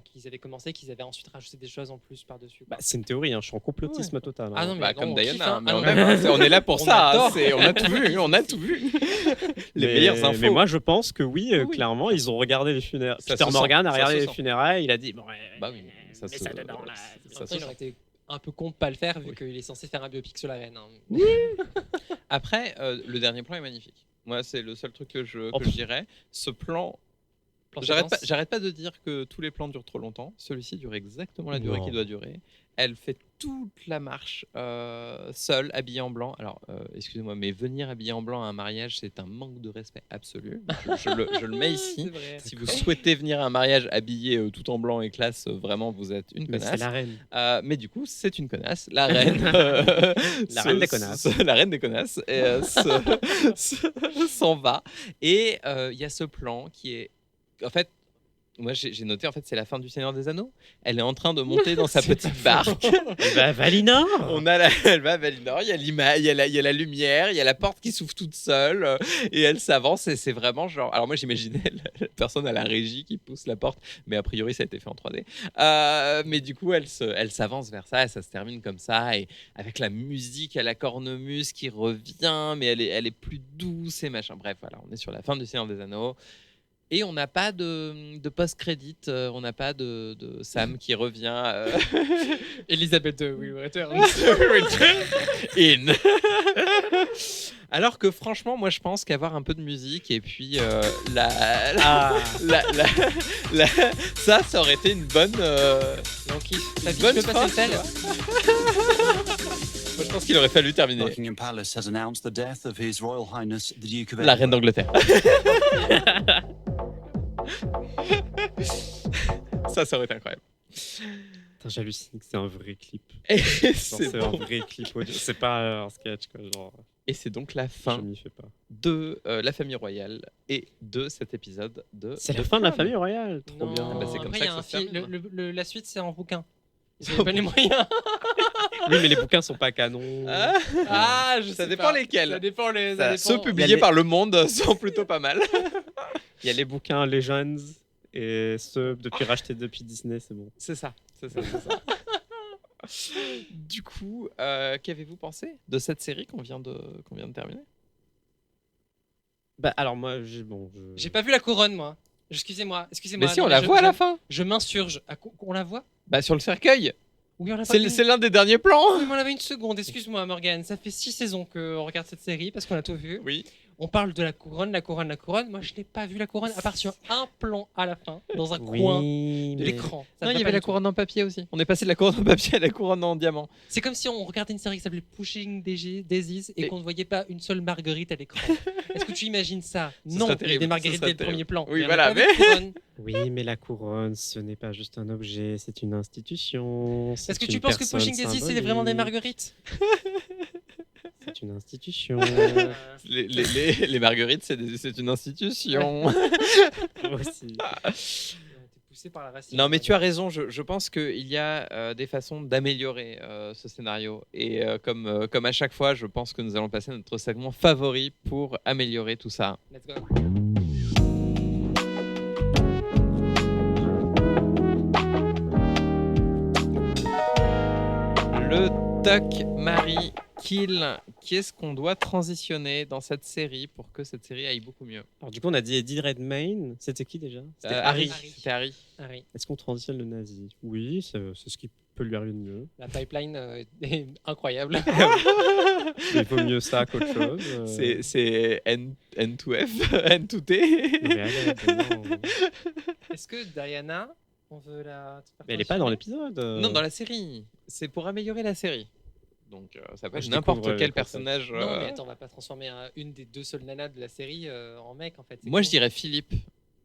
Speaker 1: qu'ils avaient commencé, qu'ils avaient ensuite rajouté des choses en plus par-dessus. quoi.
Speaker 3: Bah, c'est une théorie, hein, je suis en complotisme total. hein.
Speaker 1: Ah non, mais
Speaker 2: Bah,
Speaker 1: non,
Speaker 2: comme
Speaker 1: on
Speaker 2: Diana,
Speaker 1: kiffe,
Speaker 2: hein,
Speaker 1: hein.
Speaker 2: mais
Speaker 1: Ah
Speaker 2: on
Speaker 1: non,
Speaker 2: aime, hein, on est là pour
Speaker 1: on
Speaker 2: ça.
Speaker 1: adore.
Speaker 2: On a tout vu, on a tout vu. Les meilleures infos.
Speaker 3: Mais moi, je pense que oui,
Speaker 2: Oui.
Speaker 3: clairement, ils ont regardé les funérailles.
Speaker 2: Ça
Speaker 3: Peter
Speaker 2: se sent,
Speaker 3: Morgan a
Speaker 2: ça
Speaker 3: regardé
Speaker 2: se
Speaker 3: les
Speaker 2: sent.
Speaker 3: funérailles, il a dit bon, ouais,
Speaker 2: Bah oui, ça
Speaker 3: mets
Speaker 2: se-
Speaker 3: ça dedans là.
Speaker 2: ça
Speaker 1: Après,
Speaker 2: se
Speaker 1: il aurait
Speaker 2: sent.
Speaker 1: été un peu con de pas le faire vu
Speaker 2: Oui.
Speaker 1: qu'il est censé faire un biopic sur la reine. hein.
Speaker 2: Après, le dernier plan est magnifique. Moi, c'est le seul truc que je dirais. Ce plan J'arrête pas de dire que tous les plans durent trop longtemps. Celui-ci dure exactement la durée
Speaker 3: Non.
Speaker 2: qu'il doit durer. Elle fait toute la marche seule, habillée en blanc. Alors, excusez-moi, mais venir habillée en blanc à un mariage, c'est un manque de respect absolu. Je le mets ici.
Speaker 1: C'est vrai.
Speaker 2: Si vous souhaitez venir à un mariage habillé tout en blanc et classe, vraiment, vous êtes une
Speaker 3: Mais c'est
Speaker 2: connasse.
Speaker 3: la reine.
Speaker 2: Mais du coup, c'est une connasse. La reine.
Speaker 3: La reine des connasses.
Speaker 2: La reine des connasses. S'en va. Et il y a ce plan qui est. En fait, moi j'ai noté, en fait, c'est la fin du Seigneur des Anneaux. Elle est en train de monter dans sa petite barque.
Speaker 3: Bah, Valinor.
Speaker 2: Elle va à Valinor, il y a la lumière, il y a la porte qui s'ouvre toute seule, et elle s'avance, et c'est vraiment genre. Alors moi j'imaginais la personne à la régie qui pousse la porte, mais a priori ça a été fait en 3D. Mais du coup elle s'avance vers ça, et ça se termine comme ça, et avec la musique à la cornemuse qui revient, mais elle est plus douce et machin. Bref, voilà, on est sur la fin du Seigneur des Anneaux. Et on n'a pas de post-crédit, on n'a pas de Sam qui revient.
Speaker 1: Elisabeth de Will Return.
Speaker 2: In. Alors que franchement, moi je pense qu'avoir un peu de musique et puis ça aurait été une bonne.
Speaker 1: On kiffe.
Speaker 2: Une
Speaker 1: Ta vie,
Speaker 2: bonne
Speaker 1: tu peux passer
Speaker 2: fin,
Speaker 1: le tel.
Speaker 2: Moi je pense qu'il aurait fallu terminer.
Speaker 5: Buckingham Palace has announced the death of His Royal Highness the Duke of
Speaker 2: La reine
Speaker 5: Edinburgh.
Speaker 2: d'Angleterre. Ça aurait été incroyable.
Speaker 3: Putain, j'hallucine que c'est un vrai clip.
Speaker 2: Et
Speaker 3: Genre,
Speaker 2: c'est
Speaker 3: c'est un vrai clip audio. C'est pas un sketch, quoi. Genre,
Speaker 2: et c'est donc la
Speaker 3: je
Speaker 2: fin
Speaker 3: m'y fais pas.
Speaker 2: de La Famille Royale et de cet épisode de.
Speaker 3: C'est la
Speaker 2: de
Speaker 3: fin de la
Speaker 2: Fun.
Speaker 3: famille royale. Trop
Speaker 1: Non.
Speaker 3: bien.
Speaker 2: Ah bah, c'est comme
Speaker 1: Après,
Speaker 2: ça
Speaker 1: il y a
Speaker 2: que
Speaker 1: un
Speaker 2: ça se
Speaker 1: film.
Speaker 2: termine.
Speaker 1: La suite, c'est en bouquin. Ils n'avaient pas les moyens.
Speaker 3: Oui, mais les bouquins sont pas canons.
Speaker 2: Ah,
Speaker 1: je
Speaker 2: ça
Speaker 1: sais
Speaker 2: dépend
Speaker 1: pas.
Speaker 2: lesquels.
Speaker 1: Ça dépend les.
Speaker 3: Ça-
Speaker 1: Ça
Speaker 2: Ceux
Speaker 1: dépend.
Speaker 2: publiés
Speaker 3: Il y a les-
Speaker 2: par Le Monde sont plutôt pas mal.
Speaker 3: Il y a les bouquins Legends et ceux depuis rachetés depuis Disney, c'est bon.
Speaker 2: C'est ça. Du coup, qu'avez-vous pensé de cette série qu'on vient de terminer?
Speaker 3: Bah alors moi,
Speaker 1: J'ai pas vu la couronne, moi. Excusez-moi.
Speaker 2: Mais si,
Speaker 1: Non,
Speaker 2: on la
Speaker 1: je-
Speaker 2: voit à
Speaker 1: je-
Speaker 2: la fin.
Speaker 1: Je m'insurge. On la voit?
Speaker 2: Bah, sur le cercueil.
Speaker 1: Oui, on la voit.
Speaker 2: C'est l'un des derniers plans.
Speaker 1: Oui, mais on avait une seconde. Excuse-moi, Morgane. Ça fait 6 saisons qu'on regarde cette série parce qu'on a tout vu.
Speaker 2: Oui.
Speaker 1: On parle de la couronne. Moi, je n'ai pas vu la couronne à part sur un plan à la fin, dans un coin de l'écran. Ça
Speaker 2: Non,
Speaker 1: me
Speaker 2: il y
Speaker 1: va
Speaker 2: avait
Speaker 1: pas
Speaker 2: la
Speaker 1: du tout.
Speaker 2: couronne en papier aussi. On est passé de la couronne en papier à la couronne en diamant.
Speaker 1: C'est comme si on regardait une série qui s'appelait Pushing Daisies et
Speaker 2: Et-
Speaker 1: qu'on ne voyait pas une seule marguerite à l'écran. Est-ce que tu imagines ça?
Speaker 2: Ce
Speaker 1: Non,
Speaker 2: serait
Speaker 1: il y a
Speaker 2: terrible,
Speaker 1: des
Speaker 2: ce
Speaker 1: marguerites
Speaker 2: serait
Speaker 1: dès le premier
Speaker 2: terrible.
Speaker 1: plan.
Speaker 2: Oui,
Speaker 1: Mais on
Speaker 2: voilà,
Speaker 1: n'a pas vu de couronne.
Speaker 3: Oui, mais la couronne, ce n'est pas juste un objet, c'est une institution.
Speaker 1: Est-ce que tu penses que Pushing Daisies, c'est vraiment des marguerites?
Speaker 3: C'est une institution.
Speaker 2: Les marguerites, c'est une institution.
Speaker 3: Aussi.
Speaker 1: T'es poussé par la racine.
Speaker 2: Non, mais tu as raison. Je pense qu'il y a des façons d'améliorer ce scénario. Et comme à chaque fois, je pense que nous allons passer à notre segment favori pour améliorer tout ça.
Speaker 1: Let's go.
Speaker 2: Le Tuck, Mary, Kill. Qui est-ce qu'on doit transitionner dans cette série pour que cette série aille beaucoup mieux?
Speaker 3: Alors du coup, on a dit Eddie Redmayne. C'était qui déjà? C'était
Speaker 2: Harry.
Speaker 1: Harry.
Speaker 2: C'était Harry.
Speaker 1: Harry.
Speaker 3: Est-ce qu'on transitionne le nazi? Oui, c'est ce qui peut lui arriver de mieux.
Speaker 1: La pipeline est incroyable.
Speaker 3: Mais il vaut mieux ça qu'autre chose.
Speaker 2: C'est N2F, N2T.
Speaker 3: Mais allez, non.
Speaker 1: Est-ce que Diana, on veut la.
Speaker 3: Mais elle est pas dans l'épisode.
Speaker 2: Non, dans la série. C'est pour améliorer la série. Donc ça peut être
Speaker 3: Je
Speaker 2: n'importe
Speaker 3: découvre
Speaker 2: quel
Speaker 3: le concept.
Speaker 2: personnage.
Speaker 1: Non, mais attends, on va pas transformer une des deux seules nanas de la série en mec en fait. C'est
Speaker 2: Moi,
Speaker 1: con.
Speaker 2: je dirais Philippe.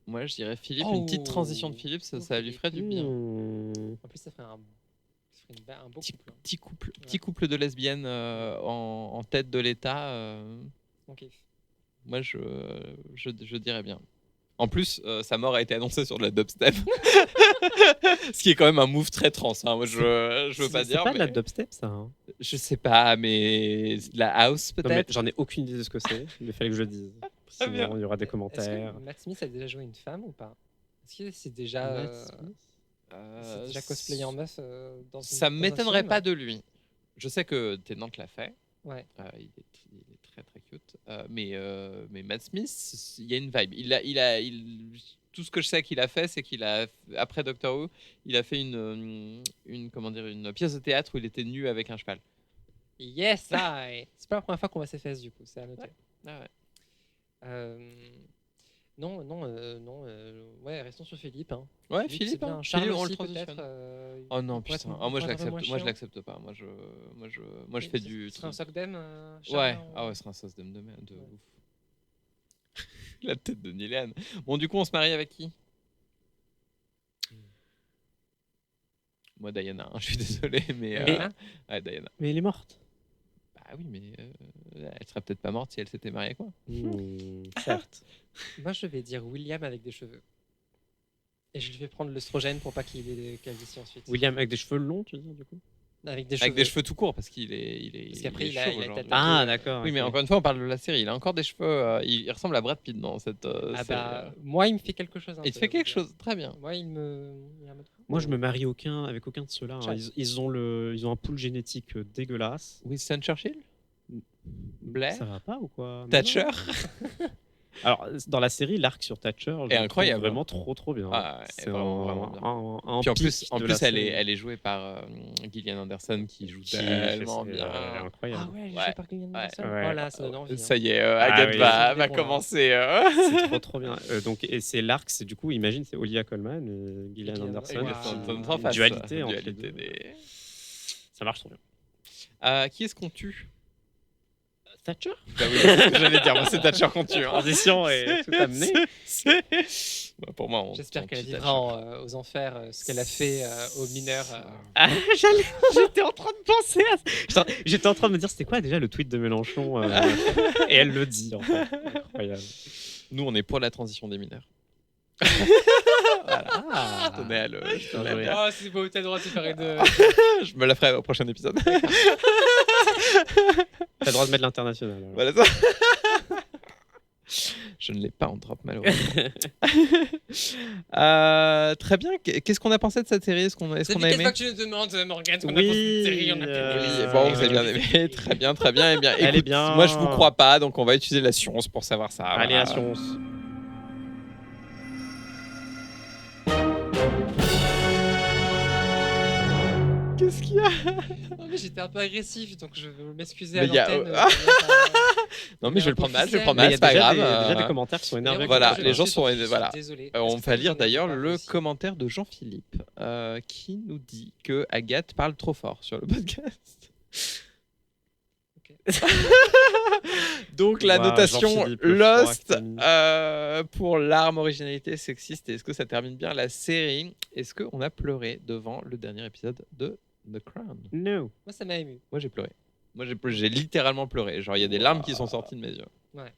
Speaker 2: Une petite
Speaker 1: Oh.
Speaker 2: transition de Philippe, ça lui ferait du bien.
Speaker 1: En plus, ça ferait un beau
Speaker 2: Petit,
Speaker 1: couple. Hein.
Speaker 2: petit couple de lesbiennes en tête de l'État.
Speaker 1: On kiffe.
Speaker 2: Moi, je dirais bien. En plus, sa mort a été annoncée sur de la dubstep. Ce qui est quand même un move très trans. Hein. Moi, je veux pas dire.
Speaker 3: C'est pas de la
Speaker 2: mais-
Speaker 3: dubstep, ça. Hein.
Speaker 2: Je sais pas, mais de la house
Speaker 3: Non, mais
Speaker 2: peut-être.
Speaker 3: j'en ai aucune idée de ce que c'est. Mais il fallait que je le dise. Sinon,
Speaker 2: bien.
Speaker 3: il y aura des
Speaker 1: Est-ce
Speaker 3: commentaires.
Speaker 1: que Matt Smith a déjà joué une femme ou pas? Est-ce que c'est déjà,
Speaker 3: Matt Smith
Speaker 1: c'est déjà cosplayé en meuf dans une-
Speaker 2: Ça
Speaker 1: dans un
Speaker 2: m'étonnerait
Speaker 1: film?
Speaker 2: pas de lui. Je sais que Tennant l'a fait.
Speaker 1: Ouais.
Speaker 2: Il est très très cute. Mais Matt Smith, il y a une vibe. Tout ce que je sais qu'il a fait, c'est qu'il a après Doctor Who, il a fait une pièce de théâtre où il était nu avec un cheval.
Speaker 1: Yes, I. C'est pas la première fois qu'on voit ses fesses du coup, c'est à noter.
Speaker 2: Ah ouais.
Speaker 1: Euh, Non, non, non. Ouais, restons sur Philippe. Hein.
Speaker 2: Ouais,
Speaker 1: c'est
Speaker 2: Philippe,
Speaker 1: bien.
Speaker 2: hein.
Speaker 1: Charles
Speaker 2: Philippe, on le
Speaker 1: aussi,
Speaker 2: transitionne.
Speaker 1: peut-être.
Speaker 2: Oh non,
Speaker 1: pour être-
Speaker 2: putain.
Speaker 1: pour
Speaker 2: Moi,
Speaker 1: être un peu moins
Speaker 2: je
Speaker 1: chiant.
Speaker 2: l'accepte pas. Moi, je fais du.
Speaker 1: Ce serait un Sogdem,
Speaker 2: Ouais,
Speaker 1: Charles,
Speaker 2: ah ouais, ce serait un sauce de merde. De
Speaker 1: Ouais.
Speaker 2: ouf. La tête de Nilan. Bon, du coup, on se marie avec qui? Moi, Diana, hein, je suis désolé, mais.
Speaker 1: Diana
Speaker 2: Ouais, Diana.
Speaker 3: Mais elle est morte.
Speaker 2: Bah oui, mais elle serait peut-être pas morte si elle s'était mariée avec moi.
Speaker 3: Certes.
Speaker 1: Moi, je vais dire William avec des cheveux. Et je lui fais prendre l'œstrogène pour pas qu'il ait des calvities ensuite.
Speaker 3: William avec des cheveux longs, tu veux dire, du coup?
Speaker 1: Avec des
Speaker 2: Avec
Speaker 1: cheveux.
Speaker 2: des cheveux tout courts, parce qu'il est.
Speaker 1: Parce qu'après,
Speaker 2: il
Speaker 1: il
Speaker 2: est
Speaker 1: a-
Speaker 2: chauve
Speaker 1: il a
Speaker 2: aujourd'hui.
Speaker 1: tapé.
Speaker 3: Ah, d'accord.
Speaker 2: Oui, mais
Speaker 3: ok.
Speaker 2: encore une fois, on parle de la série. Il a encore des cheveux. Il ressemble à Brad Pitt dans cette
Speaker 1: Ah
Speaker 2: série.
Speaker 1: bah, moi, il me fait quelque chose. Un
Speaker 2: Il te
Speaker 1: peu,
Speaker 2: fait
Speaker 1: je
Speaker 2: quelque
Speaker 1: veux dire.
Speaker 2: chose. Très bien.
Speaker 1: Moi, il me. il y a un mode-
Speaker 3: Moi, je me marie avec aucun de ceux-là. hein.
Speaker 1: Ciao.
Speaker 3: Ils ont un pool génétique dégueulasse.
Speaker 2: Winston Churchill? Blair?
Speaker 3: Ça va pas ou quoi? Mais
Speaker 2: Thatcher?
Speaker 3: non. Alors, dans la série, l'arc sur Thatcher, je le trouve
Speaker 2: incroyable.
Speaker 3: vraiment trop bien.
Speaker 2: Ah ouais,
Speaker 3: C'est
Speaker 2: vraiment bien.
Speaker 3: un
Speaker 2: Puis en
Speaker 3: pic
Speaker 2: plus,
Speaker 3: de la série.
Speaker 2: elle est jouée par Gillian Anderson qui joue
Speaker 3: Qui-
Speaker 2: tellement
Speaker 3: elle est
Speaker 2: bien.
Speaker 3: incroyable.
Speaker 1: Ah ouais, il
Speaker 2: Ouais.
Speaker 1: joue par Gillian Anderson.
Speaker 3: Ouais.
Speaker 1: Oh là, ça donne envie.
Speaker 2: Ça y est,
Speaker 3: Ah
Speaker 2: Agathe
Speaker 3: oui.
Speaker 2: va
Speaker 1: C'est bon,
Speaker 2: commencer.
Speaker 3: C'est trop bien. Donc, et c'est l'arc, c'est du coup, imagine, c'est Olivia Colman et Gillian
Speaker 1: Gillian
Speaker 3: Anderson.
Speaker 1: Anderson.
Speaker 2: Sans
Speaker 3: Une
Speaker 2: face,
Speaker 3: dualité entre les
Speaker 2: dualité
Speaker 3: deux.
Speaker 2: des-
Speaker 3: Ça marche trop bien.
Speaker 2: Qui est-ce qu'on tue?
Speaker 3: Thatcher?
Speaker 2: Bah oui, c'est ce que j'allais dire. Moi, c'est Thatcher qu'on tue. hein.
Speaker 3: Transition et tout amené.
Speaker 2: Bah, pour moi, on
Speaker 1: J'espère
Speaker 2: on
Speaker 1: qu'elle
Speaker 2: tue
Speaker 1: vivra
Speaker 2: Thatcher.
Speaker 1: aux enfers ce qu'elle a fait aux mineurs.
Speaker 3: Ah, j'étais en train de penser à ça. J'étais en train de me dire, c'était quoi déjà le tweet de Mélenchon et elle le dit, en fait. Incroyable.
Speaker 2: Nous, on est pour la transition des mineurs.
Speaker 3: Ah,
Speaker 2: Je tenais à le- je tenais à le
Speaker 3: joué.
Speaker 2: dire.
Speaker 1: Oh, c'est beau, t'as le droit de séparer de.
Speaker 2: Je me la ferai au prochain épisode.
Speaker 3: T'as le droit de mettre l'international. alors.
Speaker 2: Voilà ça. Je ne l'ai pas en drop, malheureusement. Très bien. Qu'est-ce qu'on a pensé de cette série? Est-ce qu'on a
Speaker 1: Depuis quelle
Speaker 2: aimé?
Speaker 1: fois que tu nous demandes, Morgane, ce qu'on a
Speaker 3: Oui,
Speaker 1: pensé de cette série, on a fait
Speaker 2: Oui, bon, vous avez bien aimé. Très bien, très bien. Eh bien,
Speaker 3: Elle est
Speaker 2: écoute,
Speaker 3: bien.
Speaker 2: moi, je vous crois pas, donc on va utiliser la science pour savoir ça.
Speaker 3: Allez,
Speaker 2: Voilà.
Speaker 3: à science.
Speaker 2: Qu'est-ce qu'il y a?
Speaker 1: Oh, mais j'étais un peu agressif, donc je veux m'excuser à
Speaker 2: Mais il y a-
Speaker 1: l'antenne.
Speaker 2: Non, mais je vais le prendre mal. Je vais le prendre
Speaker 3: Mais il
Speaker 2: mal.
Speaker 3: y a
Speaker 2: C'est pas
Speaker 3: déjà
Speaker 2: grave.
Speaker 3: déjà des commentaires qui sont énervés.
Speaker 2: Voilà,
Speaker 3: contre ça.
Speaker 2: les gens sont- voilà.
Speaker 1: Désolé.
Speaker 2: On va lire d'ailleurs le commentaire de Jean-Philippe qui nous dit que Agathe parle trop fort sur le podcast. Donc la
Speaker 3: Ouah,
Speaker 2: notation
Speaker 3: Jean-Philippe, le
Speaker 2: Lost
Speaker 3: froid, Camille.
Speaker 2: pour l'arme originalité sexiste. Est-ce que ça termine bien la série? Est-ce qu'on a pleuré devant le dernier épisode de The Crown?
Speaker 3: No.
Speaker 1: Moi, ça m'a ému.
Speaker 2: Moi j'ai pleuré. J'ai littéralement pleuré. Genre il y a des larmes qui sont sorties de mes yeux.
Speaker 1: Ouais.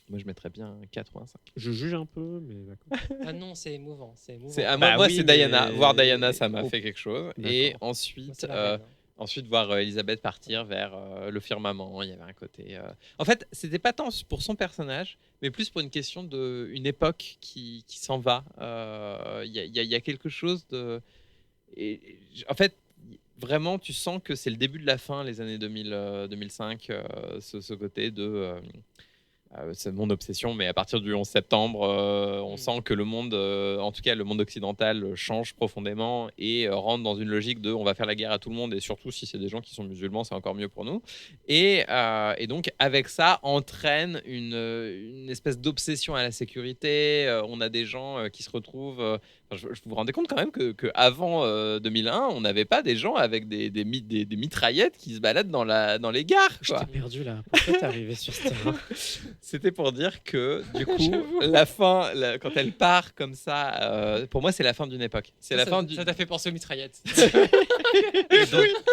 Speaker 2: Moi je mettrais bien un 4 ou un 5.
Speaker 3: Je juge un peu, mais d'accord.
Speaker 1: Ah non, c'est émouvant. C'est émouvant.
Speaker 2: Moi,
Speaker 3: oui,
Speaker 2: c'est
Speaker 3: mais-
Speaker 2: Diana. Voir Diana, ça m'a
Speaker 3: Oh.
Speaker 2: fait quelque chose.
Speaker 3: D'accord.
Speaker 2: Et
Speaker 1: Moi,
Speaker 2: ensuite,
Speaker 1: c'est la reine, hein.
Speaker 2: ensuite voir Elisabeth partir vers le firmament. Il y avait un côté. En fait, c'était pas tant pour son personnage, mais plus pour une question de une époque qui s'en va. Il y a quelque chose de. En fait, vraiment, tu sens que c'est le début de la fin, les années 2000, 2005, ce côté de. C'est mon obsession, mais à partir du 11 septembre, on sent que le monde, en tout cas le monde occidental, change profondément et rentre dans une logique de on va faire la guerre à tout le monde, et surtout si c'est des gens qui sont musulmans, c'est encore mieux pour nous. Et donc avec ça entraîne une espèce d'obsession à la sécurité. On a des gens qui se retrouvent... vous vous rendez compte quand même que avant 2001, on n'avait pas des gens avec des mitraillettes qui se baladent dans les gares,
Speaker 3: Je
Speaker 2: quoi.
Speaker 3: t'ai perdu là. Pourquoi t'es arrivé sur ce terrain?
Speaker 2: C'était pour dire que, du coup, la fin, quand elle part comme ça, pour moi, c'est la fin d'une époque. C'est la fin du.
Speaker 1: Ça t'a fait penser aux mitraillettes.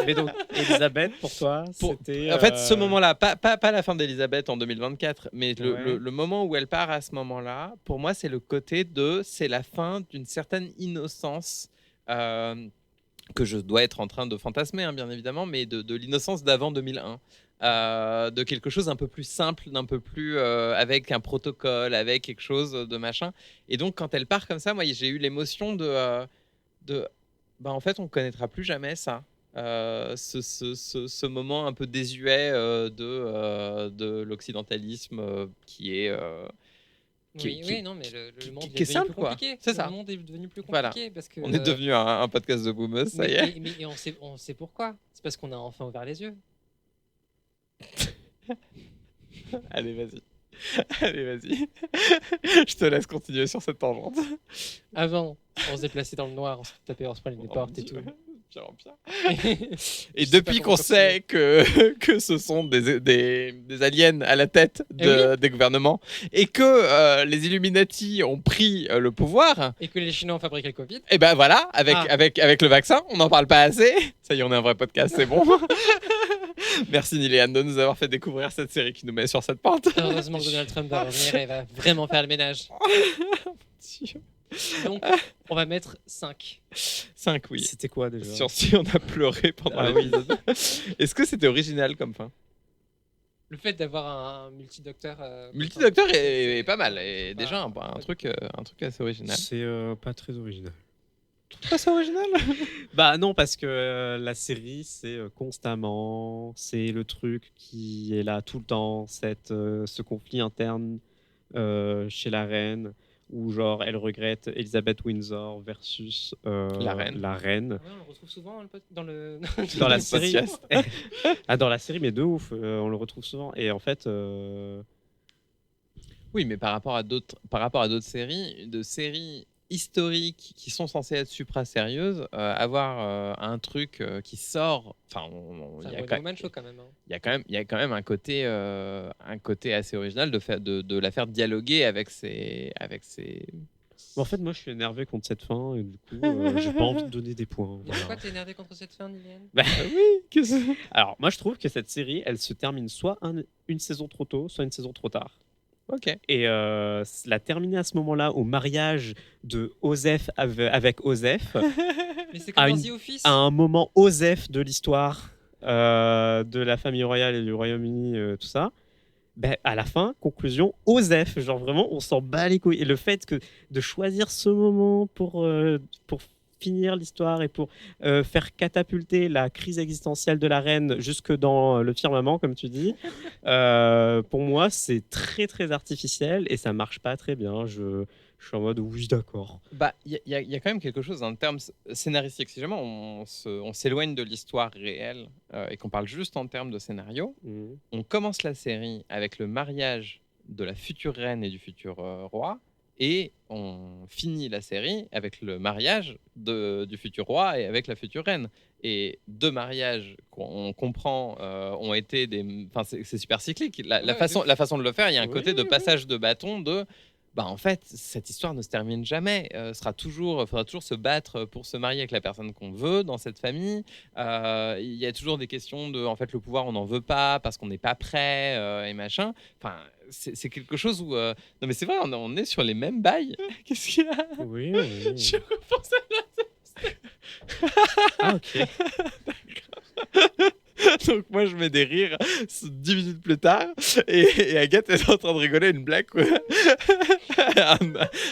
Speaker 3: Mais donc, Elisabeth, pour toi, c'était.
Speaker 2: En fait, ce moment-là, pas la fin d'Elisabeth en 2024, mais
Speaker 3: Ouais.
Speaker 2: le moment où elle part à ce moment-là, pour moi, c'est le côté c'est la fin d'une certaine innocence que je dois être en train de fantasmer, hein, bien évidemment, mais de l'innocence d'avant 2001. De quelque chose un peu plus simple, d'un peu plus avec un protocole, avec quelque chose de machin. Et donc, quand elle part comme ça, moi, j'ai eu l'émotion bah, en fait, on connaîtra plus jamais ça. Ce moment un peu désuet de l'occidentalisme qui est
Speaker 1: Oui, non, mais le monde
Speaker 2: qui est
Speaker 1: devenu
Speaker 2: simple,
Speaker 1: plus
Speaker 2: quoi.
Speaker 1: compliqué.
Speaker 2: C'est ça.
Speaker 1: Le monde est devenu plus
Speaker 2: Voilà.
Speaker 1: compliqué parce que.
Speaker 2: on est devenu un podcast de boomers, ça y est.
Speaker 1: Mais on sait pourquoi. C'est parce qu'on a enfin ouvert les yeux.
Speaker 2: Allez, vas-y. Allez, vas-y. Je te laisse continuer sur cette tangente.
Speaker 1: Avant, on se déplaçait dans le noir, on se tapait en se prenait des
Speaker 2: Oh,
Speaker 1: portes
Speaker 2: mon
Speaker 1: et tout.
Speaker 2: Dieu. Pire en pire.
Speaker 1: Et
Speaker 2: Et depuis qu'on sait que ce sont des aliens à la tête des gouvernements et que les Illuminati ont pris le pouvoir,
Speaker 1: Et que les Chinois ont fabriqué le Covid.
Speaker 2: et ben voilà,
Speaker 1: Ah.
Speaker 2: avec le vaccin, on n'en parle pas assez. Ça y est, on a un vrai podcast, c'est bon. Merci Niléane de nous avoir fait découvrir cette série qui nous met sur cette pente.
Speaker 1: Heureusement que Donald Trump va revenir et va vraiment faire le ménage. Donc, on va mettre 5.
Speaker 2: 5, oui.
Speaker 3: C'était quoi déjà?
Speaker 2: Sur si on a pleuré pendant
Speaker 3: Ah oui.
Speaker 2: l'épisode. Est-ce que c'était original comme fin?
Speaker 1: Le fait d'avoir un multidocteur.
Speaker 2: Multidocteur est pas mal. Et
Speaker 1: c'est
Speaker 2: déjà
Speaker 1: pas-
Speaker 2: un truc assez original.
Speaker 3: C'est pas très original.
Speaker 2: Pas ça original?
Speaker 3: Bah non, parce que la série, c'est constamment, c'est le truc qui est là tout le temps, ce conflit interne chez la reine, où genre elle regrette Elizabeth Windsor versus
Speaker 2: La reine.
Speaker 3: la reine.
Speaker 1: Ouais, on le retrouve souvent dans le.
Speaker 3: Dans la
Speaker 2: Le
Speaker 3: série,
Speaker 2: podcast.
Speaker 3: dans la série, mais de ouf, on le retrouve souvent. Et en fait,
Speaker 2: Oui, mais par rapport à d'autres séries, de séries historiques qui sont censées être supra sérieuses, avoir un truc qui sort, enfin,
Speaker 1: C'est
Speaker 2: il y
Speaker 1: un
Speaker 2: a
Speaker 1: Wonder Woman show quand même. Hein.
Speaker 2: il y a quand même un côté assez original de la faire dialoguer avec ses
Speaker 3: en fait, moi, je suis énervé contre cette fin, et du coup, j'ai pas envie de donner des points.
Speaker 1: Et
Speaker 3: Voilà.
Speaker 1: pourquoi t'es énervé contre cette fin, Liliane?
Speaker 3: Bah,
Speaker 2: oui,
Speaker 3: alors, moi, je trouve que cette série, elle se termine soit une saison trop tôt, soit une saison trop tard.
Speaker 2: ok.
Speaker 3: Et la terminer à ce moment-là, au mariage de Osef avec Osef,
Speaker 1: Mais c'est comme
Speaker 3: à
Speaker 1: dans
Speaker 3: une-
Speaker 1: The Office.
Speaker 3: à un moment Osef de l'histoire de la famille royale et du Royaume-Uni, tout ça. Ben, à la fin, conclusion, Osef. Genre vraiment, on s'en bat les couilles. Et le fait de choisir ce moment pour finir l'histoire et pour faire catapulter la crise existentielle de la reine jusque dans le firmament, comme tu dis, pour moi, c'est très très artificiel et ça marche pas très bien. Je suis en mode oui, d'accord.
Speaker 2: Bah, il y a quand même quelque chose en termes scénaristiques. Si jamais on s'éloigne de l'histoire réelle et qu'on parle juste en termes de scénario,
Speaker 3: Mhm.
Speaker 2: on commence la série avec le mariage de la future reine et du futur roi, et on finit la série avec le mariage du futur roi et avec la future reine. Et deux mariages qu'on comprend ont été des... Enfin, c'est super cyclique. La
Speaker 1: Ouais,
Speaker 2: façon de le faire, il y a un
Speaker 3: Oui,
Speaker 2: côté de
Speaker 3: oui.
Speaker 2: passage de bâton de... Bah, en fait, cette histoire ne se termine jamais. Faudra toujours se battre pour se marier avec la personne qu'on veut dans cette famille. Il y a toujours des questions de, en fait, le pouvoir, on n'en veut pas parce qu'on n'est pas prêt et machin. Enfin, c'est quelque chose où... Non, mais c'est vrai, on est sur les mêmes bails. Qu'est-ce qu'il y a?
Speaker 3: Oui, oui.
Speaker 2: Je repense
Speaker 3: Ah, ok.
Speaker 2: Donc moi je mets des rires 10 minutes plus tard et Agathe est en train de rigoler à une blague quoi.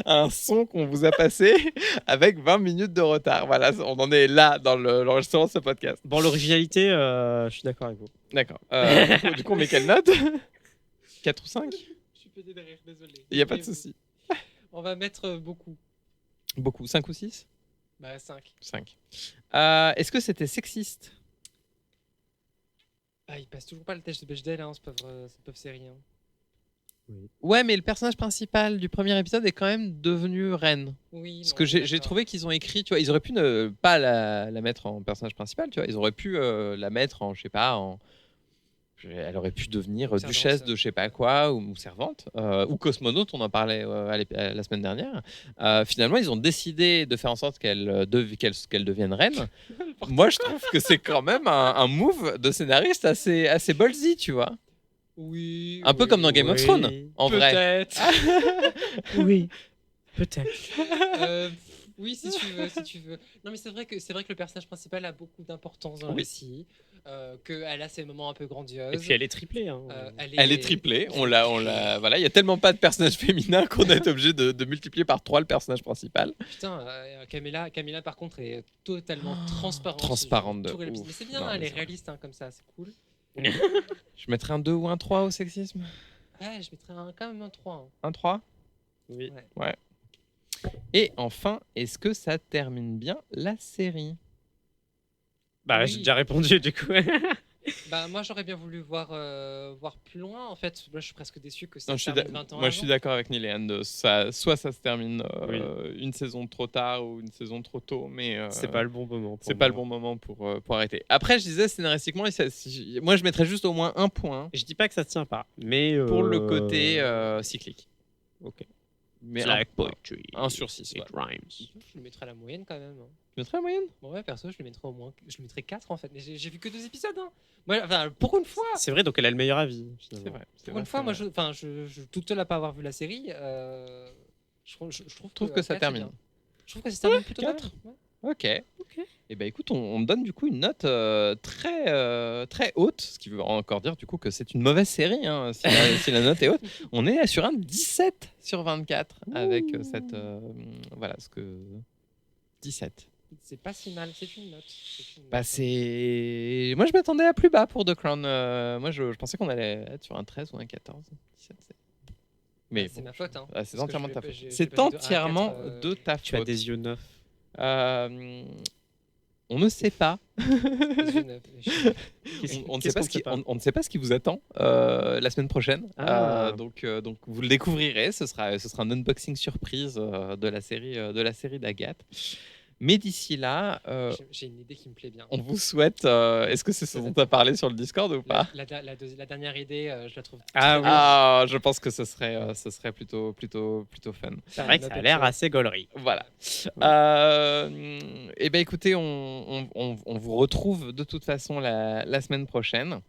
Speaker 2: un son qu'on vous a passé avec 20 minutes de retard. Voilà, on en est là dans l'enregistrement de ce podcast.
Speaker 3: Bon, l'originalité, je suis d'accord avec vous.
Speaker 2: D'accord. Du coup on met quelle note? 4 ou 5?
Speaker 1: Je suis pété de rire, désolé.
Speaker 2: Il n'y a pas de souci.
Speaker 1: On va mettre beaucoup.
Speaker 2: Beaucoup. 5 ou 6?
Speaker 1: Bah, 5.
Speaker 2: 5. Est-ce que c'était sexiste?
Speaker 1: Ah, il passe toujours pas le test de Bechdel, hein, cette pauvre série. Hein.
Speaker 2: Ouais, mais le personnage principal du premier épisode est quand même devenu reine.
Speaker 1: Oui,
Speaker 2: Parce
Speaker 1: non,
Speaker 2: que j'ai
Speaker 1: d'accord.
Speaker 2: trouvé qu'ils ont écrit, tu vois, ils auraient pu ne pas la mettre en personnage principal, tu vois, ils auraient pu la mettre en, je sais pas, elle aurait pu devenir
Speaker 1: Servante.
Speaker 2: duchesse de je sais pas quoi, ou servante, ou cosmonaute, on en parlait la semaine dernière. Finalement, ils ont décidé de faire en sorte qu'elle devienne reine. Moi, je trouve que c'est quand même un move de scénariste assez ballsy, tu vois.
Speaker 1: Oui.
Speaker 2: Un peu comme dans Game of
Speaker 3: Oui.
Speaker 2: Thrones, en vrai.
Speaker 1: Peut-être.
Speaker 3: Oui, peut-être.
Speaker 1: Oui, si tu veux, si tu veux. Non, mais c'est vrai que le personnage principal a beaucoup d'importance dans le
Speaker 3: Oui.
Speaker 1: récit, qu'elle a ses moments un peu grandioses.
Speaker 3: Et puis elle est triplée. Hein.
Speaker 2: Elle est triplée, voilà, il y a tellement pas de personnages féminins qu'on a été obligé de multiplier par 3 le personnage principal.
Speaker 1: Putain, Camilla par contre est totalement transparente.
Speaker 2: transparente de
Speaker 1: Tout réaliste.
Speaker 2: ouf.
Speaker 1: Mais c'est bien,
Speaker 2: Non, mais
Speaker 1: elle est
Speaker 2: c'est vrai.
Speaker 1: réaliste hein, comme ça, c'est cool.
Speaker 2: Je mettrais un 2 ou un 3 au sexisme.
Speaker 1: Ouais, je mettrais quand même un 3. Hein.
Speaker 2: Un 3.
Speaker 3: Oui.
Speaker 1: Ouais.
Speaker 2: Et enfin, est-ce que ça termine bien la série?
Speaker 3: Bah,
Speaker 1: Oui.
Speaker 3: j'ai déjà répondu du coup.
Speaker 1: Bah, moi, j'aurais bien voulu voir plus loin. En fait, là, je suis presque déçu que ça
Speaker 2: Non, je suis
Speaker 1: termine 20 ans
Speaker 2: moi, je suis
Speaker 1: avant.
Speaker 2: d'accord avec Niléane. Soit ça se termine
Speaker 3: Oui.
Speaker 2: une saison trop tard ou une saison trop tôt, mais
Speaker 3: C'est pas le bon moment.
Speaker 2: c'est pas le bon moment pour arrêter. Après, je disais scénaristiquement, moi, je mettrais juste au moins un point
Speaker 3: Je dis pas que ça se tient pas, mais
Speaker 2: pour le côté cyclique.
Speaker 3: Ok.
Speaker 2: Mais
Speaker 3: Like
Speaker 2: un
Speaker 3: poetry.
Speaker 2: 1/6.
Speaker 3: It
Speaker 2: Ouais.
Speaker 3: rhymes.
Speaker 1: Je le mettrais à la moyenne quand même. Hein.
Speaker 2: Tu mettrais la moyenne?
Speaker 1: Bon, ouais, perso, je le mettrais au moins. Je le mettrais 4 en fait. Mais j'ai vu que 2 épisodes. Hein. Moi, enfin, pour une fois.
Speaker 3: C'est vrai, donc elle a le meilleur avis.
Speaker 2: C'est
Speaker 3: finalement.
Speaker 2: vrai.
Speaker 1: Pour une fois, moi, je toute seule à pas avoir vu la série. Je trouve
Speaker 2: que ça
Speaker 1: 4, c'est
Speaker 2: termine.
Speaker 1: bien. Je trouve que ça termine plutôt
Speaker 2: 4.
Speaker 1: bien. Ouais.
Speaker 2: Ok. Et ben écoute, on donne du coup une note très haute, ce qui veut encore dire du coup que c'est une mauvaise série hein, si la note est haute. On est sur un 17 sur 24 avec cette voilà ce que 17.
Speaker 1: C'est pas si mal, c'est une note. C'est une
Speaker 2: Bah
Speaker 1: note.
Speaker 2: c'est moi je m'attendais à plus bas pour The Crown. Moi je pensais qu'on allait être sur un 13 ou un 14. 17 c'est. Mais
Speaker 1: C'est
Speaker 2: bon,
Speaker 1: ma faute. Hein,
Speaker 2: ah, c'est
Speaker 1: parce que
Speaker 2: entièrement
Speaker 1: je
Speaker 2: de ta
Speaker 1: l'ai
Speaker 2: faute.
Speaker 1: pas- j'ai
Speaker 2: C'est
Speaker 1: pas mis de 1 à 4,
Speaker 2: entièrement de ta
Speaker 3: Tu as
Speaker 2: faute.
Speaker 3: des yeux neufs.
Speaker 2: On ne sait pas.
Speaker 1: Les yeux neufs.
Speaker 2: On ne
Speaker 3: Qu'est-ce
Speaker 2: sait pas
Speaker 3: qu'on
Speaker 2: ce qui,
Speaker 3: sait pas
Speaker 2: on ne sait pas ce qui vous attend la semaine prochaine.
Speaker 3: Ah.
Speaker 2: Donc vous le découvrirez. Ce sera un unboxing surprise de la série d'Agathe. Mais d'ici là,
Speaker 1: J'ai une idée qui me plaît bien.
Speaker 2: on vous souhaite. Est-ce que c'est ce dont tu as parlé sur le Discord ou pas?
Speaker 1: La dernière idée, je la trouve.
Speaker 3: Ah
Speaker 1: très
Speaker 3: oui.
Speaker 1: bien.
Speaker 2: Ah, je pense que ce serait plutôt fun.
Speaker 3: C'est vrai que ça a l'air assez gaulerie.
Speaker 2: Voilà. Et ben écoutez, on vous retrouve de toute façon la semaine prochaine.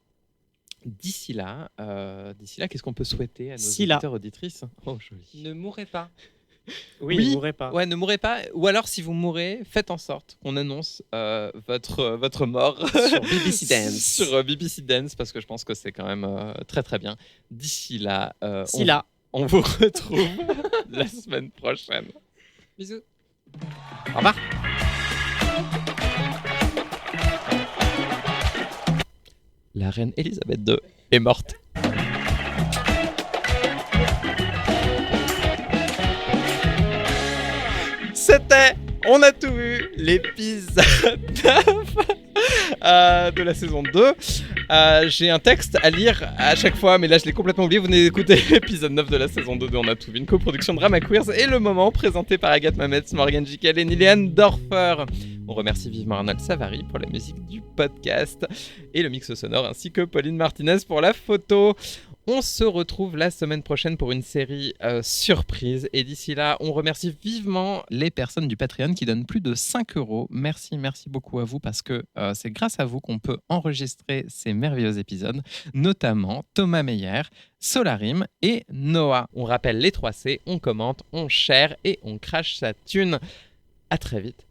Speaker 2: D'ici là, qu'est-ce qu'on peut souhaiter à nos
Speaker 3: Scylla.
Speaker 2: auditeurs auditrices? Oh joli.
Speaker 1: Ne mourrez pas.
Speaker 3: Oui,
Speaker 2: Oui.
Speaker 3: il mourrait pas.
Speaker 2: Ouais, ne mourrez pas. Ou alors, si vous mourrez, faites en sorte qu'on annonce votre mort
Speaker 3: Sur BBC Dance.
Speaker 2: sur BBC Dance, parce que je pense que c'est quand même très très bien. D'ici là,
Speaker 3: Scylla.
Speaker 2: on vous retrouve la semaine prochaine.
Speaker 1: Bisous.
Speaker 3: Au revoir.
Speaker 2: La reine Elisabeth II est morte. C'était On a tout vu, l'épisode 9 de la saison 2. J'ai un texte à lire à chaque fois, mais là je l'ai complètement oublié. Vous venez d'écouter l'épisode 9 de la saison 2 de On a tout vu, une coproduction Drama Queers et Le Moment, présenté par Agathe Mametz, Morgane Jiquel et Niliane Dorfer. On remercie vivement Arnold Savary pour la musique du podcast et le mix sonore, ainsi que Pauline Martinez pour la photo. On se retrouve la semaine prochaine pour une série surprise. Et d'ici là, on remercie vivement les personnes du Patreon qui donnent plus de 5 €. Merci beaucoup à vous parce que c'est grâce à vous qu'on peut enregistrer ces merveilleux épisodes, notamment Thomas Meyer, Solarim et Noah. On rappelle les 3 C, on commente, on share et on crache sa thune. À très vite